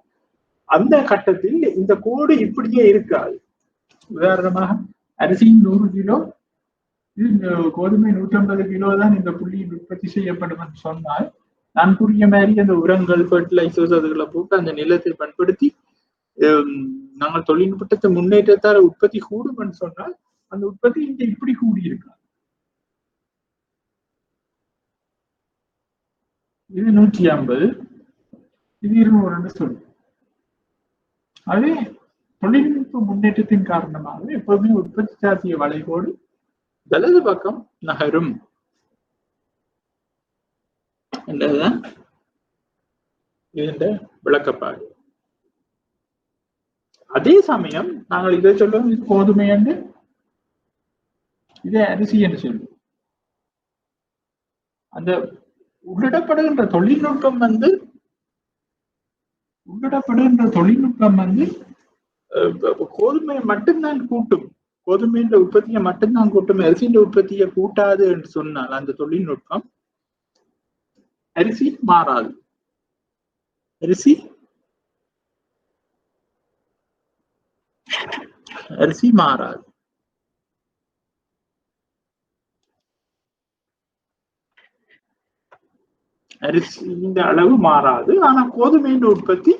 அந்த கட்டத்தில் இந்த கோடு இப்படியே இருக்காது. உதாரணமாக அரிசி 100 கிலோ, கோதுமை 150 கிலோ தான் இந்த புள்ளியில் உற்பத்தி செய்யப்படும் என்று சொன்னால், நான் கூறிய மாதிரி அந்த உரங்கள், ஃபர்டிலைசர்ஸ் அதுகளை போட்டு அந்த நிலத்தை பயன்படுத்தி நாங்கள் தொழில்நுட்பத்தை முன்னேற்றத்தால் உற்பத்தி கூடும் என்று சொன்னால் அந்த உற்பத்தி இங்க இப்படி கூடியிருக்காது. இது 150, இது 200 சொல்லு. அதே தொழில்நுட்ப முன்னேற்றத்தின் காரணமாக எப்பவுமே உற்பத்தி சாத்திய வளைகோடு வலது பக்கம் நகரும் என்றதுதான் இதன் விளக்கப்பாடு. அதே சமயம் நாங்கள் இதை சொல்லுவோம், இது கோதுமை என்று, இதை அரிசி என்று சொல்லுவோம். அந்த உள்ளிடப்படுகின்ற தொழில்நுட்பம் வந்து கோதுமையை மட்டும்தான் கூட்டும், கோதுமையின் உற்பத்தியை மட்டும்தான் கூட்டும், அரிசியின் உற்பத்தியை கூட்டாது என்று சொன்னால் அந்த தொழில்நுட்பம் அரிசி மாறாது. அரிசி மாறாது. அரிசியின் அளவு மாறாது, ஆனா கோதுமையின் உற்பத்தி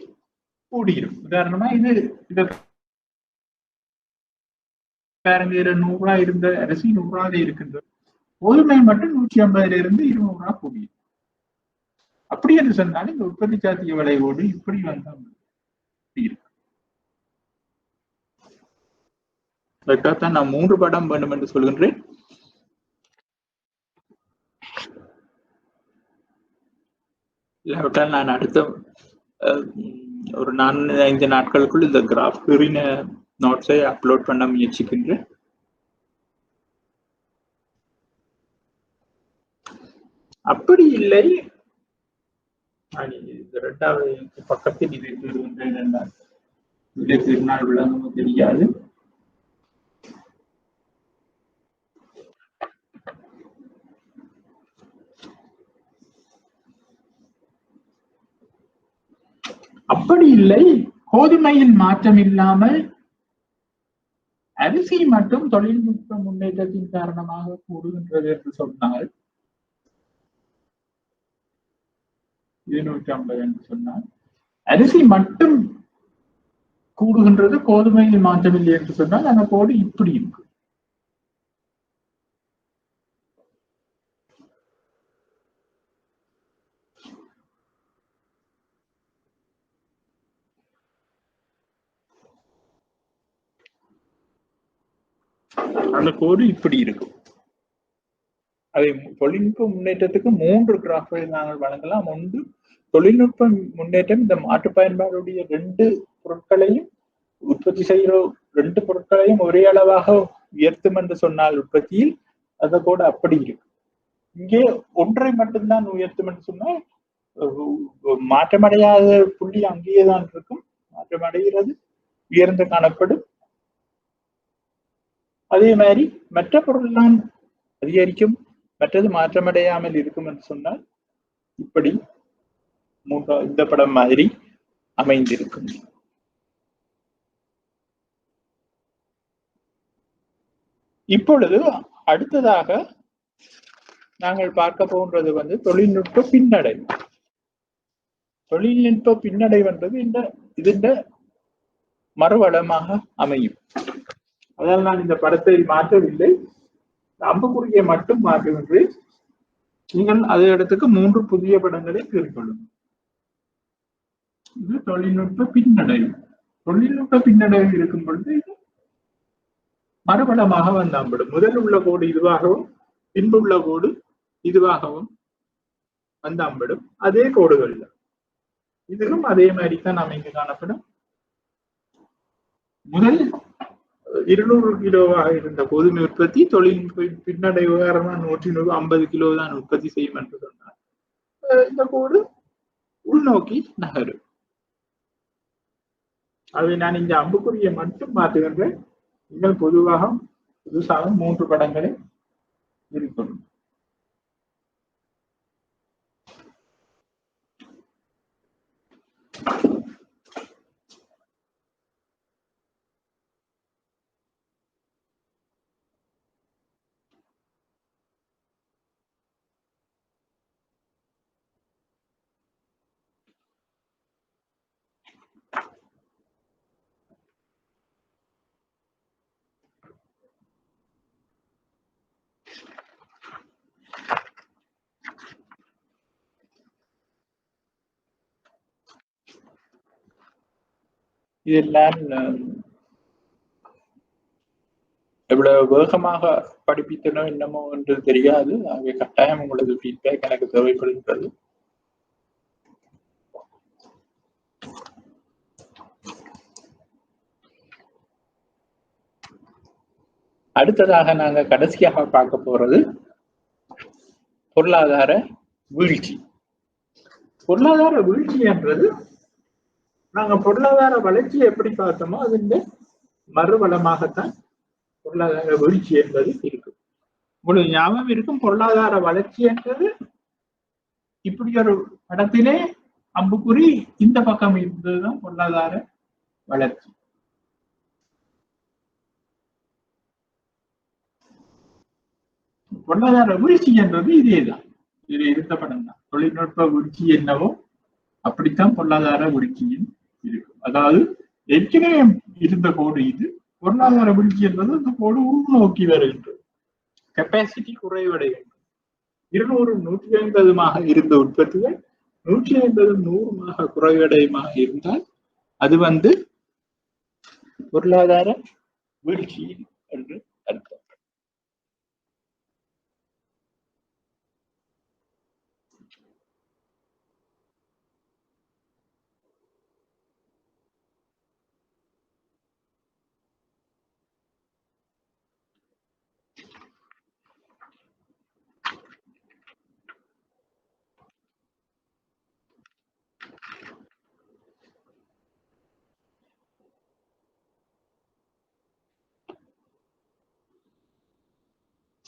கூடிரும். உதாரணமா இது பாருங்க, 100 இருந்த அரிசி 100 இருக்கின்றது, கோதுமை மட்டும் 150 200 கூடியும். அப்படி என்று சொன்னால் இந்த உற்பத்தி சாத்திய விளைவோடு இப்படி வந்தால் அதற்காகத்தான் நான் 3 படம் வேண்டும் என்று சொல்கின்றேன். இல்லாவிட்டால் நான் அடுத்த ஒரு 4-5 நாட்களுக்குள் இந்த கிராஃப் கூறின நோட்ஸை அப்லோட் பண்ண முயற்சிக்கின்றேன். அப்படி இல்லை, இரண்டாவது பக்கத்தில் இதை பெறுகின்றேன் என்றால் இதை பெருநாள் விளங்கவும் தெரியாது. அப்படி இல்லை, கோதுமையில் மாற்றம் இல்லாமல் அரிசி மட்டும் தொழில்நுட்ப முன்னேற்றத்தின் காரணமாக கூடுகின்றது என்று சொன்னால், 250 என்று சொன்னால் அரிசி மட்டும் கூடுகின்றது, கோதுமையில் மாற்றம் இல்லை என்று சொன்னால் அந்த கோடு இப்படி இருக்கு. அந்த கோடு இப்படி இருக்கும். அதை தொழில்நுட்ப முன்னேற்றத்துக்கு 3 கிராஃபை நாங்கள் வழங்கலாம். ஒன்று, தொழில்நுட்ப முன்னேற்றம் இந்த மாற்று பயன்பாடுடைய 2 பொருட்களையும் உற்பத்தி செய்கிற 2 பொருட்களையும் ஒரே அளவாக உயர்த்தும் என்று சொன்னால் உற்பத்தியில் அந்த கோடு அப்படி இருக்கு. இங்கே ஒன்றை மட்டும்தான் உயர்த்தும் என்று சொன்னால் மாற்றமடையாத புள்ளி அங்கேயேதான் இருக்கும். மாற்றமடைகிறது, உயர்ந்து காணப்படும். அதே மாதிரி மற்ற பொருள் தான் அதிகரிக்கும், மற்றது மாற்றமடையாமல் இருக்கும் என்று சொன்னால் இப்படி இந்த படம் மாதிரி அமைந்திருக்கும். இப்பொழுது அடுத்ததாக நாங்கள் பார்க்க போன்றது வந்து தொழில்நுட்ப பின்னடைவு. தொழில்நுட்ப பின்னடைவுன்றது இந்த மறுவளமாக அமையும். அதால் நான் இந்த படத்தை மாற்றவில்லை, அம்புக்குறியை மட்டும் மாற்றுகின்றேன். நீங்கள் அதே இடத்துக்கு 3 புதிய படங்களை கீழ்கொள்ளும். இது தொழில்நுட்ப பின்னடைவு. தொழில்நுட்ப பின்னடைவு இருக்கும் பொழுது இது மறுபடமாக வந்தாம்பிடும். முதல் உள்ள கோடு இதுவாகவும் பின்புள்ள கோடு இதுவாகவும் வந்தாம்பிடும். அதே கோடுகள் இதுவும் அதே மாதிரி தான் அமைந்து காணப்படும். முதல் 200 கிலோவாக இருந்த கோதுமை உற்பத்தி தொழில்நுட்ப பின்னடைவு காரணமாக 150 கிலோ தான் உற்பத்தி செய்யும் என்று சொன்னார். இந்த கோடு உள்நோக்கி நகரும். அதை நான் இந்த அம்புக்குறியை மட்டும் மாற்றுகின்றேன். நீங்கள் புதுசாக 3 படங்களை இருக்கணும். இதெல்லாம் எவ்வளவு வேகமாக படிப்பித்தனோ என்னமோ என்று தெரியாது. ஆகவே கட்டாயம் உங்களது ஃபீட்பேக் எனக்கு தேவைப்படுகின்றது. அடுத்ததாக நாங்க கடைசியாக பார்க்க போறது பொருளாதார வீழ்ச்சி. பொருளாதார வீழ்ச்சி என்றது நாங்க பொருளாதார வளர்ச்சியை எப்படி பார்த்தோமோ அதுல மறுவளமாகத்தான் பொருளாதார வீழ்ச்சி என்பது இருக்கும். உங்களுக்கு ஞாபகம் இருக்கும், பொருளாதார வளர்ச்சி என்றது இப்படி ஒரு படத்திலே அம்புக்குறி இந்த பக்கம் இருந்ததுதான் பொருளாதார வளர்ச்சி. பொருளாதார வீழ்ச்சி என்றது இதேதான், இது இருந்த படம் தான். தொழில்நுட்ப வீழ்ச்சி என்னவோ அப்படித்தான் பொருளாதார வீழ்ச்சியும் இருக்கும். அதாவது ஏற்கனவே இருந்த கோடு இது, பொருளாதார வீழ்ச்சி என்பது இந்த கோடு உள்நோக்கி வருகின்றது. கெப்பாசிட்டி குறைவடைகின்றது. 200 150 இருந்த உற்பத்திகள் 150 100 குறைவடையமாக இருந்தால் அது பொருளாதார வீழ்ச்சி என்று அர்த்தம்.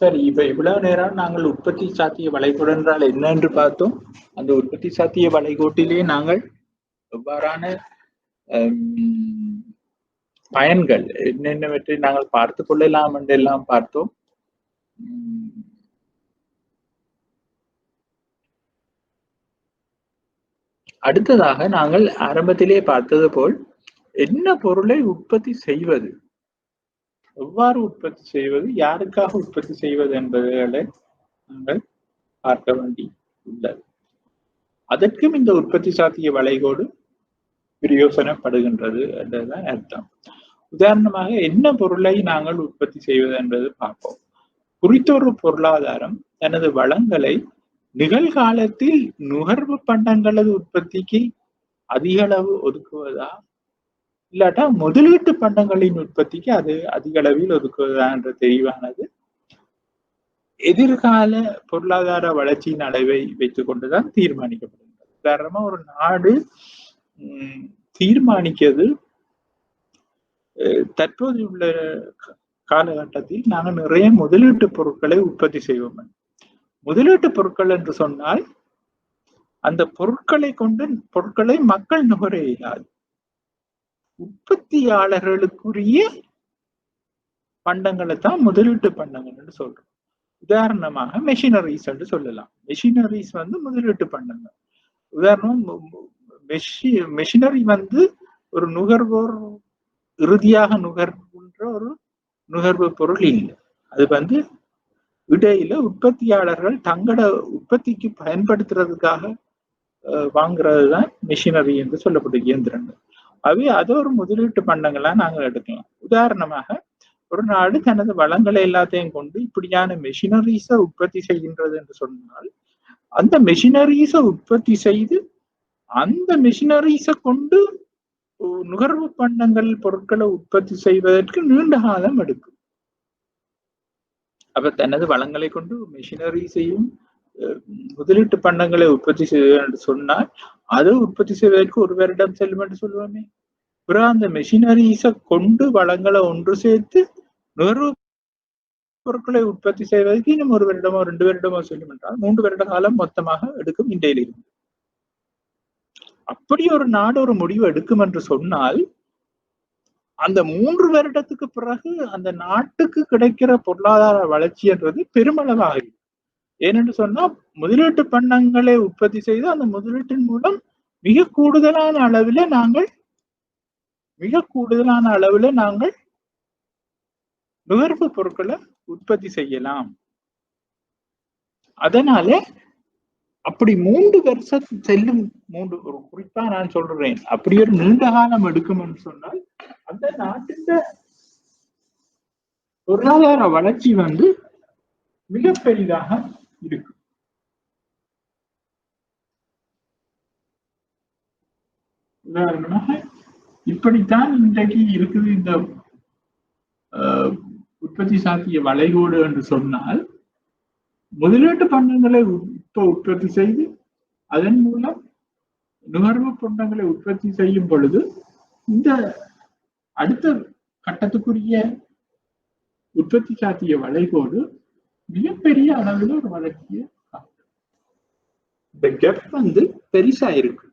சரி, இப்ப இவ்வளவு நேரம் நாங்கள் உற்பத்தி சாத்திய வளைகோடு என்றால் என்ன என்று பார்த்தோம். அந்த உற்பத்தி சாத்திய வளைகோட்டிலே நாங்கள் எவ்வாறான பயன்கள் என்னென்னவற்றை நாங்கள் பார்த்து கொள்ளலாம் என்றெல்லாம் பார்த்தோம். அடுத்ததாக நாங்கள் ஆரம்பத்திலே பார்த்தது போல் என்ன பொருளை உற்பத்தி செய்வது, எவ்வாறு உற்பத்தி செய்வது, யாருக்காக உற்பத்தி செய்வது என்பதை நாங்கள் பார்க்க வேண்டி உள்ளது. அதற்கும் இந்த உற்பத்தி சாத்திய வளைகோடு பிரயோசனப்படுகின்றது என்றதுதான் அர்த்தம். உதாரணமாக என்ன பொருளை நாங்கள் உற்பத்தி செய்வது என்பது பார்ப்போம். குறித்த ஒரு பொருளாதாரம் தனது வளங்களை நிகழ்காலத்தில் நுகர்வு பண்டங்களது உற்பத்திக்கு அதிக அளவு ஒதுக்குவதா, இல்லாட்டா முதலீட்டு பண்டங்களின் உற்பத்திக்கு அது அதிக அளவில் ஒதுக்குவதா என்ற தெரிவானது எதிர்கால பொருளாதார வளர்ச்சியின் அளவை வைத்துக் கொண்டுதான் தீர்மானிக்கப்படுகிறது. உதாரணமா ஒரு நாடு தீர்மானிக்கிறது தற்போது உள்ள காலகட்டத்தில் நாங்கள் நிறைய முதலீட்டு பொருட்களை உற்பத்தி செய்வோம். முதலீட்டு பொருட்கள் என்று சொன்னால் அந்த பொருட்களை மக்கள் நுகர இயலாது. உற்பத்தியாளர்களுக்குரிய பண்டங்களை தான் முதலீட்டு பண்டங்கள் என்று சொல்றோம். உதாரணமாக மெஷினரிஸ் என்று சொல்லலாம். மெஷினரிஸ் முதலீட்டு பண்டங்கள். உதாரணம், மெஷினரி ஒரு நுகர்வோர் இறுதியாக நுகர்கின்ற ஒரு நுகர்வு பொருள் இல்லை. அது இடையில உற்பத்தியாளர்கள் தங்களோட உற்பத்திக்கு பயன்படுத்துறதுக்காக வாங்குறது தான் மெஷினரி என்று சொல்லப்பட்ட இயந்திரங்கள். அது ஒரு முதலீட்டு பண்டங்களா நாங்கள் எடுக்கலாம். உதாரணமாக ஒரு நாடு தனது வளங்களை எல்லாத்தையும் கொண்டு இப்படியான மெஷினரிஸை உற்பத்தி செய்கின்றது என்று சொன்னால், அந்த மெஷினரிஸை உற்பத்தி செய்து அந்த மெஷினரிஸை கொண்டு நுகர்வு பண்டங்கள் பொருட்களை உற்பத்தி செய்வதற்கு நீண்ட காலம் எடுக்கும். அப்ப தனது வளங்களை கொண்டு மெஷினரிஸையும் முதலீட்டு பண்டங்களை உற்பத்தி செய்வது என்று சொன்னால் அதை உற்பத்தி செய்வதற்கு 1 வருடம் செல்லும் என்று சொல்லுவோமே. பிறகு அந்த மெஷினரிஸை கொண்டு வளங்களை ஒன்று சேர்த்து நுகர்வு பொருட்களை உற்பத்தி செய்வதற்கு இன்னும் 1 வருடமோ 2 வருடமோ செல்லும் என்றால் 3 வருட காலம் மொத்தமாக எடுக்கும் இன்றையிலிருந்து. அப்படி ஒரு நாடு ஒரு முடிவு எடுக்கும் என்று சொன்னால் அந்த 3 வருடத்துக்கு பிறகு அந்த நாட்டுக்கு கிடைக்கிற பொருளாதார வளர்ச்சி என்றது பெருமளவாக. ஏனென்று சொன்னா முதலீட்டு பண்டங்களை உற்பத்தி செய்து அந்த முதலீட்டின் மூலம் மிக கூடுதலான அளவில் நாங்கள் நுகர்வு பொருட்களை உற்பத்தி செய்யலாம். அதனால அப்படி 3 வருஷம் செல்லும், ஒரு குறிப்பா நான் சொல்றேன், அப்படி ஒரு நீண்ட காலம் எடுக்கும் என்று சொன்னால் அந்த நாட்டின் பொருளாதார வளர்ச்சி வந்து மிக பெரிதாக இருக்கு. உதாரணமாக இப்படித்தான் இன்றைக்கு இருக்குது இந்த உற்பத்தி சாத்திய வளைகோடு என்று சொன்னால், முதலீட்டு பண்டங்களை இப்ப உற்பத்தி செய்து அதன் மூலம் நுகர்வு பண்டங்களை உற்பத்தி செய்யும் பொழுது இந்த அடுத்த கட்டத்துக்குரிய உற்பத்தி சாத்திய வளைகோடு மிகப்பெரிய அளவில் ஒரு வளர்ச்சியை காட்டும். இந்த கேப் வந்து பெருசா இருக்கு.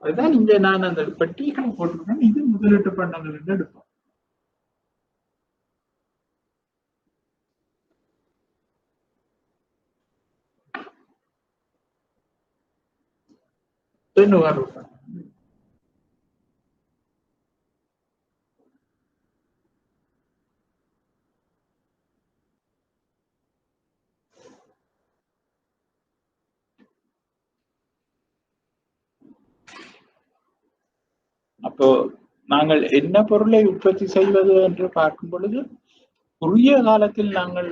அதுதான் இங்க நான் அந்த பட்டியலை போட்டிருக்கேன். இது முதலீட்டு பண்டங்கள் என்று எடுப்போம். நுகர்வு பண்டங்கள். அப்போ நாங்கள் என்ன பொருளை உற்பத்தி செய்வது என்று பார்க்கும் பொழுது, குறுகிய காலத்தில் நாங்கள்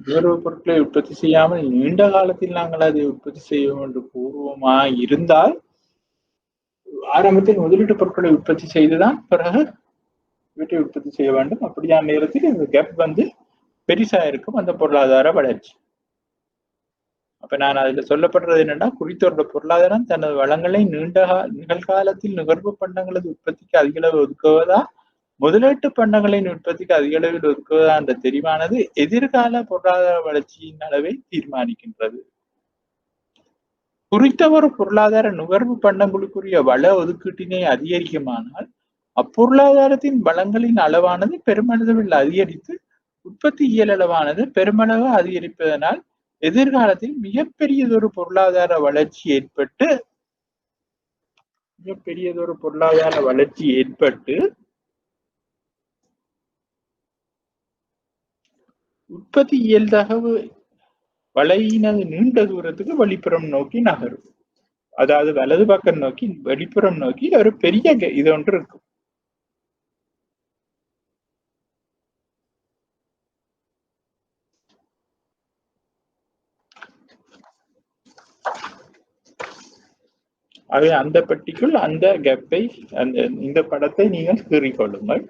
நுகர்வு பொருட்களை உற்பத்தி செய்யாமல் நீண்ட காலத்தில் நாங்கள் அதை உற்பத்தி செய்வோம் என்று பூர்வமா இருந்தால், ஆரம்பத்தில் முதலீட்டு பொருட்களை உற்பத்தி செய்துதான் பிறகு வீட்டை உற்பத்தி செய்ய வேண்டும். அப்படியான நேரத்தில் இந்த கேப் வந்து பெரிசா இருக்கும் அந்த பொருளாதார வளர்ச்சி. அப்ப நான் அதுல சொல்லப்படுறது என்னன்னா, குறித்தோட பொருளாதாரம் தனது வளங்களை நிகழ்காலத்தில் நுகர்வு பண்டங்களது உற்பத்திக்கு அதிக அளவு ஒதுக்குவதா, முதலீட்டு பண்டங்களின் உற்பத்திக்கு அதிக அளவில் ஒதுக்குவதா என்ற தெரிவானது எதிர்கால பொருளாதார வளர்ச்சியின் அளவை தீர்மானிக்கின்றது. குறித்த ஒரு பொருளாதார நுகர்வு பண்டங்களுக்குரிய வள ஒதுக்கீட்டினை அதிகரிக்குமானால் அப்பொருளாதாரத்தின் வளங்களின் அளவானது பெருமளவில் அதிகரித்து உற்பத்தி இயலளவானது பெருமளவு அதிகரிப்பதனால் எதிர்காலத்தில் மிகப்பெரியதொரு பொருளாதார வளர்ச்சி ஏற்பட்டு உற்பத்தி இயல்தகவு வலையினது நீண்ட தூரத்துக்கு வெளிப்புறம் நோக்கி நகரும். அதாவது வலது பக்கம் நோக்கி வெளிப்புறம் நோக்கி ஒரு பெரிய இது ஒன்று இருக்கும். ஆகவே அந்த பெட்டிக்குள் அந்த கேப்பை இந்த படத்தை நீங்கள் கீறிக்கொள்ளுங்கள்.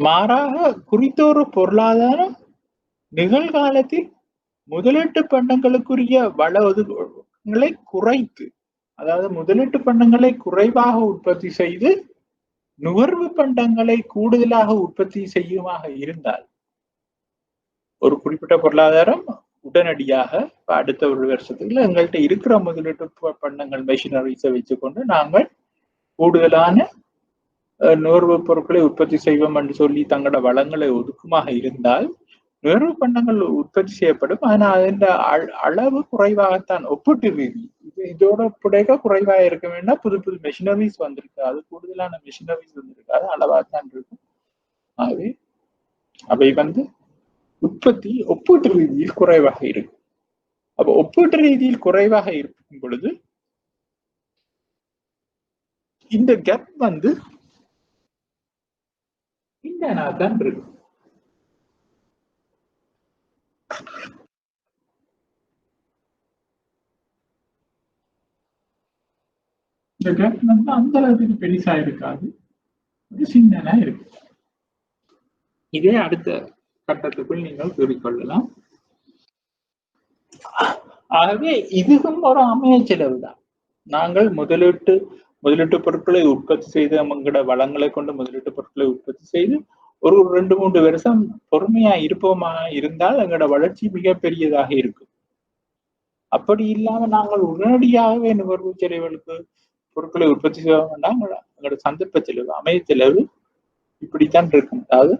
மாறாக குறித்த ஒரு பொருளாதாரம் நிகழ்காலத்தில் முதலீட்டு பண்டங்களுக்குரிய வள ஒதுக்கீடுகளை குறைத்து, அதாவது முதலீட்டு பண்டங்களை குறைவாக உற்பத்தி செய்து நுகர்வு பண்டங்களை கூடுதலாக உற்பத்தி செய்யுமாக இருந்தால், ஒரு குறிப்பிட்ட பொருளாதாரம் உடனடியாக அடுத்த ஒரு வருஷத்துல எங்கள்கிட்ட இருக்கிற முதலீட்டு பண்டங்கள் மெஷினரிஸை வச்சுக்கொண்டு நாங்கள் கூடுதலான நுகர்வு பொருட்களை உற்பத்தி செய்வோம் என்று சொல்லி தங்களோட வளங்களை ஒதுக்குமாக இருந்தால் நுகர்வு பண்டங்கள் உற்பத்தி செய்யப்படும். ஆனால் அதன் அளவு குறைவாகத்தான் ஒப்பிட்டு ரீதி இதோட புடைக்க குறைவாக இருக்க வேண்டாம். புது புது மெஷினரிஸ் வந்திருக்காது, கூடுதலான மெஷினரிஸ் வந்திருக்காது, அளவாகத்தான் இருக்கும். ஆகவே அவை வந்து உற்பத்தி ஒப்பீட்டு ரீதியில் குறைவாக இருக்கும். அப்ப ஒப்பீட்டு ரீதியில் குறைவாக இருக்கும் பொழுது இந்த கேப் வந்து தான் இருக்கும். இந்த கேப் வந்து அந்த அளவுக்கு பெருசா இருக்காது, சின்னதா இருக்கு. இதே அடுத்த கட்டத்துக்குள் நீங்கள் கூறிக்கொள்ளலாம். ஆகவே இதுவும் ஒரு அமைய செலவு தான். நாங்கள் முதலீட்டு பொருட்களை உற்பத்தி செய்து நம்மளோட வளங்களை கொண்டு முதலீட்டு பொருட்களை உற்பத்தி செய்து ஒரு 2-3 வருஷம் பொறுமையா இருப்போமா இருந்தால் எங்களோட வளர்ச்சி மிக பெரியதாக இருக்கும். அப்படி இல்லாம நாங்கள் உடனடியாகவே நுகர்வு செலவுகளுக்கு பொருட்களை உற்பத்தி செய்ய வேண்டாம். எங்களோட சந்தர்ப்ப செலவு, அமைய செலவு இப்படித்தான் இருக்கும். அதாவது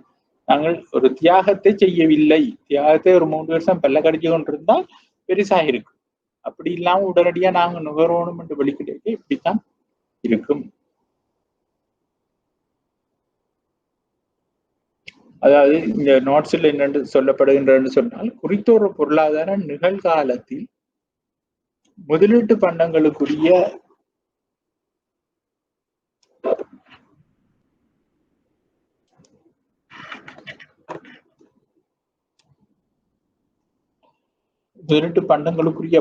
நாங்கள் ஒரு தியாகத்தை செய்யவில்லை, தியாகத்தை ஒரு 3 வருஷம் பல்ல கடிச்சு கொண்டிருந்தால் பெருசா இருக்கும். அப்படி இல்லாம உடனடியா நாங்க நுகர்வோணும் என்று வெளிக்கிட்டே இப்படித்தான் இருக்கும். அதாவது இந்த நோட்ஸில் என்னென்று சொல்லப்படுகின்றன்னு சொன்னால், குறித்த ஒரு பொருளாதார நிகழ்காலத்தில் முதலீட்டு பண்டங்களுக்குரிய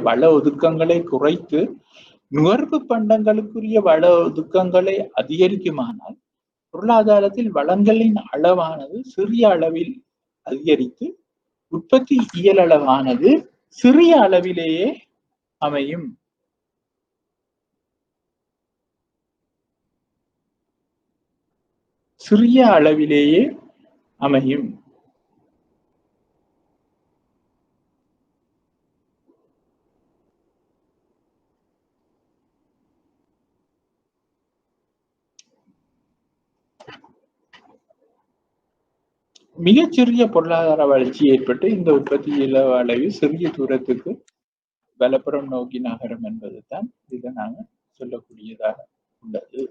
வள ஒதுக்கங்களை குறைத்து நுகர்வு பண்டங்களுக்குரிய வள ஒதுக்கங்களை அதிகரிக்குமானால் பொருளாதாரத்தில் வளங்களின் அளவானது சிறிய அளவில் அதிகரித்து உற்பத்தி இயலளவானது சிறிய அளவிலேயே அமையும். சிறிய அளவிலேயே அமையும். மிகச்சிறிய பொருளாதார வளர்ச்சி ஏற்பட்டு இந்த உற்பத்தி அளவு சிறிய தூரத்துக்கு வலப்புறம் நோக்கி நகரும் என்பதுதான் இதை நாங்கள் சொல்லக்கூடியதாக உள்ளது.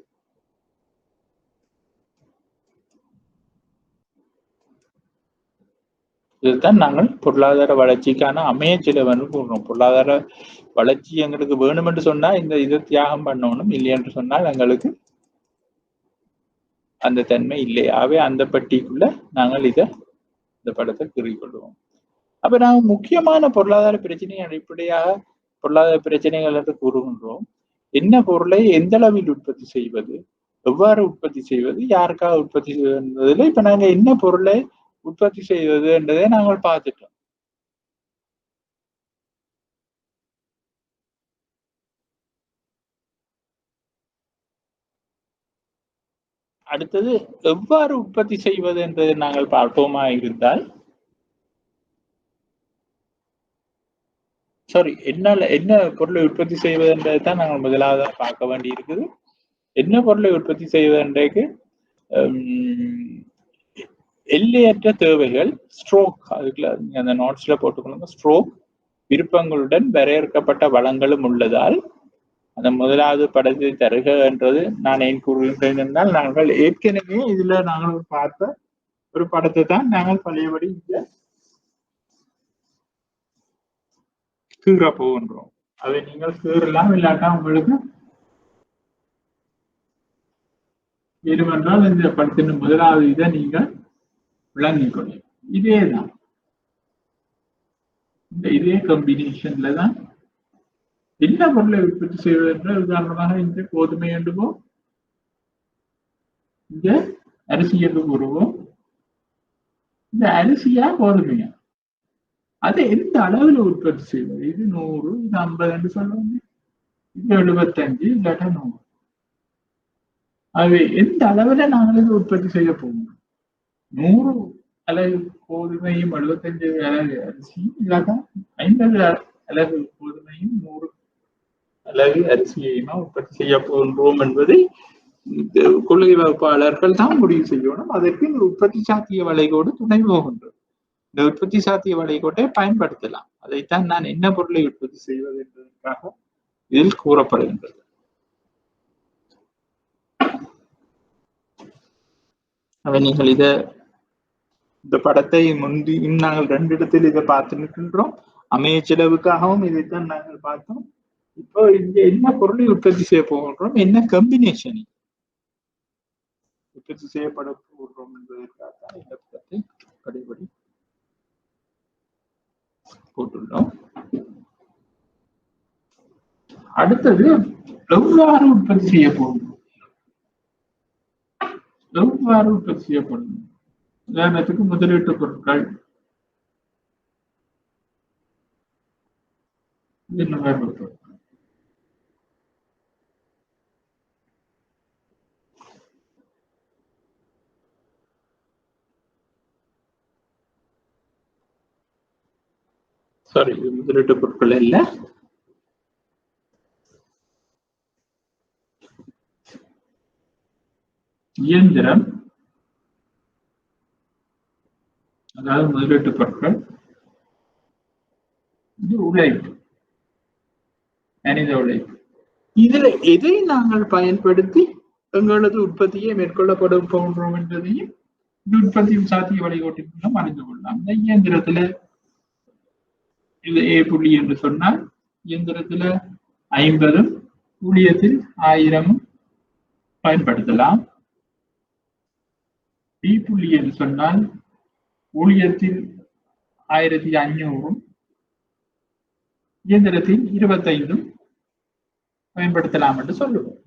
இதுதான் நாங்கள் பொருளாதார வளர்ச்சிக்கான அமைய செலவுன்னு கூறுறோம். பொருளாதார வளர்ச்சி எங்களுக்கு வேணும் என்று சொன்னா இந்த இதை தியாகம் பண்ணணும், இல்லை என்று சொன்னால் எங்களுக்கு அந்த தன்மை இல்லையாவே அந்த பட்டிக்குள்ள நாங்கள் இந்த படத்தை கீறிக்கொள்வோம். அப்ப நாங்கள் முக்கியமான பொருளாதார பிரச்சனை அடிப்படையாக பொருளாதார பிரச்சனைகள் என்று கூறுகின்றோம். என்ன பொருளை எந்த அளவில் உற்பத்தி செய்வது, எவ்வாறு உற்பத்தி செய்வது, யாருக்காக உற்பத்தி செய்வதில் இப்ப நாங்க என்ன பொருளை உற்பத்தி செய்வது என்றதை நாங்கள் பார்த்துட்டோம். அடுத்தது எவ்வாறு உற்பத்தி செய்வது என்பதை நாங்கள் பார்ப்போமா இருந்தால், என்ன பொருளை உற்பத்தி செய்வது என்பதை தான் நாங்கள் முதலாவது பார்க்க வேண்டி இருக்குது. என்ன பொருளை உற்பத்தி செய்வதற்கு எல்லையற்ற தேவைகள், ஸ்ட்ரோக், அதுக்குள்ள அந்த நோட்ஸ்ல போட்டுக்கொள்ளுங்க. ஸ்ட்ரோக் விருப்பங்களுடன் வரையறுக்கப்பட்ட வளங்களும் உள்ளதால் அந்த முதலாவது படத்தை தருக என்றது நான் ஏன் கூறுகின்றேன் என்றால், நாங்கள் ஏற்கனவே இதுல நாங்கள் பார்த்த ஒரு படத்தை தான் நாங்கள் பழையபடி இங்க கீற போகின்றோம். அதை நீங்கள் கீறலாம், இல்லாட்டா உங்களுக்கு வேண்டுமென்றால் இந்த படத்தின் முதலாவது இதை நீங்கள் விளங்கிக் கொள்ளும். இதேதான், இதே காம்பினேஷன்ல தான் என்ன பொருளை உற்பத்தி செய்வது என்றால், உதாரணமாக இந்த கோதுமை என்றுவோம், இந்த அரிசி என்று கூறுவோம். இந்த அரிசியா கோதுமையா, அதை எந்த அளவில் உற்பத்தி செய்வது? இது 100, இது 50 என்று சொல்லுவாங்க, இது 75, இல்லாட்டா 100. அது எந்த அளவுல நாங்கள் இதை உற்பத்தி செய்ய போவோம்? 100 அலகு கோதுமையும் 75 அலகு அரிசியும், இல்லாட்டா 50 அலகு கோதுமையும் 100 அலகு அரிசியையுமா உற்பத்தி செய்ய போகின்றோம் என்பதை கொள்கை வகுப்பாளர்கள் தான் முடிவு செய்யணும். அதற்கு இந்த உற்பத்தி சாத்திய வளைகோடு துணை போகின்றது. இந்த உற்பத்தி சாத்திய வளைகோட்டை பயன்படுத்தலாம். அதைத்தான் நான் என்ன பொருளை உற்பத்தி செய்வது என்பதற்காக இதில் கூறப்படுகின்றது. நீங்கள் இந்த படத்தை முந்தியும் நாங்கள் 2 இடத்தில் இதை பார்த்து நிற்கின்றோம். அமைய செலவுக்காகவும் இதைத்தான் நாங்கள் பார்த்தோம். இப்போ இங்க என்ன பொருளை உற்பத்தி செய்ய போகின்றோம், என்ன கம்பினேஷன் உற்பத்தி செய்யப்பட போகிறோம் என்பதற்காக இந்த படத்தை படிப்படி போட்டுள்ளோம். அடுத்தது எவ்வாறு உற்பத்தி செய்ய போகிறோம், எவ்வாறு உற்பத்தி செய்யப்படும். உதாரணத்துக்கு முதலீட்டு பொருட்கள், முதலீட்டு பொருட்கள் இல்ல, இயந்திரம், அதாவது முதலீட்டு பொருட்கள், இது உழைப்பு, மனித உழைப்பு. இதுல எதை நாங்கள் பயன்படுத்தி எங்களது உற்பத்தியை மேற்கொள்ளப்பட போன்றோம் என்பதையும் இந்த உற்பத்தியும் சாத்திய வழிகோட்டின் மூலம் அறிந்து கொள்ளலாம். இந்த இயந்திரத்துல இது A புள்ளி என்று சொன்னால், இயந்திரத்துல 50 ஊழியத்தில் 1000 பயன்படுத்தலாம். பி புள்ளி என்று சொன்னால் ஊழியத்தில் 1500 இயந்திரத்தில் 25 பயன்படுத்தலாம் என்று சொல்லுவோம்.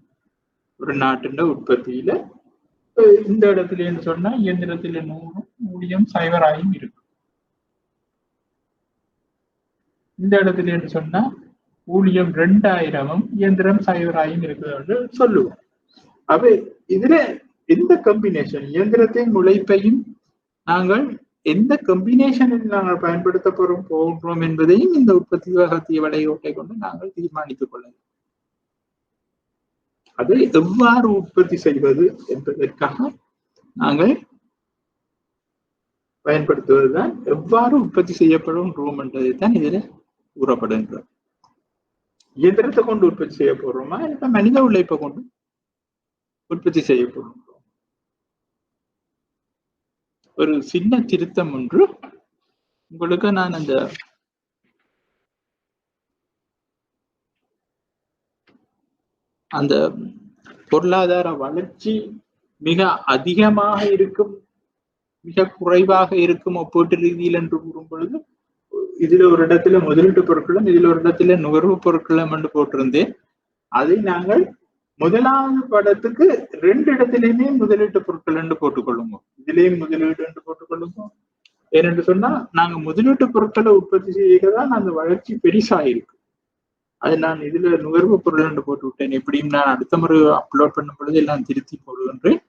ஒரு நாட்டின் உற்பத்தியில இந்த இடத்துல சொன்னா இயந்திரத்தில் 100 ஊழியம் 0 இருக்கும். இந்த இடத்துல என்று சொன்னா ஊழியம் 2000 இயந்திரம் 0 இருக்குது என்று சொல்லுவோம். அப்ப இதுல எந்த கம்பினேஷன் இயந்திரத்தின் உழைப்பையும் நாங்கள் எந்த கம்பினேஷனில் நாங்கள் பயன்படுத்த போகின்றோம் என்பதையும் இந்த உற்பத்தி சத்திய வளைகோட்டை கொண்டு நாங்கள் தீர்மானித்துக் கொள்ளலாம். அதை எவ்வாறு உற்பத்தி செய்வது என்பதற்காக நாங்கள் பயன்படுத்துவதுதான் எவ்வாறு உற்பத்தி செய்யப்படும் ரூம் என்றதைத்தான் இதுல கூறப்படுகின்றது. இயந்திரத்தை கொண்டு உற்பத்தி செய்ய போறோமா இல்ல மனித உழைப்பை கொண்டு உற்பத்தி செய்ய போறோம். ஒரு சின்ன திருத்தம் ஒன்று உங்களுக்கு நான் அந்த பொருளாதார வளர்ச்சி மிக அதிகமாக இருக்கும் மிக குறைவாக இருக்கும் ஒப்பீட்டு ரீதியில் என்று கூறும் பொழுது இதுல ஒரு இடத்துல முதலீட்டு பொருட்களும் இதுல ஒரு இடத்துல நுகர்வு பொருட்களும் என்று போட்டிருந்தேன். அதை நாங்கள் முதலாவது படத்துக்கு 2 இடத்திலையுமே முதலீட்டு பொருட்கள் என்று போட்டுக்கொள்ளுங்க. இதுலயும் முதலீடு என்று போட்டுக்கொள்ளுங்க. ஏனென்று சொன்னா நாங்க முதலீட்டு பொருட்களை உற்பத்தி செய்யதான் அந்த வளர்ச்சி பெரிசா இருக்கு. அது நான் இதுல நுகர்வு பொருள் என்று போட்டு விட்டேன். எப்படியும் நான் அடுத்த முறை அப்லோட் பண்ணும் பொழுது எல்லாம் திருத்தி போடுகின்றேன்.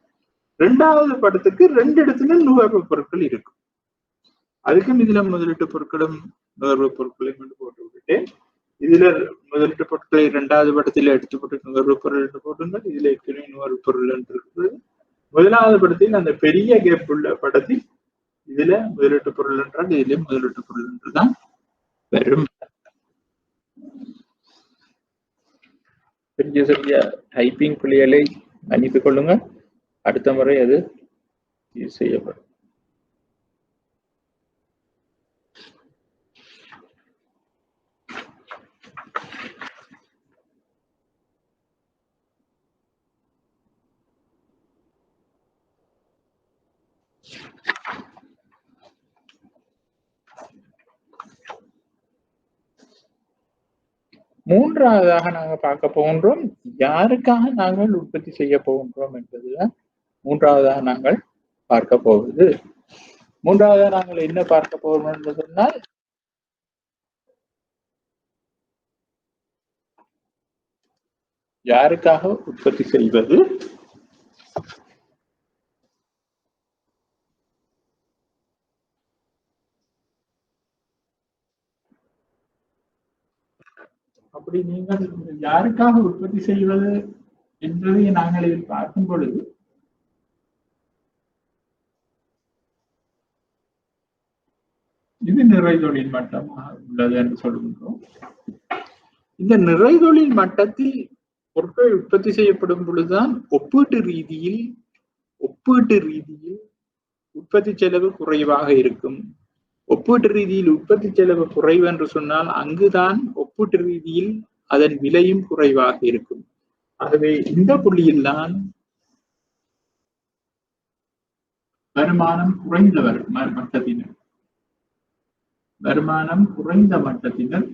2வது படத்துக்கு 2 இடத்துல நுகர்வு பொருட்கள் இருக்கு. அதுக்கும் இதுல முதலீட்டு பொருட்களும் நுகர்வு பொருட்களையும் கொண்டு போட்டு விட்டுட்டேன். இதுல முதலீட்டு பொருட்களை 2வது படத்துல எடுத்து போட்டு நுகர்வு பொருள் என்று போட்டுங்கள். இதுல ஏற்கனவே நுகர்வு பொருள் என்று இருக்கிறது. முதலாவது படத்தில் அந்த பெரிய கேப் உள்ள படத்தில் இதுல முதலீட்டு பொருள் என்றால் இதுல முதலீட்டு பொருள் என்றுதான் வரும். பெரிய சிறிய டைப்பிங் பிள்ளைகளை மன்னித்துக் கொள்ளுங்க. அடுத்த முறை அது செய்யப்படும். மூன்றாவதாக நாங்கள் பார்க்க போகின்றோம் யாருக்காக நாங்கள் உற்பத்தி செய்ய போகின்றோம் என்பதுதான் மூன்றாவதாக நாங்கள் பார்க்க போவது. மூன்றாவதாக நாங்கள் என்ன பார்க்க போகிறோம் என்று சொன்னால் யாருக்காக உற்பத்தி செய்வது, அப்படி நீங்கள் யாருக்காக உற்பத்தி செய்வது என்பதை நாங்கள் இதில் பார்க்கும் பொழுது இது நிறை தொழில் மட்டமாக உள்ளது என்று சொல்கின்றோம். இந்த நிறை தொழில் மட்டத்தில் பொருட்கள் உற்பத்தி செய்யப்படும் பொழுதுதான் ஒப்பீட்டு ரீதியில் உற்பத்தி செலவு குறைவாக இருக்கும். ஒப்பீட்டு ரீதியில் உற்பத்தி செலவு குறைவு என்று சொன்னால் அங்குதான் ஒப்பீட்டு ரீதியில் அதன் விலையும் குறைவாக இருக்கும். ஆகவே இந்த புள்ளியில் தான் வருமானம் குறைந்த மட்டத்தினர்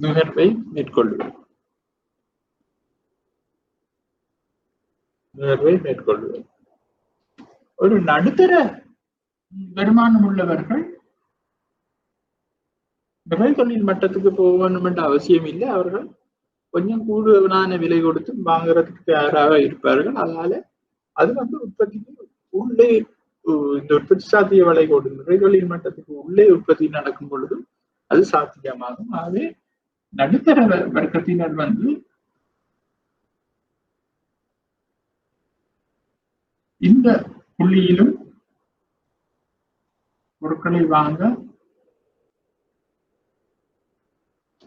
நுகர்வை மேற்கொள்ளுவர். ஒரு நடுத்தர வருமானம் உள்ளவர்கள் நிறை தொழில் மட்டத்துக்கு போக வேண்டும் என்ற அவசியம் இல்லை. அவர்கள் கொஞ்சம் கூடுதலான விலை கொடுத்து வாங்குறதுக்கு தயாராக இருப்பார்கள். அதனால அது உற்பத்திக்கு உள்ளே இந்த உற்பத்தி சாத்திய வளைகோடு நிறை தொழில் மட்டத்துக்கு உள்ளே உற்பத்தி நடக்கும் பொழுது அது சாத்தியமாகும். ஆகவே நடுத்தர வர்க்கத்தினர் இந்த புள்ளியிலும் பொருட்களை வாங்க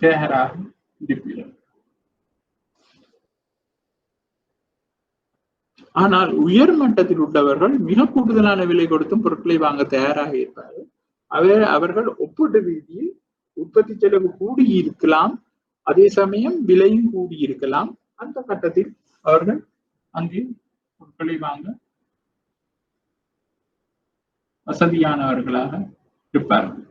தயாராக இருப்பீர்கள். ஆனால் உயர் மட்டத்தில் உள்ளவர்கள் மிக கூடுதலான விலை கொடுத்தும் பொருட்களை வாங்க தயாராக இருப்பார்கள். அவர்கள் ஒப்பீட்டு ரீதியில் உற்பத்தி செலவு கூடி இருக்கலாம், அதே சமயம் விலையும் கூடி இருக்கலாம். அந்த கட்டத்தில் அவர்கள் அங்கே பொருட்களை வாங்க வசதியானவர்களாக இருப்பார்கள்.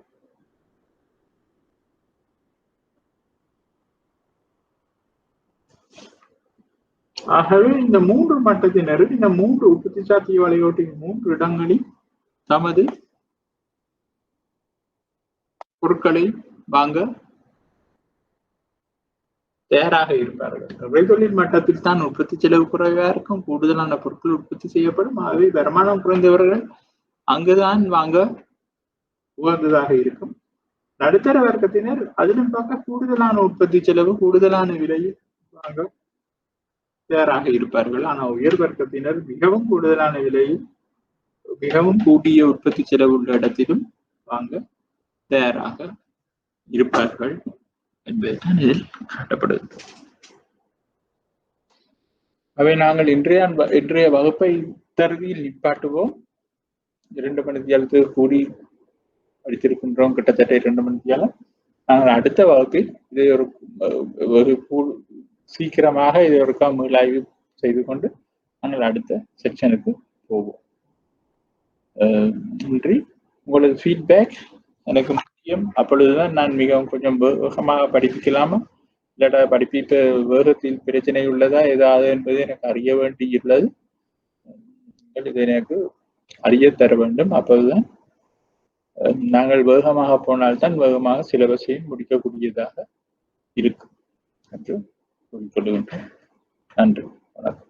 ஆகவே இந்த மூன்று மட்டத்தினரும் இந்த மூன்று உற்பத்தி சாத்திய வளைகோட்டின் மூன்று இடங்களில் தமது பொருட்களை வாங்க தயாராக இருப்பார்கள். விளைதொழில் மட்டத்தில் தான் உற்பத்தி செலவு குறைவா இருக்கும், கூடுதலான பொருட்கள் உற்பத்தி செய்யப்படும். ஆகவே வருமானம் குறைந்தவர்கள் அங்குதான் வாங்க உகந்ததாக இருக்கும். நடுத்தர வர்க்கத்தினர் அதிலும் பார்க்க கூடுதலான உற்பத்தி செலவு கூடுதலான விலையில் வாங்க தயாராக இருப்பார்கள். ஆனால் உயர் வர்க்கத்தினர் மிகவும் கூடுதலான விலையில் மிகவும் கூடிய உற்பத்தி செலவு உள்ள இடத்திலும் வாங்க தயாராக இருப்பார்கள் என்பதுதான் இதில் காட்டப்படுகிறது. அவை நாங்கள் இன்றைய வகுப்பை தருவியில் நிப்பாட்டுவோம். 2 மணித்தியாலத்துக்கு கூடி படித்திருக்கின்றோம், கிட்டத்தட்ட 2 மணித்தியாலம். நாங்கள் அடுத்த வகுப்பில் இதை ஒரு சீக்கிரமாக இதை ஒருக்கா மீளாய்வு செய்து கொண்டு நாங்கள் அடுத்த செக்ஷனுக்கு போவோம். நன்றி. உங்களது ஃபீட்பேக் எனக்கு முக்கியம். அப்பொழுதுதான் நான் மிகவும் கொஞ்சம் வேகமாக படிப்பிக்கலாமா, இல்லாட்டா படிப்பித்த வேகத்தில் பிரச்சனை உள்ளதா ஏதாவது என்பது எனக்கு அறிய வேண்டியுள்ளது. இதை எனக்கு அறிய தர வேண்டும். அப்போதுதான் நாங்கள் வேகமாக போனால்தான் வேகமாக சிலபஸையும் முடிக்கக்கூடியதாக இருக்கும் என்று கூறிக்கொள்கின்றேன். நன்றி, வணக்கம்.